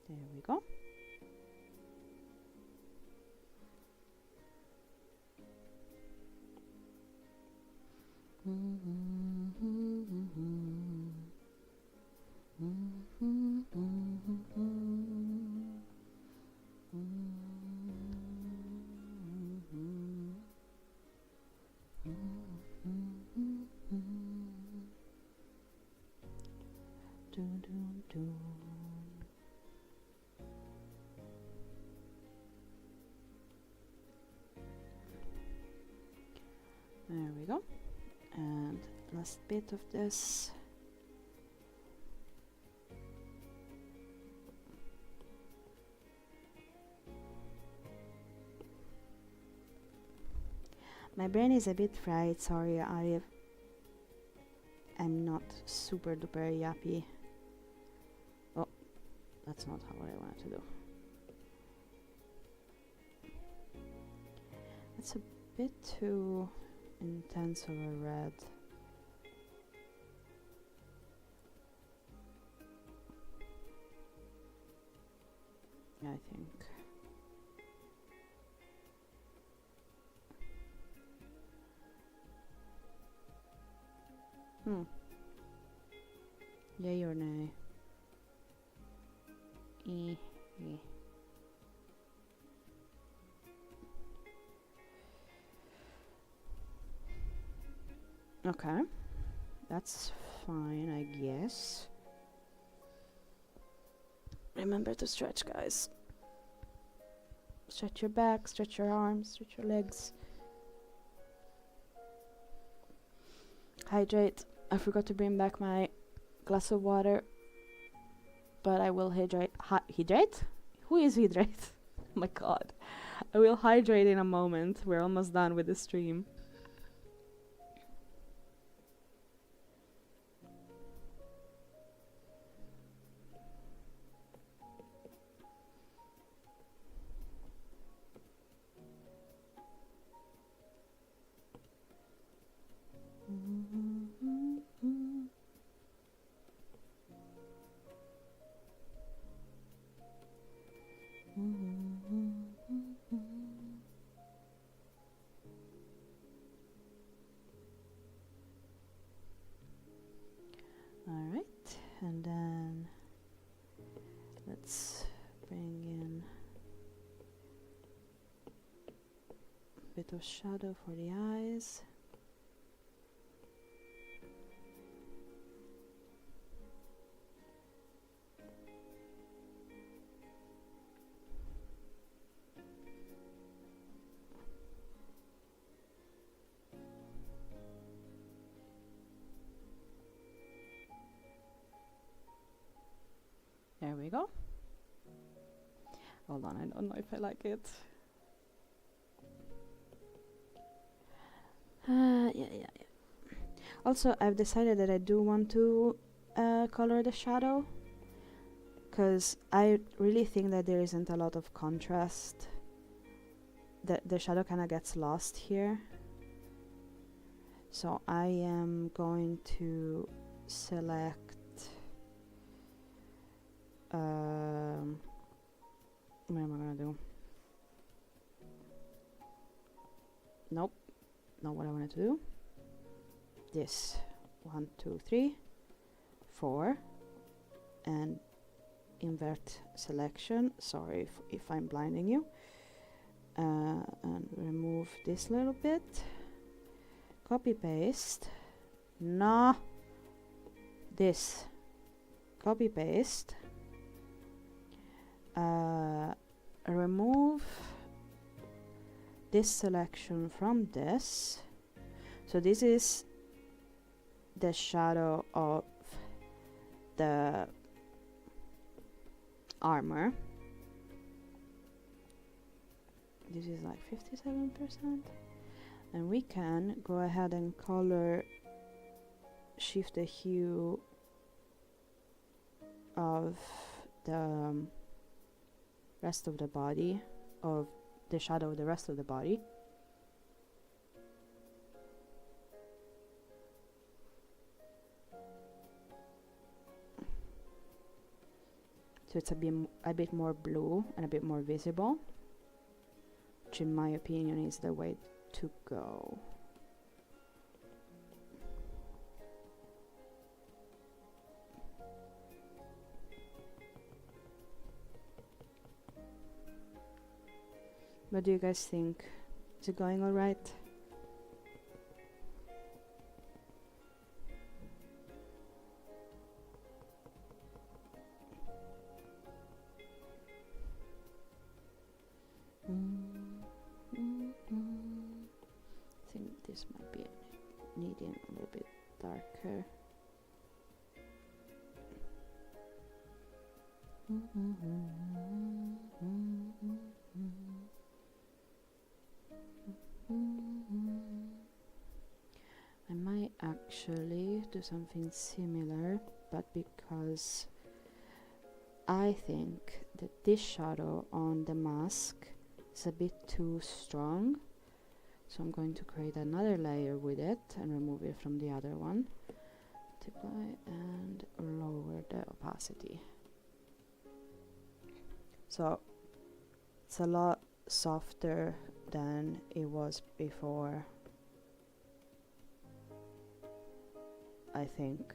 There we go. There we go. And last bit of this. My brain is a bit fried, sorry, I'm not super duper yappy. Oh, that's not what I wanted to do. It's a bit too intense of a red. I think. Yay or nay? Okay, that's fine, I guess. Remember to stretch, guys. Stretch your back, stretch your arms, stretch your legs. Hydrate. I forgot to bring back my glass of water, but I will hydrate. Hydrate? Who is hydrate? Oh my god. I will hydrate in a moment. We're almost done with the stream. Alright, and then let's bring in a bit of shadow for the eyes. There we go. Hold on, I don't know if I like it. Yeah. Also, I've decided that I do want to color the shadow, because I really think that there isn't a lot of contrast. The shadow kind of gets lost here. So I am going to select what am I gonna do? Nope, not what I wanted to do. This 1, 2, 3, 4, and invert selection. Sorry if I'm blinding you. And remove this little bit. Copy paste. No. This. Copy paste. Remove this selection from this. So this is the shadow of the armor. This is like 57%. And we can go ahead and color shift the hue of the rest of the body, of the shadow of the rest of the body. So it's a bit more blue and a bit more visible, which in my opinion is the way to go. What do you guys think? Is it going all right? I think this might be needing a little bit darker. I might actually do something similar, but because I think that this shadow on the mask is a bit too strong, so I'm going to create another layer with it and remove it from the other one. Multiply and lower the opacity. So it's a lot softer than it was before, I think.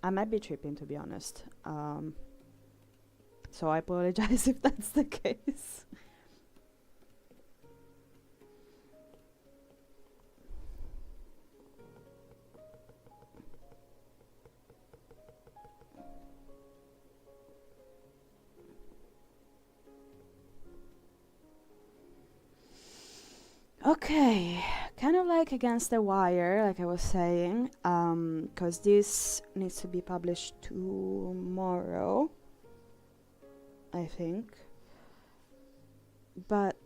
I might be tripping, to be honest. So I apologize if that's the case. Okay, kind of like against the wire, like I was saying, because this needs to be published tomorrow, I think. But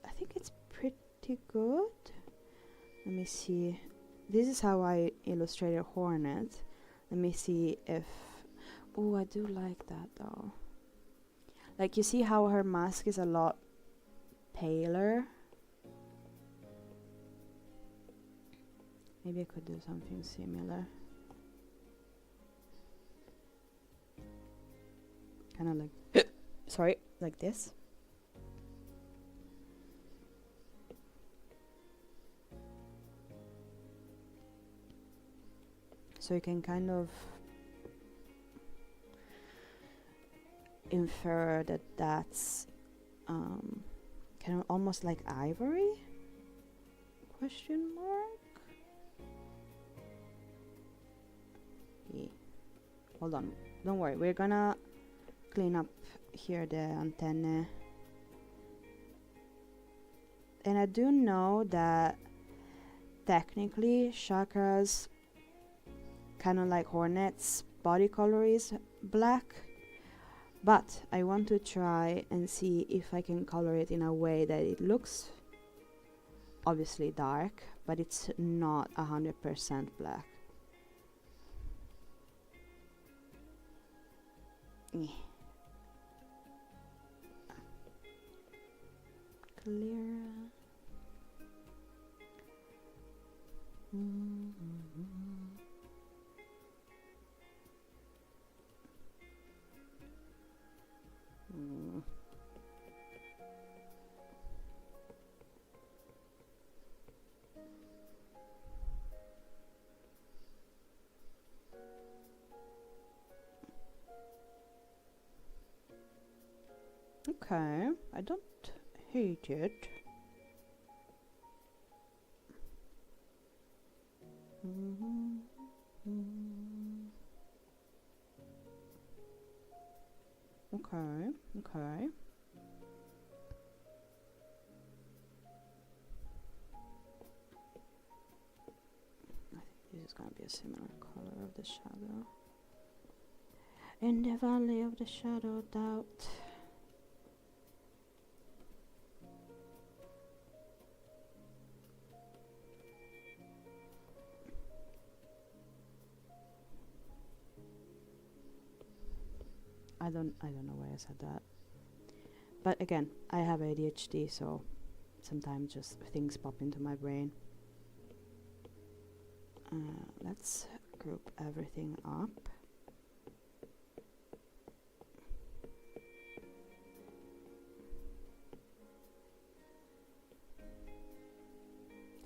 I think it's pretty good. Let me see. This is how I illustrated Hornet. Let me see if... Oh, I do like that though. Like, you see how her mask is a lot paler? Maybe I could do something similar. Kind of like... sorry, like this. So you can kind of infer that that's kind of almost like ivory? Question mark? Yeah. Hold on, don't worry, we're gonna clean up here the antennae. And I do know that technically Chakra's, kind of like Hornet's, body color is black, but I want to try and see if I can color it in a way that it looks obviously dark, but it's not 100% black. Clear. Okay, I don't hate it. Okay, okay. I think this is gonna be a similar color of the shadow. In the valley of the shadow of doubt. I don't know why I said that. But again, I have ADHD, so sometimes just things pop into my brain. Let's group everything up.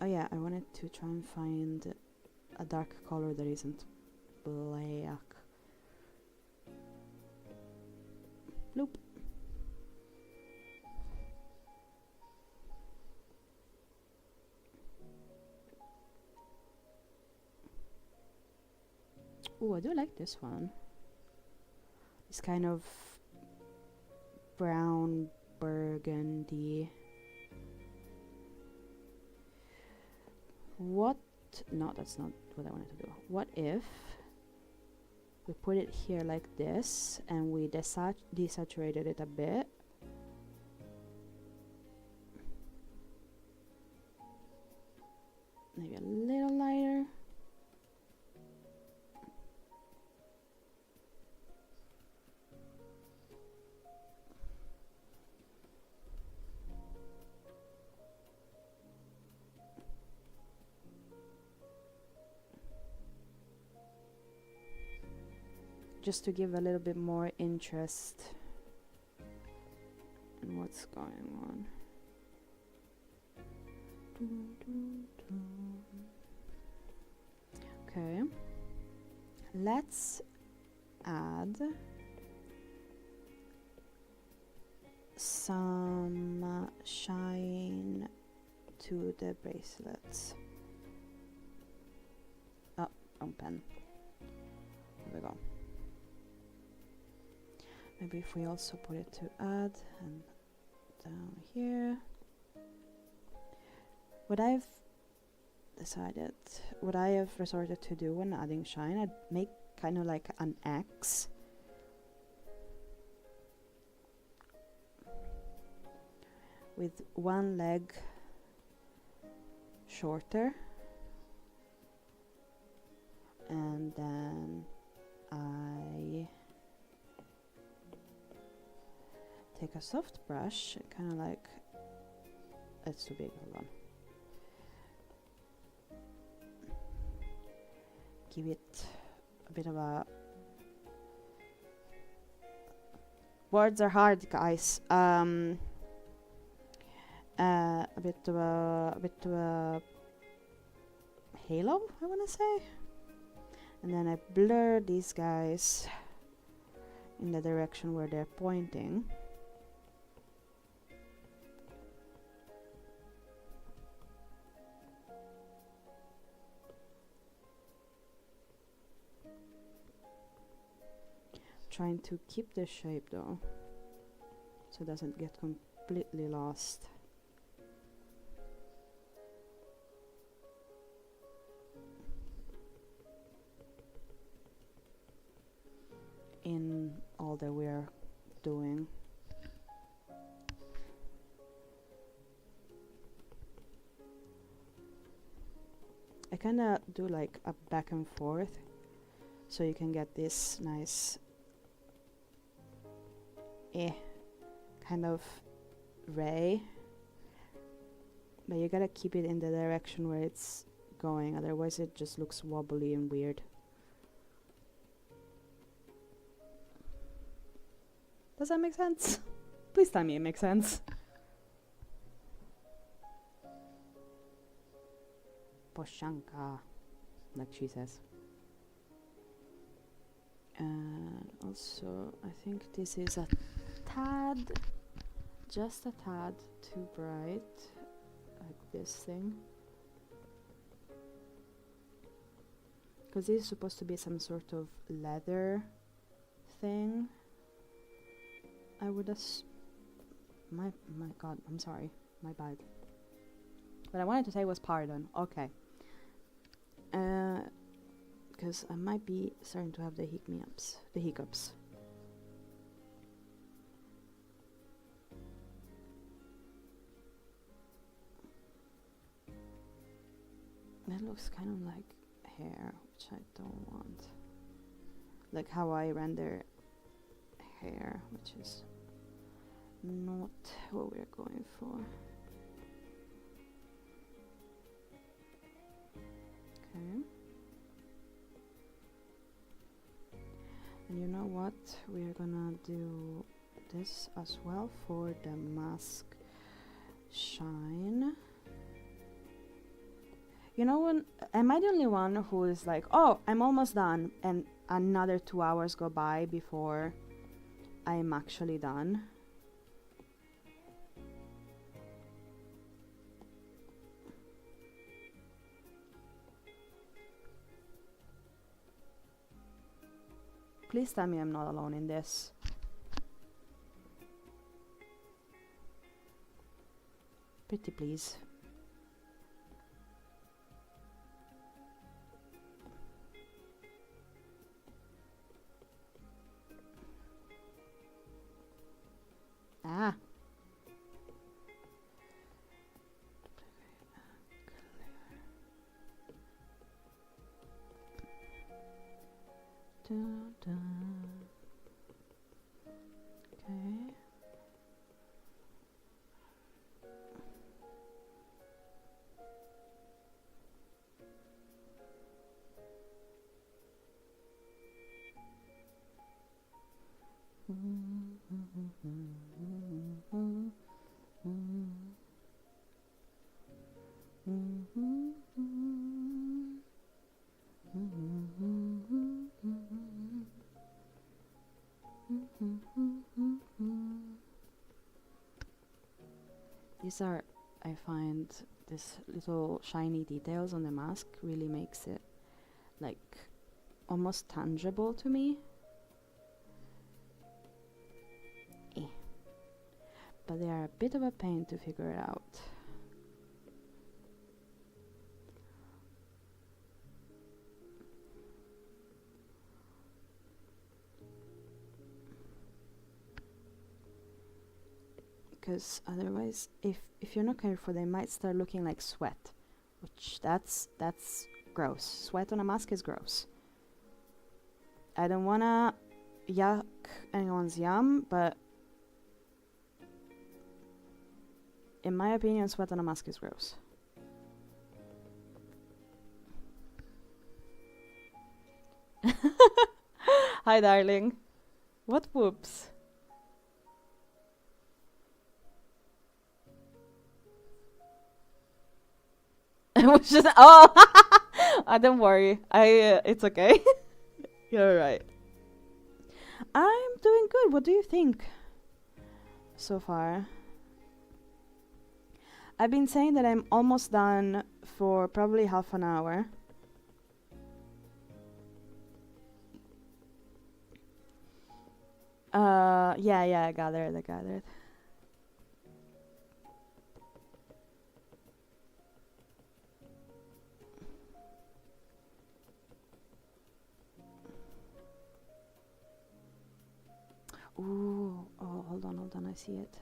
Oh yeah, I wanted to try and find a dark color that isn't black. Nope. Oh, I do like this one. It's kind of brown burgundy. What? No, that's not what I wanted to do. What if we put it here like this and we desaturated it a bit? Maybe a little lighter. Just to give a little bit more interest in what's going on. Okay, let's add some shine to the bracelets. Oh, wrong pen. There we go. Maybe if we also put it to add and down here. What I have resorted to do when adding shine, I'd make kind of like an X. With one leg shorter. And then I take a soft brush, kind of like, it's too big, hold on. Give it a bit of a, words are hard, guys. A bit of a halo, I want to say. And then I blur these guys in the direction where they're pointing. Trying to keep the shape though, so it doesn't get completely lost. In all that we're doing. I kinda do like a back and forth, so you can get this nice kind of ray, but you gotta keep it in the direction where it's going, otherwise it just looks wobbly and weird. Does that make sense? Please tell me it makes sense. Poshanka, like she says. And also, I think this is a tad, just a tad too bright, like this thing. Because this is supposed to be some sort of leather thing. I would my god, I'm sorry, my bad. What I wanted to say was pardon, okay. Because I might be starting to have the hiccups. That looks kind of like hair, which I don't want. Like how I render hair, which is not what we're going for. Okay. And you know what? We're gonna do this as well for the mask shine. You know, when am I the only one who is like, oh, I'm almost done, and another 2 hours go by before I'm actually done? Please tell me I'm not alone in this. Pretty please. Ah. Dun, dun. Okay. These are, I find, this little shiny details on the mask really makes it like almost tangible to me. But they are a bit of a pain to figure it out. Because otherwise, if you're not careful, they might start looking like sweat, which that's gross. Sweat on a mask is gross. I don't wanna yuck anyone's yum, but in my opinion, sweat on a mask is gross. Hi, darling. What whoops? It was just don't worry. It's okay. You're right. I'm doing good. What do you think so far? I've been saying that I'm almost done for probably half an hour. Yeah, I gathered. Ooh, oh, hold on, I see it.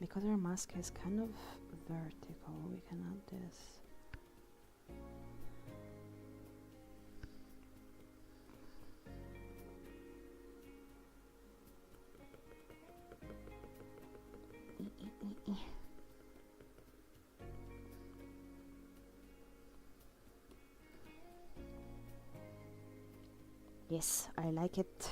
Because our mask is kind of vertical, we can add this. Yes, I like it.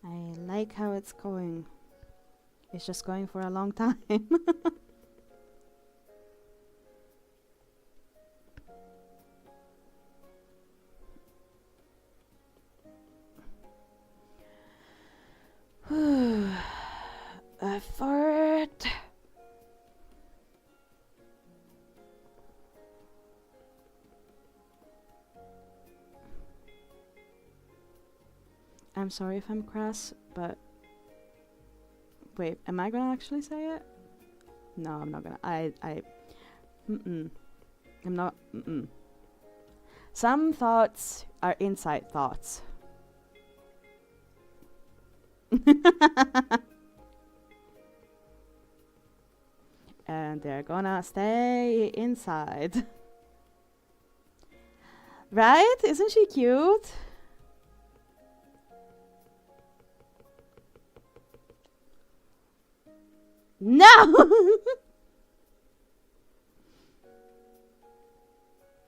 I like how it's going. It's just going for a long time. Effort. I'm sorry if I'm crass, but wait, am I gonna actually say it? No, I'm not gonna. I'm not. Some thoughts are inside thoughts. And they're gonna stay inside. Right? Isn't she cute? No!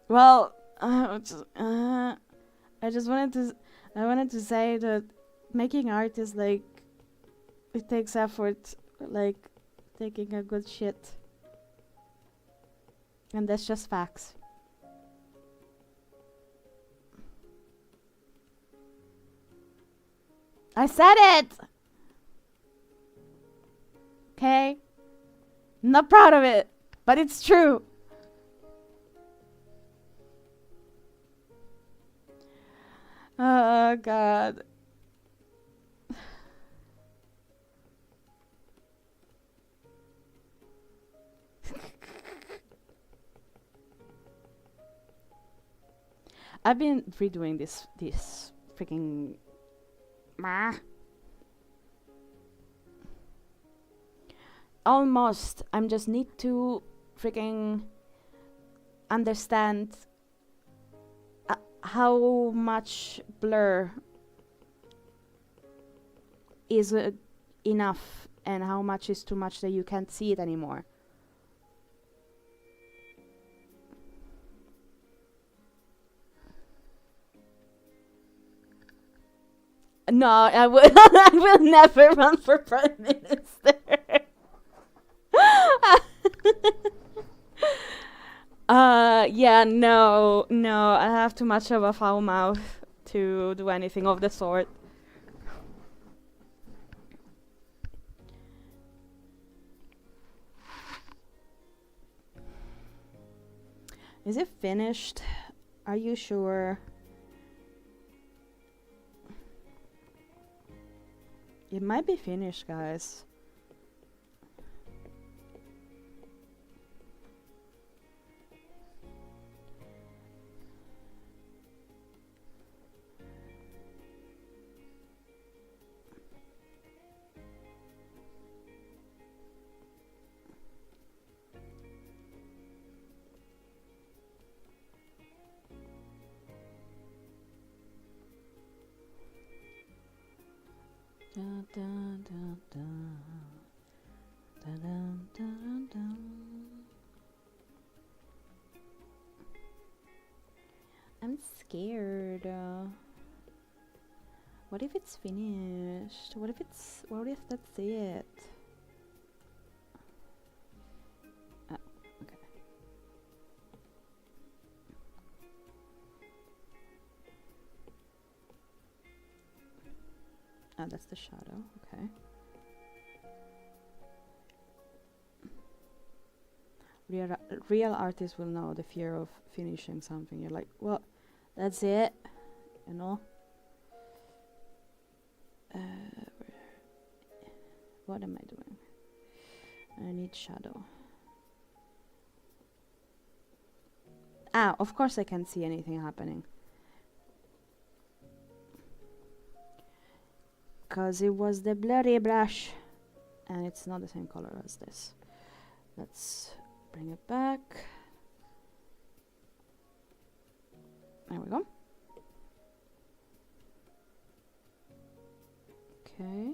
Well, I just wanted to say that making art is like, it takes effort, like taking a good shit. And that's just facts. I said it! Okay? Not proud of it, but it's true. Oh, God. I've been redoing this freaking almost. I'm just need to freaking understand how much blur is enough and how much is too much that you can't see it anymore. No, I will. I will never run for prime minister. Yeah, no, I have too much of a foul mouth to do anything of the sort. Is it finished? Are you sure? It might be finished, guys. Dun, dun, dun, dun. Dun, dun, dun, dun. I'm scared. What if it's finished? What if that's it? Okay. Oh, that's the shadow. Okay. Real artists will know the fear of finishing something. You're like, well, that's it, you know. What am I doing? I need shadow. Ah, of course I can't see anything happening. Because it was the blurry brush. And it's not the same color as this. Let's bring it back. There we go. Okay.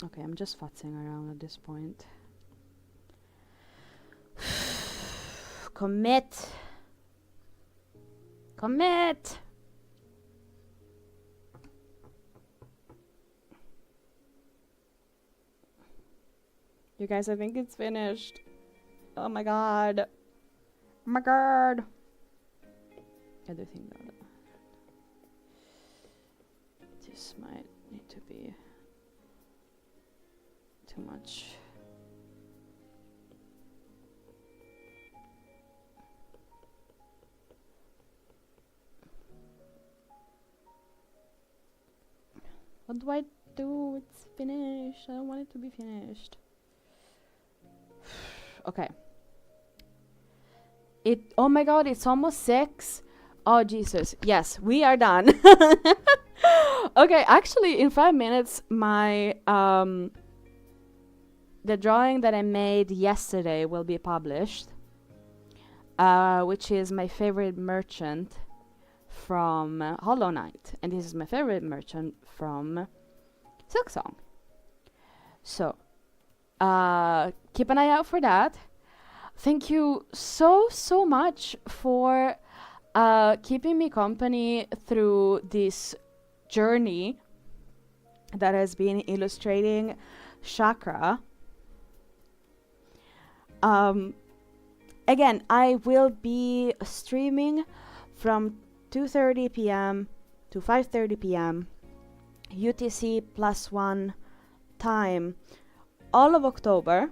Okay, I'm just futzing around at this point. Commit! Commit! You guys, I think it's finished. Oh my god. Oh my god. I do think that this might need to be too much. What do I do? It's finished. I don't want it to be finished. Okay. Oh my god, it's almost 6. Oh Jesus. Yes, we are done. Okay, actually in 5 minutes my the drawing that I made yesterday will be published, which is my favorite merchant from Hollow Knight, and this is my favorite merchant from Silksong. So keep an eye out for that. Thank you so much for keeping me company through this journey that has been illustrating Chakra. Again, I will be streaming from 2:30 p.m. to 5:30 p.m. UTC +1 time all of October.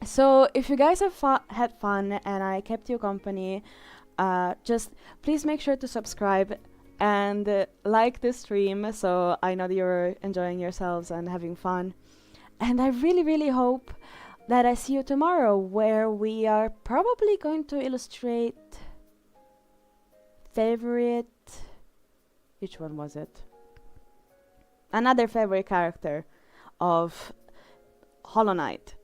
So if you guys have had fun and I kept you company, just please make sure to subscribe and like the stream so I know that you're enjoying yourselves and having fun. And I really hope that I see you tomorrow, where we are probably going to illustrate favorite... Which one was it? Another favorite character of Hollow Knight,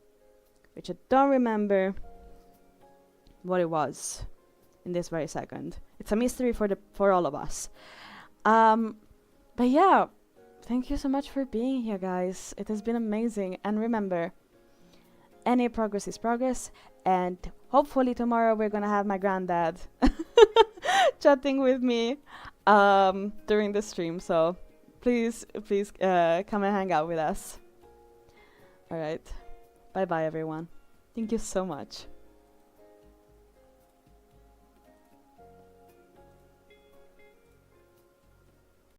which I don't remember what it was in this very second. It's a mystery for all of us. But yeah, thank you so much for being here, guys. It has been amazing. And remember, any progress is progress. And hopefully tomorrow we're gonna have my granddad chatting with me during the stream. So please come and hang out with us. All right. Bye-bye, everyone. Thank you so much.